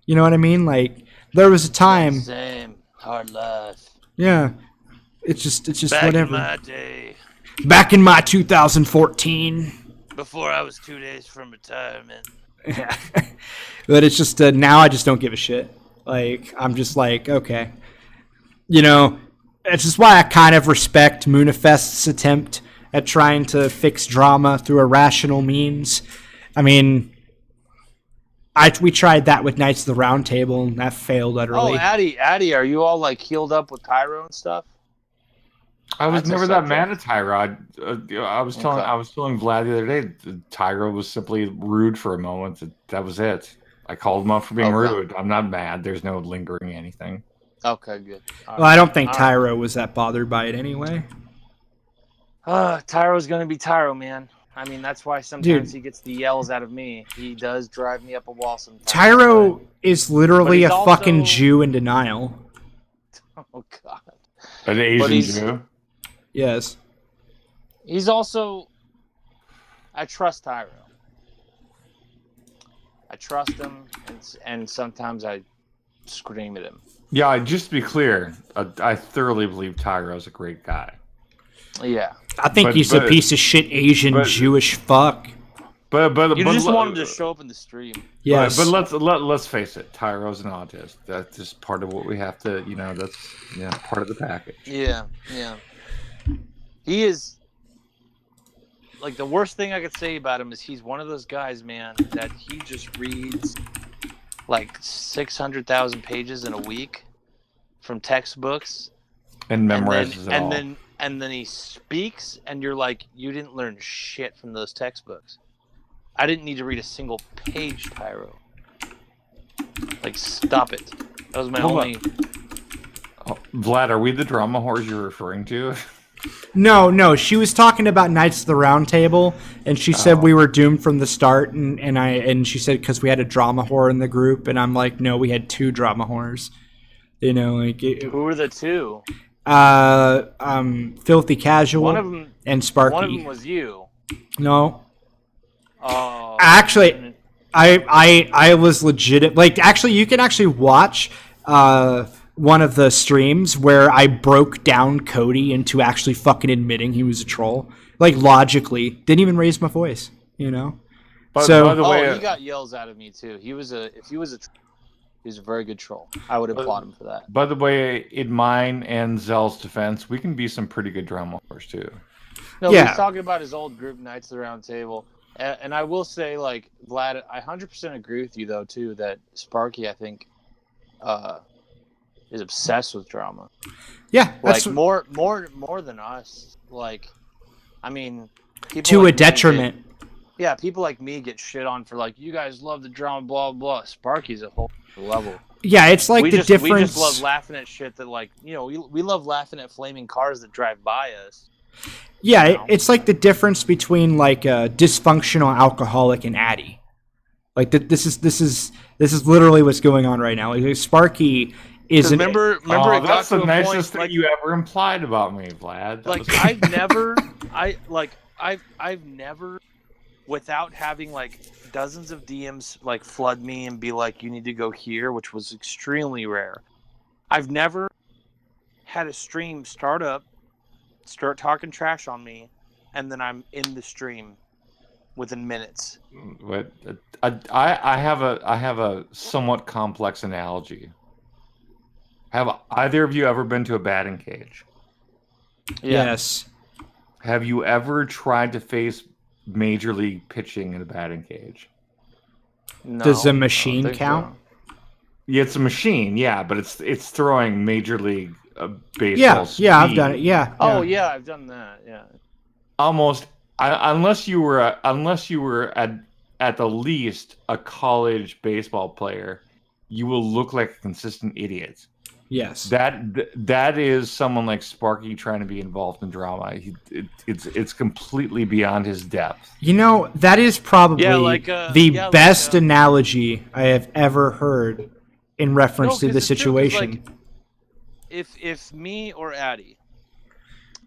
You know what I mean? Like there was a time. Same hard life. Yeah, it's just back whatever. In my day. Back in my 2014. Before I was 2 days from retirement. Yeah, but it's just now I just don't give a shit. Like I'm just like, okay, you know, it's just why I kind of respect Moonifest's attempt at trying to fix drama through irrational means. I mean, we tried that with Knights of the Round Table, and that failed utterly. Oh, Addy, are you all like healed up with Tyro and stuff? I was never that mad at Tyro. I was telling Vlad the other day, Tyro was simply rude for a moment. That was it. I called him out for being rude. I'm not mad. There's no lingering anything. Okay, good. Well, I don't think Tyro was that bothered by it anyway. Tyro's gonna be Tyro, man. I mean, that's why sometimes he gets the yells out of me. He does drive me up a wall sometimes. Tyro is literally a fucking Jew in denial. Oh, God. An Asian Jew? Yes. He's also... I trust Tyro. I trust him, and sometimes I scream at him. Yeah, just to be clear, I thoroughly believe Tyro's a great guy. Yeah. I think he's a piece of shit Asian Jewish fuck. But you just want him to show up in the stream. Yes. But let's face it, Tyro's an autist. That's just part of what we have to, you know, that's part of the package. Yeah. He is, like, the worst thing I could say about him is he's one of those guys, man, that he just reads like 600,000 pages in a week from textbooks. And memorizes it all. And then he speaks, and you're like, you didn't learn shit from those textbooks. I didn't need to read a single page, Tyro. Like, stop it. That was my only... Oh, Vlad, are we the drama whores you're referring to? No. She was talking about Knights of the Round Table, and she said we were doomed from the start, and she said because we had a drama whore in the group, and I'm like, no, we had two drama whores. You know, like... Who were the two? Filthy Casual one of them, and Sparky. One of them was you. No. Oh. Actually, I was legit. Like, actually, you can actually watch one of the streams where I broke down Cody into actually fucking admitting he was a troll. Like, logically. Didn't even raise my voice, you know? By the way, he got yells out of me, too. If he was a very good troll. I would applaud him for that. By the way, in mine and Zell's defense, we can be some pretty good drama whores, too. No, he's talking about his old group, Knights of the Round Table. And I will say, like, Vlad, I 100% agree with you, though, too, that Sparky, I think, is obsessed with drama. Yeah. Like, more than us. Like, I mean... To like a detriment. People like me get shit on for, like, you guys love the drama, blah, blah. Sparky's a whole level. Yeah, it's like difference... We just love laughing at shit that, like, you know, we love laughing at flaming cars that drive by us. Yeah, it's like the difference between like a dysfunctional alcoholic and Addy. Like this is literally what's going on right now. Like Sparky is remember it got that's to the a nicest point, thing you ever implied about me, Vlad. I've never, without having like dozens of DMs like flood me and be like, you need to go here, which was extremely rare. I've never had a stream start talking trash on me, and then I'm in the stream within minutes. But I have a somewhat complex analogy. Have either of you ever been to a batting cage? Yeah. Yes. Have you ever tried to face major league pitching in a batting cage? No, Does the I don't machine think count? so. Yeah, it's a machine, yeah, but it's throwing major league baseball. Yeah, I've done it. Yeah. Oh yeah, I've done that. Yeah. Almost, unless you were at the least a college baseball player, you will look like a consistent idiot. Yes. That is someone like Sparky trying to be involved in drama. It's completely beyond his depth. You know, that is probably the best analogy I have ever heard in reference to the situation. True, if me or Addy,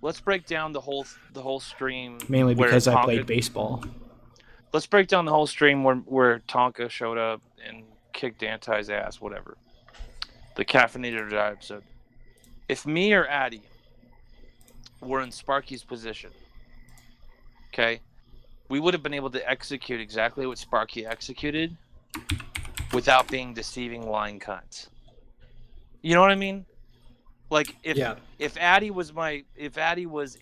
let's break down the whole stream. Mainly because I played baseball. Let's break down the whole stream where Tonka showed up and kicked Anti's ass, whatever. The caffeinated or die episode. If me or Addy were in Sparky's position, okay, we would have been able to execute exactly what Sparky executed without being deceiving lying cunts. You know what I mean? Like if Addy was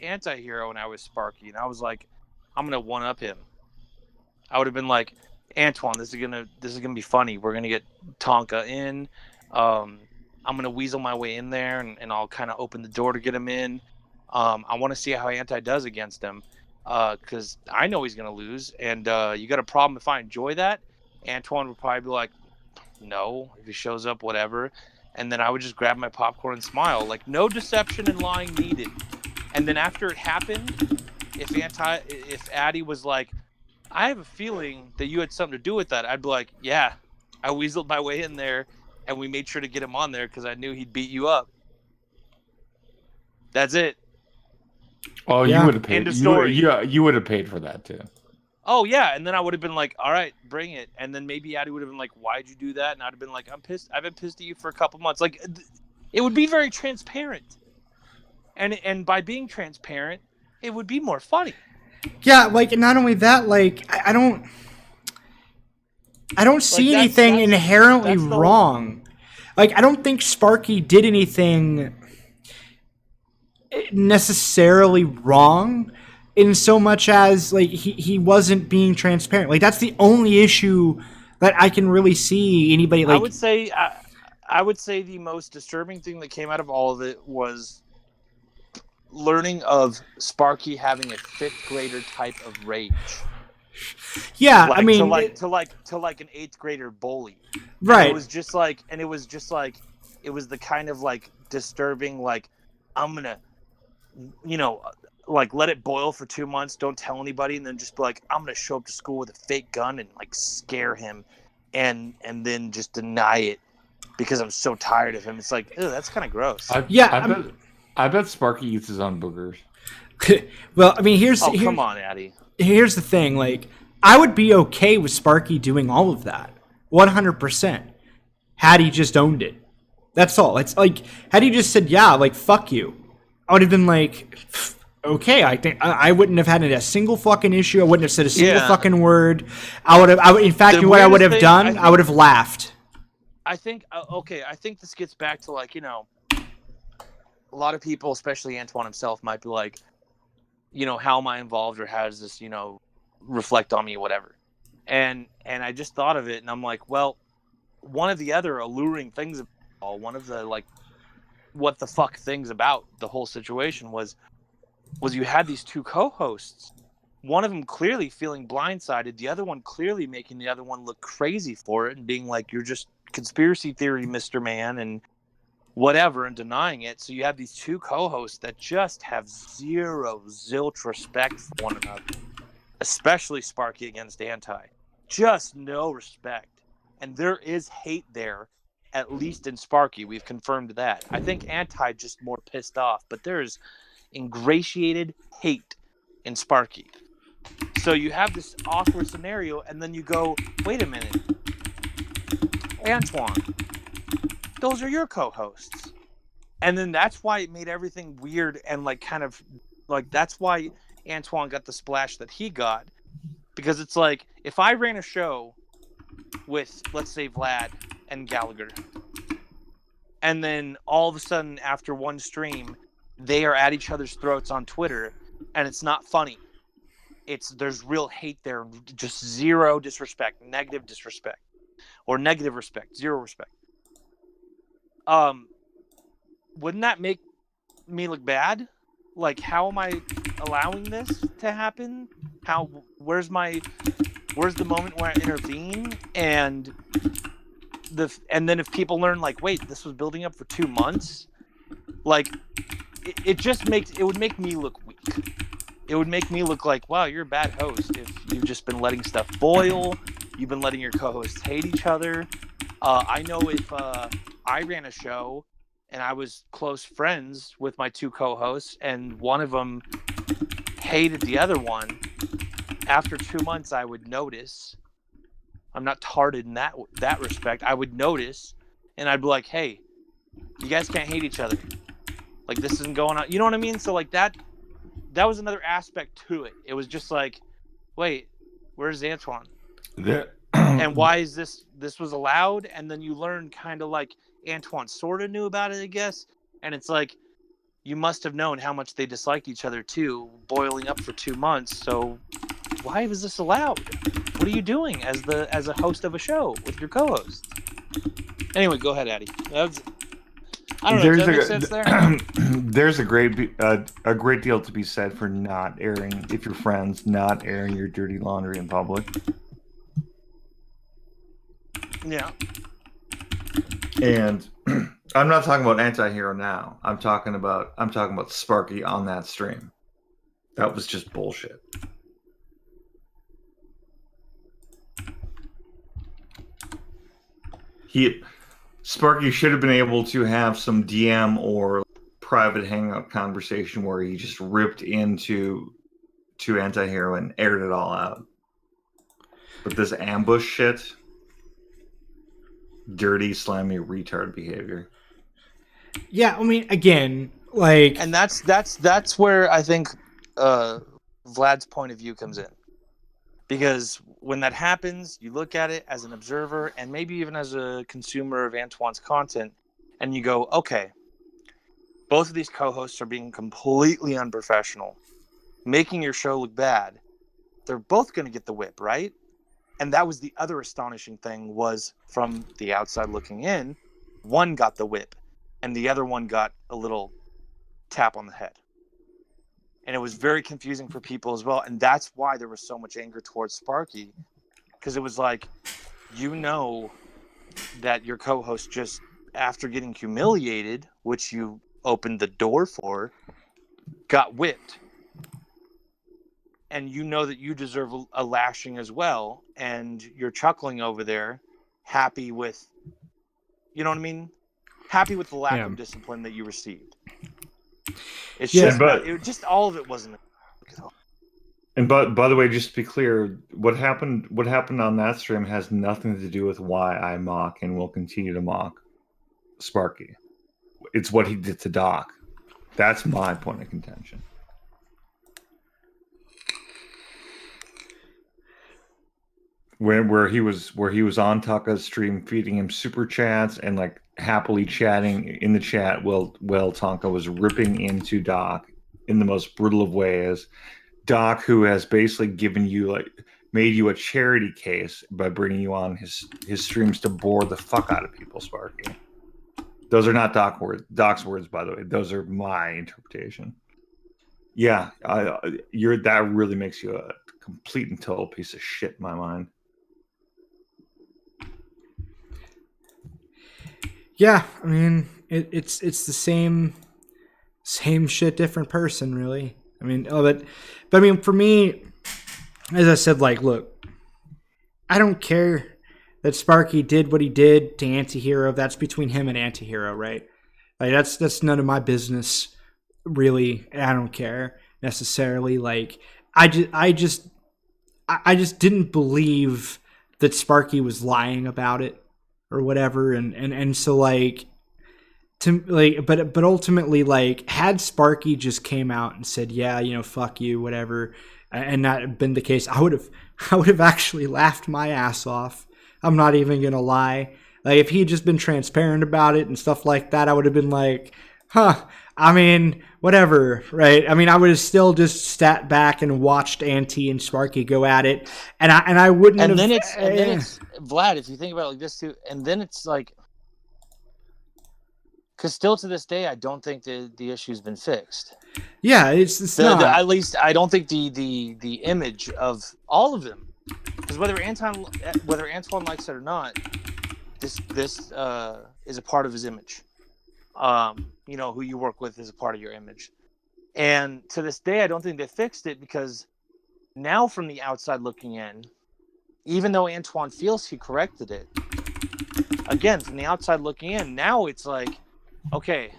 anti-hero and I was Sparky and I was like, I'm gonna one up him, I would have been like, Antoine, this is gonna be funny. We're gonna get Tonka in. I'm going to weasel my way in there and I'll kind of open the door to get him in. I want to see how Anti does against him because I know he's going to lose. And you got a problem if I enjoy that? Antoine would probably be like, no, if he shows up, whatever. And then I would just grab my popcorn and smile. Like, no deception and lying needed. And then after it happened, if Addy was like, I have a feeling that you had something to do with that, I'd be like, yeah, I weaseled my way in there. And we made sure to get him on there because I knew he'd beat you up. That's it. Oh, yeah. You would have paid. You would have paid for that too. Oh yeah, and then I would have been like, "All right, bring it." And then maybe Addy would have been like, "Why'd you do that?" And I'd have been like, "I'm pissed. I've been pissed at you for a couple months." Like, it would be very transparent. And by being transparent, it would be more funny. Yeah, like not only that, like I don't see anything inherently wrong. Like, I don't think Sparky did anything necessarily wrong in so much as, like, he wasn't being transparent. Like, that's the only issue that I can really see anybody, like... I would say the most disturbing thing that came out of all of it was learning of Sparky having a fifth grader type of rage. Yeah, like, I mean, to like an eighth grader bully, right? And it was just like it was the kind of like disturbing, like I'm gonna, like let it boil for 2 months, don't tell anybody, and then just be like, I'm gonna show up to school with a fake gun and like scare him, and then just deny it because I'm so tired of him. It's like, ew, that's kind of gross. I bet Sparky eats his own boogers. Well, I mean, come on, Addy. Here's the thing, like, I would be okay with Sparky doing all of that, 100%, had he just owned it. That's all. It's like, had he just said, yeah, like, fuck you, I would have been like, okay, I think I wouldn't have had a single fucking issue. I wouldn't have said a single fucking word. In fact, what I would have done, I would have laughed. I think this gets back to, like, a lot of people, especially Antoine himself, might be like, how am I involved, or how does this, reflect on me, whatever. And I just thought of it, and I'm like, well, one of the other alluring things, one of the, like, what the fuck things about the whole situation was you had these two co-hosts, one of them clearly feeling blindsided, the other one clearly making the other one look crazy for it and being like, you're just conspiracy theory, Mr. Man, and whatever, and denying it. So you have these two co-hosts that just have zilch respect for one another, especially Sparky against Anti. just no respect. And there is hate there, at least in Sparky. We've confirmed that. I think Anti just more pissed off, but there's ingratiated hate in Sparky. So you have this awkward scenario, and then you go, wait a minute, Antoine, those are your co-hosts. And then that's why it made everything weird and like kind of like that's why Antoine got the splash that he got. Because it's like, if I ran a show with, let's say, Vlad and Gallagher, and then all of a sudden after one stream, they are at each other's throats on Twitter, and it's not funny. There's real hate there, just zero disrespect, negative disrespect, or negative respect, zero respect. Wouldn't that make me look bad? Like, how am I allowing this to happen? Where's the moment where I intervene? And then if people learn, like, wait, this was building up for 2 months, like, it would make me look weak. It would make me look like, wow, you're a bad host if you've just been letting stuff boil. You've been letting your co-hosts hate each other. I know if I ran a show and I was close friends with my 2 co-hosts and one of them hated the other one, after 2 months I would notice. I'm not tarded in that respect. I would notice, and I'd be like, hey, you guys can't hate each other. Like, this isn't going on. You know what I mean? So, like, that was another aspect to it. It was just like, wait, where's Antoine? And why is this was allowed? And then you learn kind of like Antoine sort of knew about it, I guess. And it's like, you must have known how much they disliked each other too, boiling up for 2 months. So why was this allowed? What are you doing as a host of a show with your co-host? Anyway, go ahead, Addy. I don't know. Does that make sense there? There's a great deal to be said for not airing, if you're friends, not airing your dirty laundry in public. Yeah. And I'm not talking about Anti-Hero now. I'm talking about Sparky on that stream. That was just bullshit. Sparky should have been able to have some DM or private hangout conversation where he just ripped into Anti-Hero and aired it all out. But this ambush shit, dirty, slimy, retard behavior. Yeah, I mean, again, like, and that's where I think Vlad's point of view comes in. Because when that happens, you look at it as an observer and maybe even as a consumer of Antoine's content, and you go, okay, both of these co-hosts are being completely unprofessional, making your show look bad. They're both going to get the whip, right? And that was the other astonishing thing, was from the outside looking in, one got the whip and the other one got a little tap on the head. And it was very confusing for people as well. And that's why there was so much anger towards Sparky. Because it was like, you know that your co-host just, after getting humiliated, which you opened the door for, got whipped. And you know that you deserve a lashing as well. And you're chuckling over there, happy with, you know what I mean? Happy with the lack of discipline that you received. It's just all of it wasn't. And by the way, just to be clear, what happened on that stream has nothing to do with why I mock and will continue to mock Sparky. It's what he did to Doc. That's my point of contention. Where he was on Taka's stream feeding him super chats and like happily chatting in the chat while Tonka was ripping into Doc in the most brutal of ways. Doc, who has basically made you a charity case by bringing you on his streams to bore the fuck out of people, Sparky. Those are not Doc's words, by the way. Those are my interpretation. Yeah, that really makes you a complete and total piece of shit in my mind. Yeah, I mean, it's the same shit, different person, really. I mean, but I mean, for me, as I said, like, look, I don't care that Sparky did what he did to Antihero. That's between him and Antihero, right? Like that's none of my business, really. I don't care necessarily. Like I just didn't believe that Sparky was lying about it or whatever, and so like to like, but ultimately, like, had Sparky just came out and said, yeah, fuck you, whatever, and that had been the case, I would have actually laughed my ass off. I'm not even gonna lie. Like, if he had just been transparent about it and stuff like that, I would have been like, huh, I mean, whatever, right? I mean, I would have still just sat back and watched Auntie and Sparky go at it, and I wouldn't and have. Then it's Vlad. If you think about it like this too, and then it's like, because still to this day, I don't think the issue's been fixed. Yeah, it's not. At least I don't think the image of all of them, because whether Antoine likes it or not, this is a part of his image. Who you work with is a part of your image. And to this day, I don't think they fixed it, because now from the outside looking in, even though Antoine feels he corrected it, again, from the outside looking in, now it's like, okay,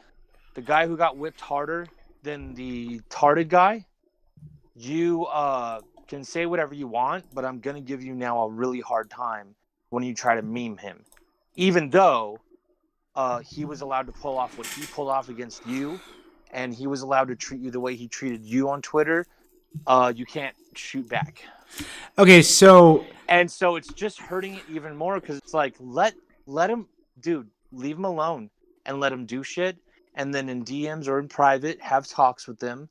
the guy who got whipped harder than the tarded guy, you can say whatever you want, but I'm going to give you now a really hard time when you try to meme him. Even though he was allowed to pull off what he pulled off against you, and he was allowed to treat you the way he treated you on Twitter, you can't shoot back. Okay, so it's just hurting it even more, because it's like, let him, dude, leave him alone and let him do shit, and then in DMs or in private have talks with them,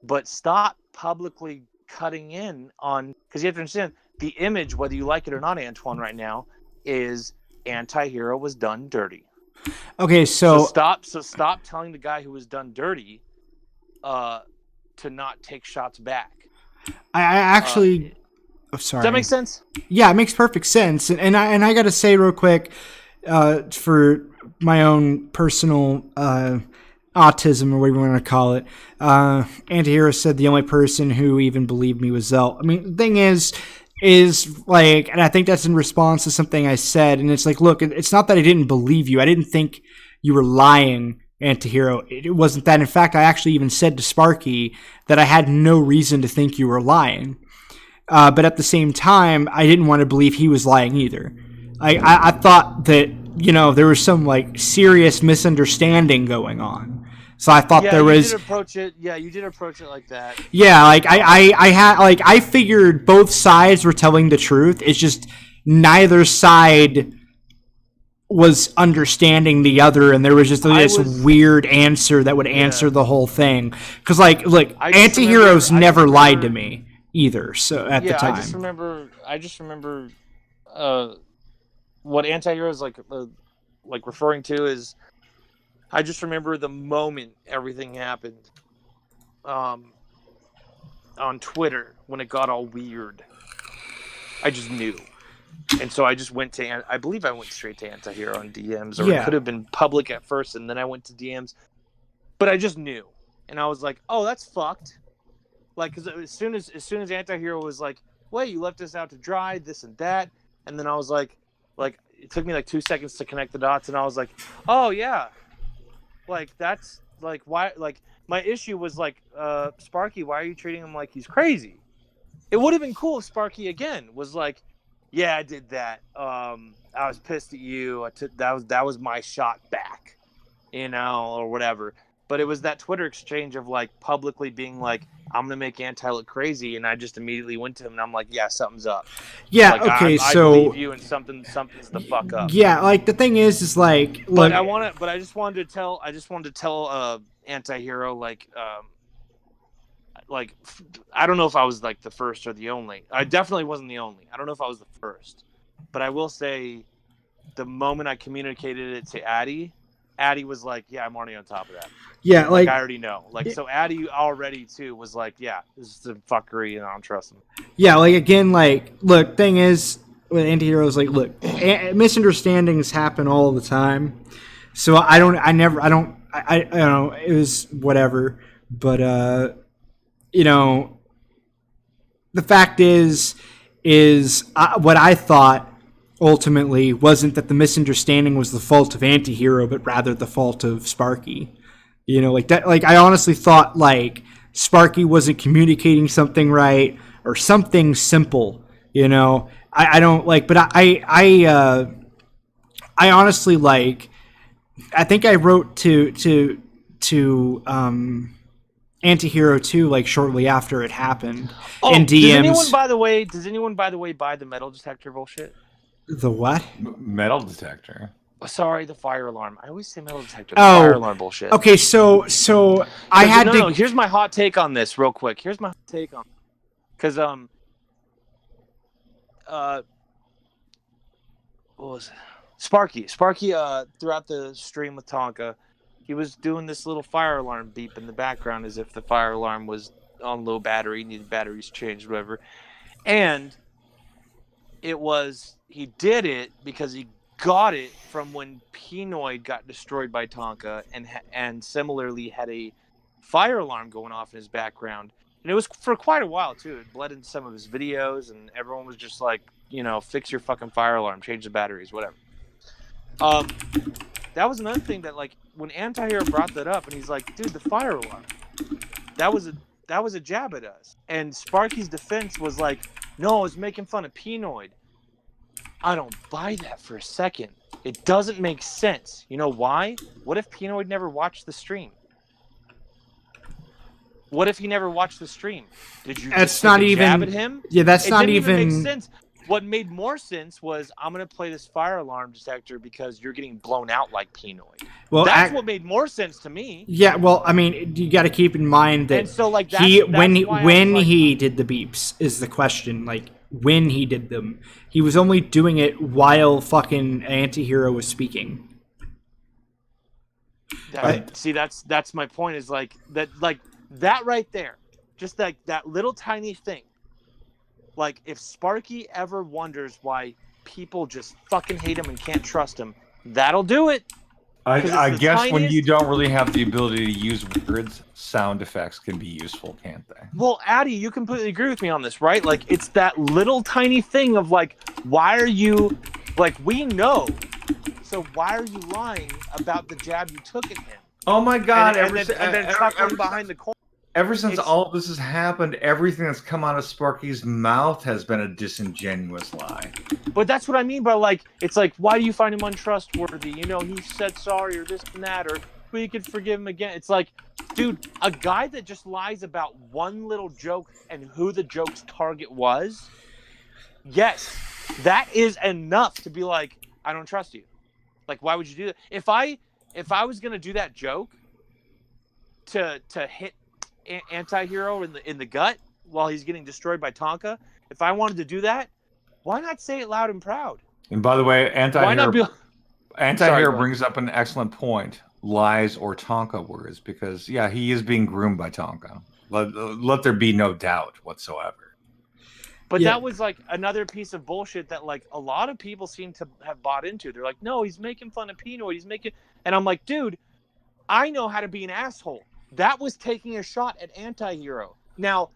but stop publicly cutting in on, because you have to understand the image, whether you like it or not, Antoine, right now is Antihero was done dirty. Okay, so stop telling the guy who was done dirty to not take shots back. I actually sorry. Does that make sense? Yeah, it makes perfect sense. And I got to say real quick, for my own personal autism, or whatever you want to call it, Antihero said the only person who even believed me was Zelt. I mean, the thing is like, and I think that's in response to something I said, and it's like, look, it's not that I didn't believe you. I didn't think you were lying, Antihero. It wasn't that. In fact, I actually even said to Sparky that I had no reason to think you were lying. But at the same time, I didn't want to believe he was lying either. I thought that, there was some like serious misunderstanding going on. So I thought there was. You did approach it like that. Yeah, like I figured both sides were telling the truth. It's just neither side was understanding the other, and there was just this weird answer that would answer the whole thing. Because look, Antiheroes never lied to me either. So at the time, I just remember what Antihero like referring to is, I just remember the moment everything happened on Twitter when it got all weird. I just knew. And so I just went to, I believe I went straight to Antihero on DMs, or it could have been public at first and then I went to DMs. But I just knew. And I was like, oh, that's fucked. Like, because as soon as Antihero was like, wait, you left us out to dry, this and that. And then I was like, it took me like 2 seconds to connect the dots. And I was like, oh, yeah. Like, that's like, why? Like, my issue was like, Sparky, why are you treating him like he's crazy? It would have been cool if Sparky again was like, yeah, I did that. I was pissed at you. That was my shot back, or whatever. But it was that Twitter exchange of like publicly being like, I'm gonna make Anti look crazy, and I just immediately went to him and I'm like, yeah, something's up. Yeah, like, okay, I so believe you, and something's the fuck up. Yeah, like the thing is like, look, I just wanted to tell Antihero like I don't know if I was like the first or the only. I definitely wasn't the only. I don't know if I was the first, but I will say, the moment I communicated it to Addie was like, yeah, I'm already on top of that. Yeah, like I already know. So Addie already too was like, yeah, this is the fuckery, and I don't trust him. Yeah, like again, like, look, thing is with Antiheroes, like, look, misunderstandings happen all the time. So I don't know, it was whatever, but the fact is is what I thought ultimately wasn't that the misunderstanding was the fault of Antihero, but rather the fault of Sparky. You know, like that. Like I honestly thought like Sparky wasn't communicating something right or something simple. You know, I don't like, but I honestly like. I think I wrote to Antihero 2 like shortly after it happened. Oh, in DMs. Does anyone by the way buy the metal detector bullshit? The what? Metal detector. Sorry, the fire alarm. I always say metal detector. The fire alarm bullshit. Okay, so I had no. Here's my hot take on this, real quick. Here's my hot take on, because what was it? Sparky, throughout the stream with Tonka, he was doing this little fire alarm beep in the background as if the fire alarm was on low battery, needed batteries changed, whatever. And he did it because he got it from when Pinoid got destroyed by Tonka, and similarly had a fire alarm going off in his background. And it was for quite a while too. It bled into some of his videos, and everyone was just like, fix your fucking fire alarm, change the batteries, whatever. That was another thing that, like, when Antihero brought that up, and he's like, dude, the fire alarm, that was a jab at us. And Sparky's defense was like, no, I was making fun of Pinoid. I don't buy that for a second. It doesn't make sense. You know why? What if Pinoid never watched the stream? What if he never watched the stream? Did you just take a jab at him? Yeah, that's not even make sense. What made more sense was, I'm going to play this fire alarm detector because you're getting blown out like Pinoid. Well, that's what made more sense to me. Yeah, well, I mean, you got to keep in mind that when he did the beeps is the question. Like, when he did them, he was only doing it while fucking Antihero was speaking. See, that's my point. Is like that right there, just like that little tiny thing. Like, if Sparky ever wonders why people just fucking hate him and can't trust him, that'll do it. I guess when you don't really have the ability to use words, sound effects can be useful, can't they? Well, Addy, you completely agree with me on this, right? Like, it's that little tiny thing of, like, why are you... Like, we know, so why are you lying about the jab you took at him? Oh my God. And then chuckling behind the corner. Ever since all of this has happened, everything that's come out of Sparky's mouth has been a disingenuous lie. But that's what I mean by, like, it's like, why do you find him untrustworthy? He said sorry or this and that, or we could forgive him again. It's like, dude, a guy that just lies about one little joke and who the joke's target was, yes, that is enough to be like, I don't trust you. Like, why would you do that? If I was gonna do that joke to hit Antihero in the gut while he's getting destroyed by Tonka, if I wanted to do that, why not say it loud and proud? And by the way, Antihero brings up an excellent point: lies or Tonka words, because he is being groomed by Tonka. Let there be no doubt whatsoever. But that was like another piece of bullshit that, like, a lot of people seem to have bought into. They're like, no, he's making fun of Pinoid. And I'm like, dude, I know how to be an asshole. That was taking a shot at Antihero. Now,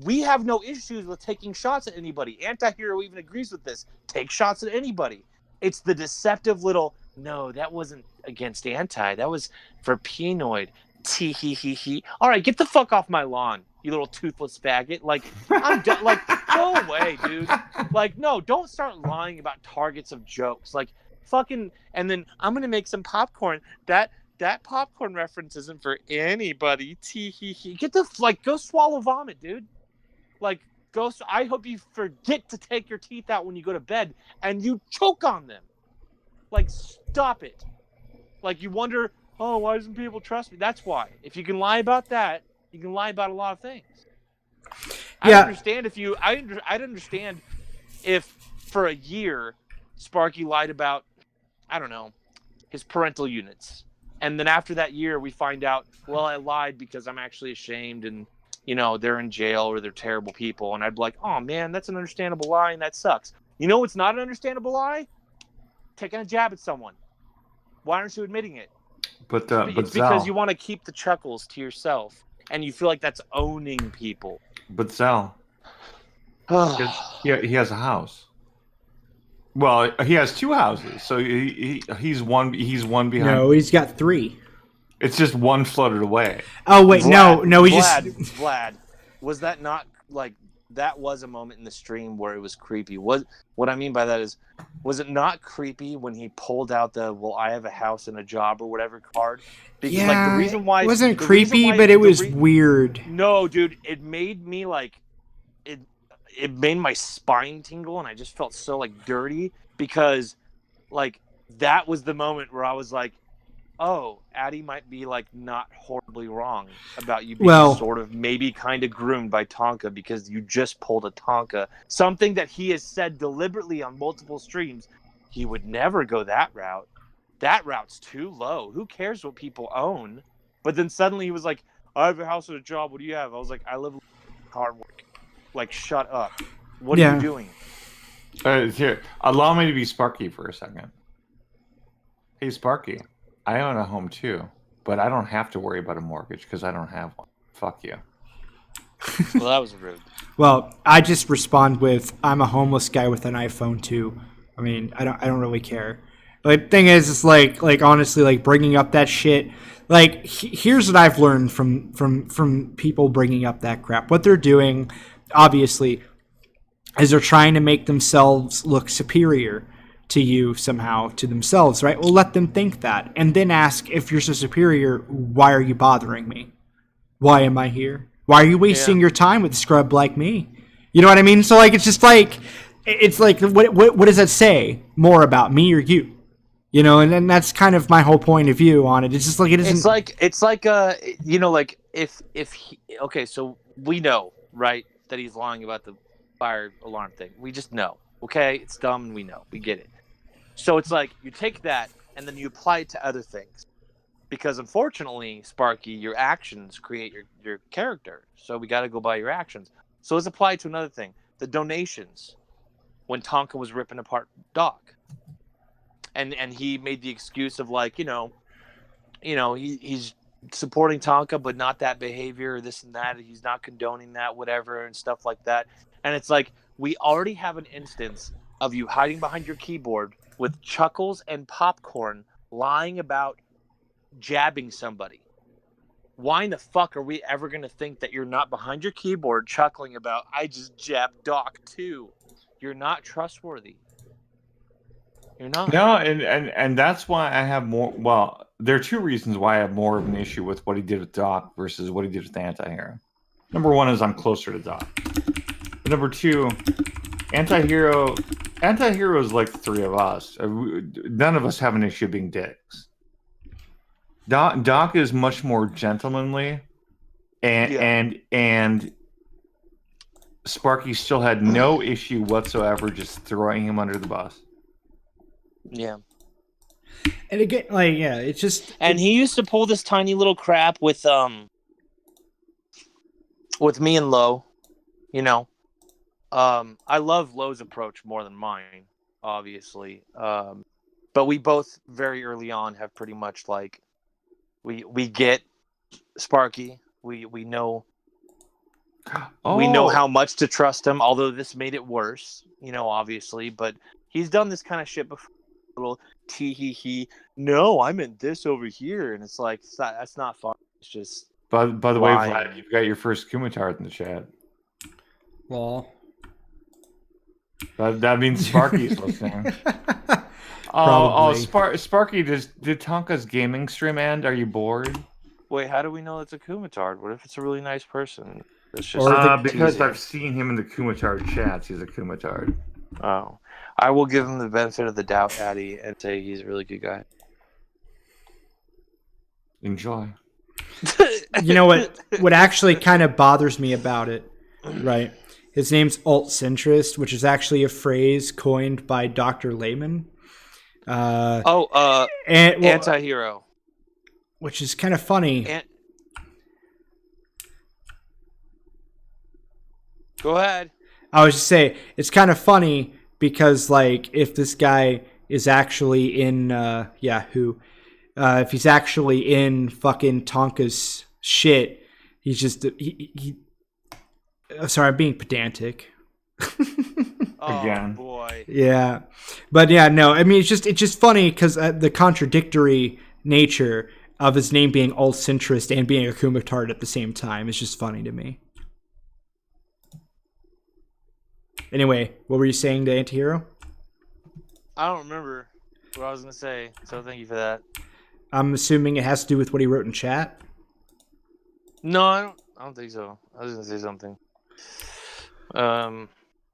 we have no issues with taking shots at anybody. Antihero even agrees with this. Take shots at anybody. It's the deceptive little, no, that wasn't against Anti. That was for Pinoid. Tee-hee-hee-hee. All right, get the fuck off my lawn, you little toothless faggot. Like, I'm done. Like, go away, dude. Like, no, don't start lying about targets of jokes. Like, fucking, and then I'm going to make some popcorn. That popcorn reference isn't for anybody. Tee-hee-hee. Get the, like, go swallow vomit, dude. Like, I hope you forget to take your teeth out when you go to bed and you choke on them. Like, stop it. Like, you wonder, oh, why doesn't people trust me? That's why. If you can lie about that, you can lie about a lot of things. I'd understand if for a year Sparky lied about, I don't know, his parental units. And then after that year, we find out, well, I lied because I'm actually ashamed and, they're in jail or they're terrible people. And I'd be like, oh, man, that's an understandable lie and that sucks. You know what's not an understandable lie? Taking a jab at someone. Why aren't you admitting it? It's because you want to keep the chuckles to yourself. And you feel like that's owning people. But Zal, He has a house. Well, he has 2 houses, so he's one behind. No, he's got 3. It's just one floated away. Oh wait, no, he Vlad, was that not like that was a moment in the stream where it was creepy? What I mean by that is, was it not creepy when he pulled out the "Well, I have a house and a job" or whatever card? Because like the reason why it wasn't creepy, but it was weird. No, dude, it made me like it made my spine tingle, and I just felt so like dirty because like that was the moment where I was like, oh, Addie might be like not horribly wrong about you being sort of maybe kind of groomed by Tonka because you just pulled a Tonka. Something that he has said deliberately on multiple streams. He would never go that route. That route's too low. Who cares what people own? But then suddenly he was like, I have a house and a job. What do you have? I was like, I live hard work. Like, shut up. What are you doing? Here, allow me to be Sparky for a second. Hey, Sparky. I own a home too, but I don't have to worry about a mortgage because I don't have one. Fuck you. Well, that was rude. Well, I just respond with, I'm a homeless guy with an iPhone too. I mean, I don't really care. But the thing is, it's like honestly, like bringing up that shit. Like, here's what I've learned from people bringing up that crap. What they're doing, obviously, is they're trying to make themselves look superior to you somehow, to themselves, right? Well, let them think that, and then ask, if you're so superior, why are you bothering me? Why am I here? Why are you wasting your time with a scrub like me? You know what I mean? So like, it's just like, it's like, what does that say more about me or you? You know, and then that's kind of my whole point of view on it. It's just like, it isn't. It's like you know, like if he, okay, so we know, right, that he's lying about the fire alarm thing. We just know. Okay, it's dumb and we know. We get it. So it's like you take that and then you apply it to other things. Because unfortunately, Sparky, your actions create your character. So we got to go by your actions. So let's apply it to another thing. The donations. When Tonka was ripping apart Doc. And he made the excuse of like, he's supporting Tonka, but not that behavior, or this and that. He's not condoning that, whatever, and stuff like that. And it's like, we already have an instance of you hiding behind your keyboard with chuckles and popcorn lying about jabbing somebody. Why in the fuck are we ever going to think that you're not behind your keyboard chuckling about, I just jabbed Doc too? You're not trustworthy. You're not. No, and that's why I have more. Well, there are 2 reasons why I have more of an issue with what he did with Doc versus what he did with Antihero. Number 1 is I'm closer to Doc. But number 2, Antihero is like the 3 of us. None of us have an issue being dicks. Doc is much more gentlemanly, and Sparky still had no issue whatsoever just throwing him under the bus. Yeah. And again, like, yeah, it's just. And he used to pull this tiny little crap with me and Lo, you know. I love Lo's approach more than mine, obviously. But we both very early on have pretty much like we get Sparky. We know we know how much to trust him, although this made it worse, obviously, but he's done this kind of shit before. Little tee-hee-hee. No, I meant this over here, and it's like that's not fun. It's just. By the way, Vlad, you've got your first Kumatard in the chat. Well, that means Sparky's listening. Sparky, did Tonka's gaming stream end? Are you bored? Wait, how do we know it's a Kumatard? What if it's a really nice person? It's just because I've seen him in the Kumatard chats. He's a Kumatard. Oh, I will give him the benefit of the doubt, Addy, and say he's a really good guy. Enjoy. You know what actually kind of bothers me about it, right? His name's alt-centrist, which is actually a phrase coined by Dr. Lehman. Antihero. Which is kind of funny. Go ahead. I was just saying, it's kind of funny because, like, if this guy is actually in Yahoo, if he's actually in fucking Tonka's shit, he's just he sorry, I'm being pedantic. Again. Boy. Yeah, but yeah, no. I mean, it's just funny because the contradictory nature of his name being alt centrist and being a Kumatard at the same time is just funny to me. Anyway, what were you saying to Antihero? I don't remember what I was gonna say, so thank you for that. I'm assuming it has to do with what he wrote in chat. No, I don't think so. I was gonna say something.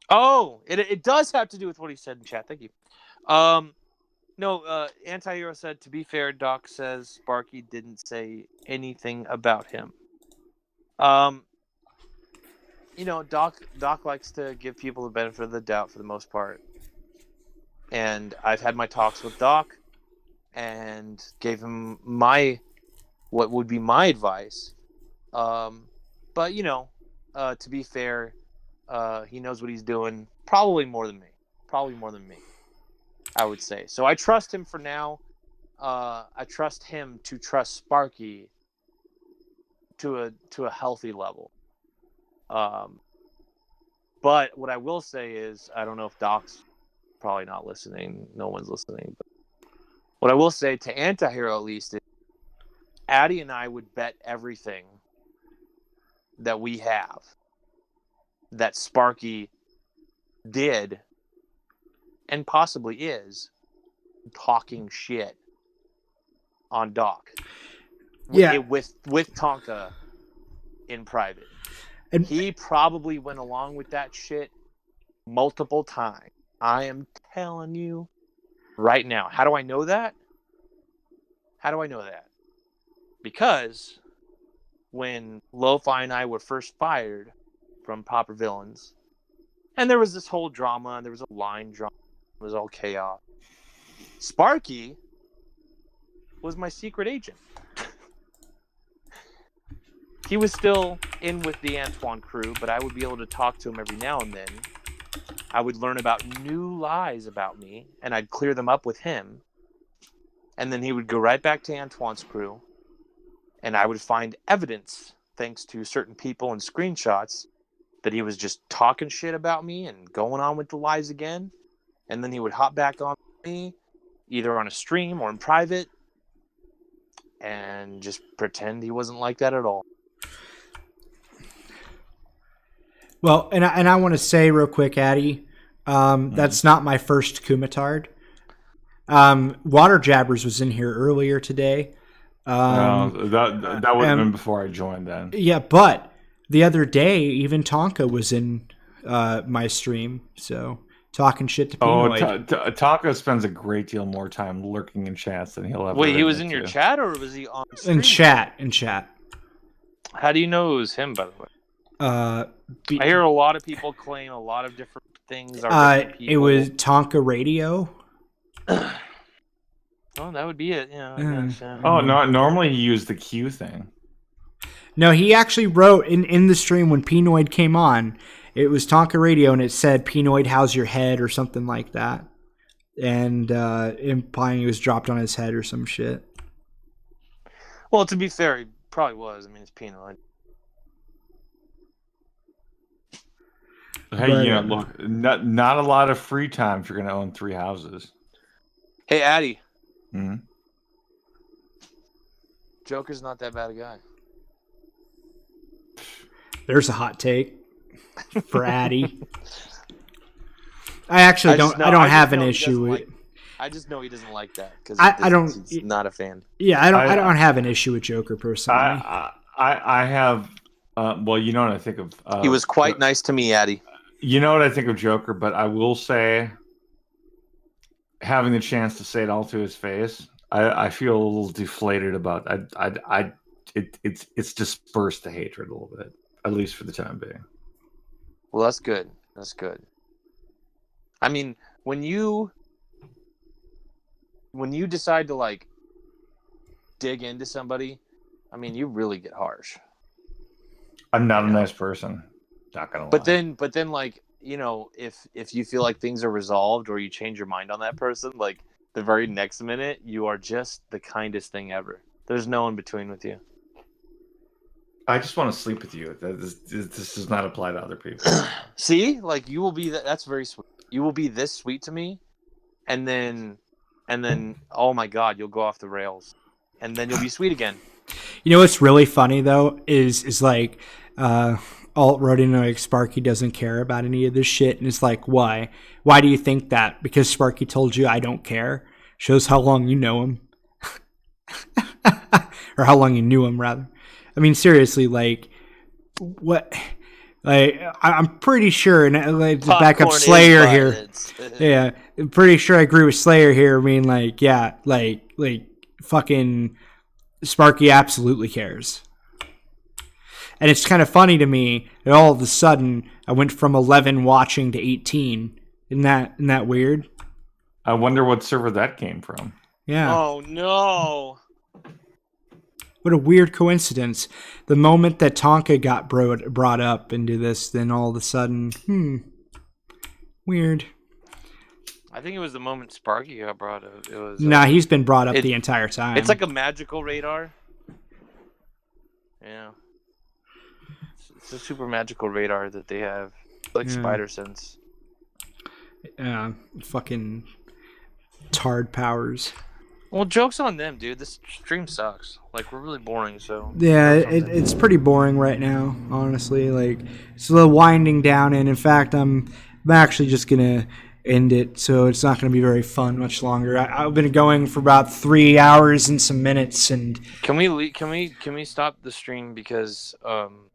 Oh, it does have to do with what he said in chat. Thank you. No, Antihero said, to be fair, Doc says Sparky didn't say anything about him. Doc likes to give people the benefit of the doubt for the most part. And I've had my talks with Doc and gave him what would be my advice. But to be fair, he knows what he's doing probably more than me, I would say. So I trust him for now. I trust him to trust Sparky to a healthy level. But what I will say is, I don't know if Doc's probably not listening. No one's listening. But what I will say to Antihero, at least, is Addie and I would bet everything that we have that Sparky did and possibly is talking shit on Doc. Yeah, with Tonka in private. and He probably went along with that shit multiple times. I am telling you right now. How do I know that? Because when Lo-Fi and I were first fired from Popper Villains, and there was this whole drama, and there was a line drama, it was all chaos. Sparky was my secret agent. He was still in with the Antoine crew, but I would be able to talk to him every now and then. I would learn about new lies about me, and I'd clear them up with him. And then he would go right back to Antoine's crew, and I would find evidence, thanks to certain people and screenshots, that he was just talking shit about me and going on with the lies again. And then he would hop back on me, either on a stream or in private, and just pretend he wasn't like that at all. well, and I want to say real quick, Addy, that's not my first Kumatard. Water Jabbers was in here earlier today. That would have been before I joined then. Yeah, but the other day, even Tonka was in my stream, so talking shit to Pinoid. Tonka spends a great deal more time lurking in chats than he'll ever. Wait, he was in your chat, or was he on stream? In chat. How do you know it was him, by the way? I hear a lot of people claim a lot of different things. It was Tonka Radio. Oh, that would be it. Yeah. Oh, no! Normally he used the Q thing. No, he actually wrote in the stream when Pinoid came on. It was Tonka Radio, and it said "Pinoid, how's your head?" or something like that, and implying he was dropped on his head or some shit. Well, to be fair, he probably was. I mean, it's Pinoid. Hey, look, not a lot of free time if you're going to own 3 houses. Hey, Addy. Mm-hmm. Joker's not that bad a guy. There's a hot take for Addy. I don't have an issue with it. I just know he doesn't like that because he's not a fan. Yeah, I don't have an issue with Joker personally. I have. Well, you know what I think of. He was quite nice to me, Addy. You know what I think of Joker, but I will say, having the chance to say it all to his face, I feel a little deflated about. It's dispersed the hatred a little bit, at least for the time being. Well, that's good. That's good. I mean, when you decide to dig into somebody, I mean, you really get harsh. I'm not a nice person. Not gonna lie. But then, if you feel like things are resolved or you change your mind on that person, the very next minute, you are just the kindest thing ever. There's no in between with you. I just want to sleep with you. This does not apply to other people. See, like you will be that's very sweet. You will be this sweet to me, and then oh my god, you'll go off the rails, and then you'll be sweet again. You know what's really funny though is like Alt wrote in like Sparky doesn't care about any of this shit, and it's like, why? Why do you think that? Because Sparky told you I don't care. Shows how long you know him, or how long you knew him rather. I mean, seriously, like what? Like I'm pretty sure, and like, to back up Slayer here. Yeah, I'm pretty sure I agree with Slayer here. I mean, like, yeah, like fucking Sparky absolutely cares. And it's kind of funny to me that all of a sudden I went from 11 watching to 18. Isn't that weird? I wonder what server that came from. Yeah. Oh no. What a weird coincidence. The moment that Tonka got brought up into this, then all of a sudden, weird. I think it was the moment Sparky got brought up. It was. Nah, he's been brought up the entire time. It's like a magical radar. Yeah. It's a super magical radar that they have, like spider sense. Fucking tard powers. Well, joke's on them, dude. This stream sucks. Like, we're really boring, so... Yeah, it's pretty boring right now, honestly. Like, it's a little winding down, and in fact, I'm actually just going to end it, so it's not going to be very fun much longer. I've been going for about 3 hours and some minutes, and... Can we stop the stream because I'm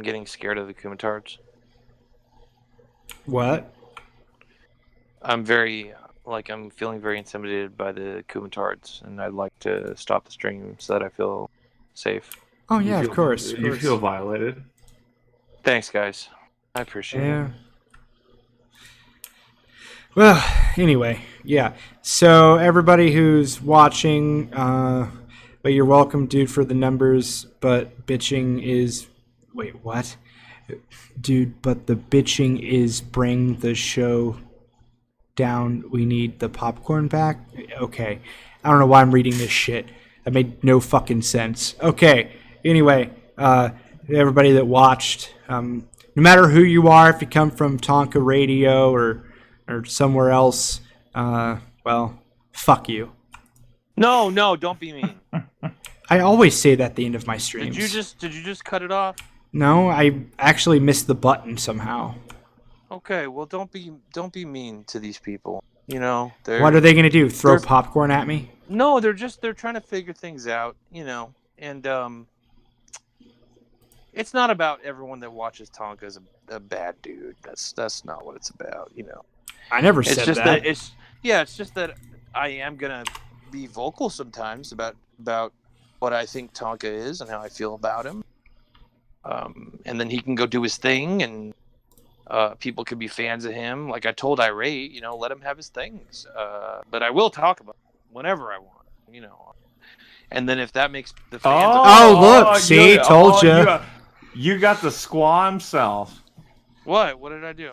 getting scared of the Kumatards? What? I'm feeling very intimidated by the Kumatards, and I'd like to stop the stream so that I feel safe. Oh yeah, of course. You feel violated. Thanks, guys. I appreciate it. Well, anyway, yeah. So everybody who's watching, but you're welcome, dude, for the numbers. But bitching is, wait, what, dude? But the bitching is bring the show down. We need the popcorn back. Okay, I don't know why I'm reading this shit. That made no fucking sense. Okay. Anyway, everybody that watched, no matter who you are, if you come from Tonka Radio or somewhere else, well, fuck you. No, don't be mean. I always say that at the end of my streams. Did you just cut it off? No, I actually missed the button somehow. Okay, well, don't be mean to these people. You know, what are they gonna do? Throw popcorn at me? No, they're trying to figure things out. You know, and it's not about everyone that watches Tonka as a bad dude. That's not what it's about. You know. I never said that. It's just that I am gonna be vocal sometimes about what I think Tonka is and how I feel about him. And then he can go do his thing, and people can be fans of him. Like I told Irate, you know, let him have his things. But I will talk about it whenever I want, you know. And then if that makes the fans... look, see, told you. You got the squaw himself. What? What did I do?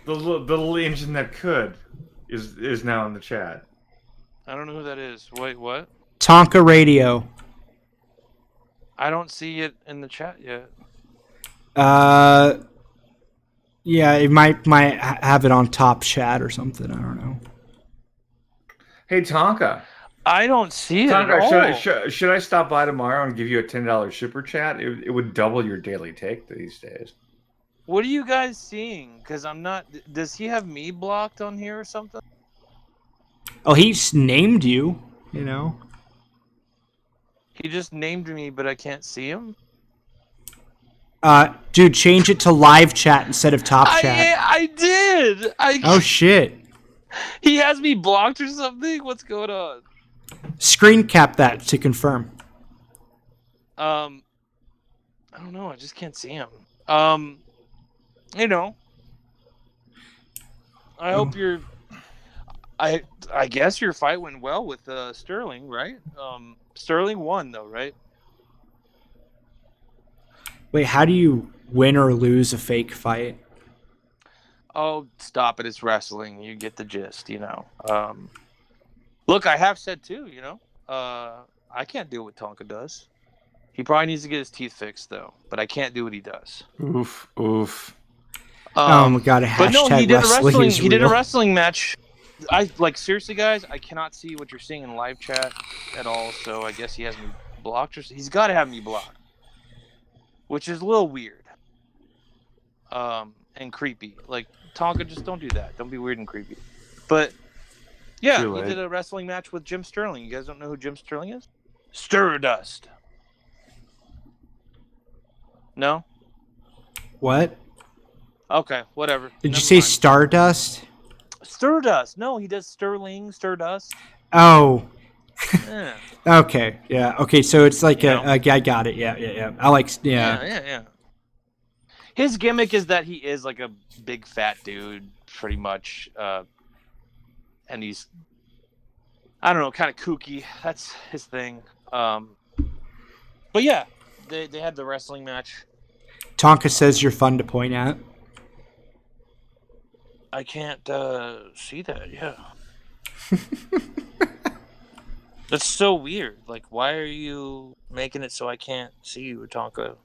The little engine that could is now in the chat. I don't know who that is. Wait, what? Tonka Radio. I don't see it in the chat yet. Yeah, it might have it on top chat or something. I don't know. Hey, Tonka. I don't see it Tonka, at all. should I stop by tomorrow and give you a $10 super chat? It would double your daily take these days. What are you guys seeing? Because I'm not... Does he have me blocked on here or something? Oh, he's named you, you know. He just named me, but I can't see him? Dude, change it to live chat instead of top chat. I did! Oh, shit. He has me blocked or something? What's going on? Screen cap that to confirm. I don't know. I just can't see him. You know, I hope you're... I guess your fight went well with Sterling, right? Sterling won, though, right? Wait, how do you win or lose a fake fight? Oh, stop it. It's wrestling. You get the gist, you know. Look, I have said, too, you know. I can't do what Tonka does. He probably needs to get his teeth fixed though, but I can't do what he does. Oof, oof. Oh my god! But no, he did a wrestling. He did a wrestling match. I like seriously, guys. I cannot see what you're seeing in live chat at all. So I guess he has me blocked. He's got to have me blocked, which is a little weird. And creepy. Like Tonka, just don't do that. Don't be weird and creepy. But yeah, he did a wrestling match with Jim Sterling. You guys don't know who Jim Sterling is? Stardust. No? What? Okay, whatever. Did you say Stardust? Stardust. No, he does Sterling, Stardust. Oh. Yeah. Okay. Yeah. Okay. So it's like I got it. Yeah. I like. Yeah. His gimmick is that he is like a big fat dude, pretty much, and he's, I don't know, kind of kooky. That's his thing. But yeah, they had the wrestling match. Tonka says you're fun to point at. I can't see that. Yeah. That's so weird. Like, why are you making it so I can't see you, Tonka?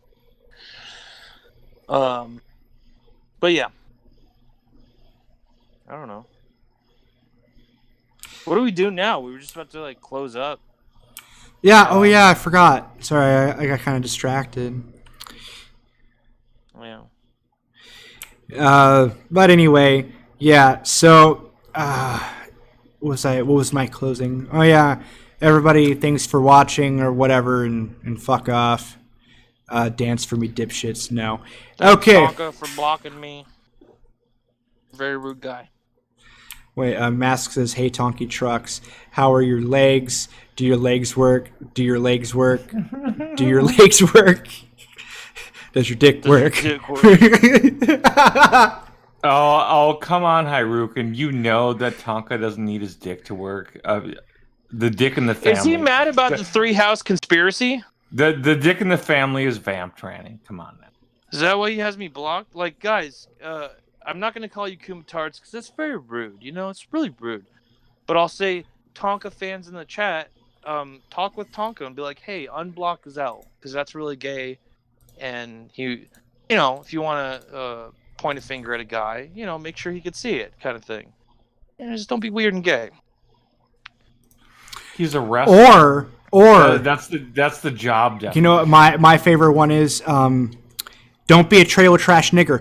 But yeah, I don't know. What do we do now? We were just about to like close up. Yeah. Oh yeah, I forgot. Sorry, I got kind of distracted. Yeah. But anyway, yeah. So, what was my closing? Oh yeah, everybody, thanks for watching or whatever, and fuck off. Dance for me, dipshits. No. Okay. Tonka for blocking me. Very rude guy. Wait, Mask says, "Hey, Tonky Trucks, how are your legs? Do your legs work? Do your legs work? Do your legs work? Does your dick work?" Oh, come on, Hyrukin. You know that Tonka doesn't need his dick to work. The dick in the family. Is he mad about the three house conspiracy? The dick in the family is vamp tranny. Come on, man. Is that why he has me blocked? Like, guys, I'm not going to call you kumatards because that's very rude. You know, it's really rude. But I'll say, Tonka fans in the chat, talk with Tonka and be like, hey, unblock Zell because that's really gay. And he, you know, if you want to point a finger at a guy, you know, make sure he could see it, kind of thing. And just don't be weird and gay. He's a wrestler. Or that's the job. You know what my favorite one is? Don't be a trailer trash nigger.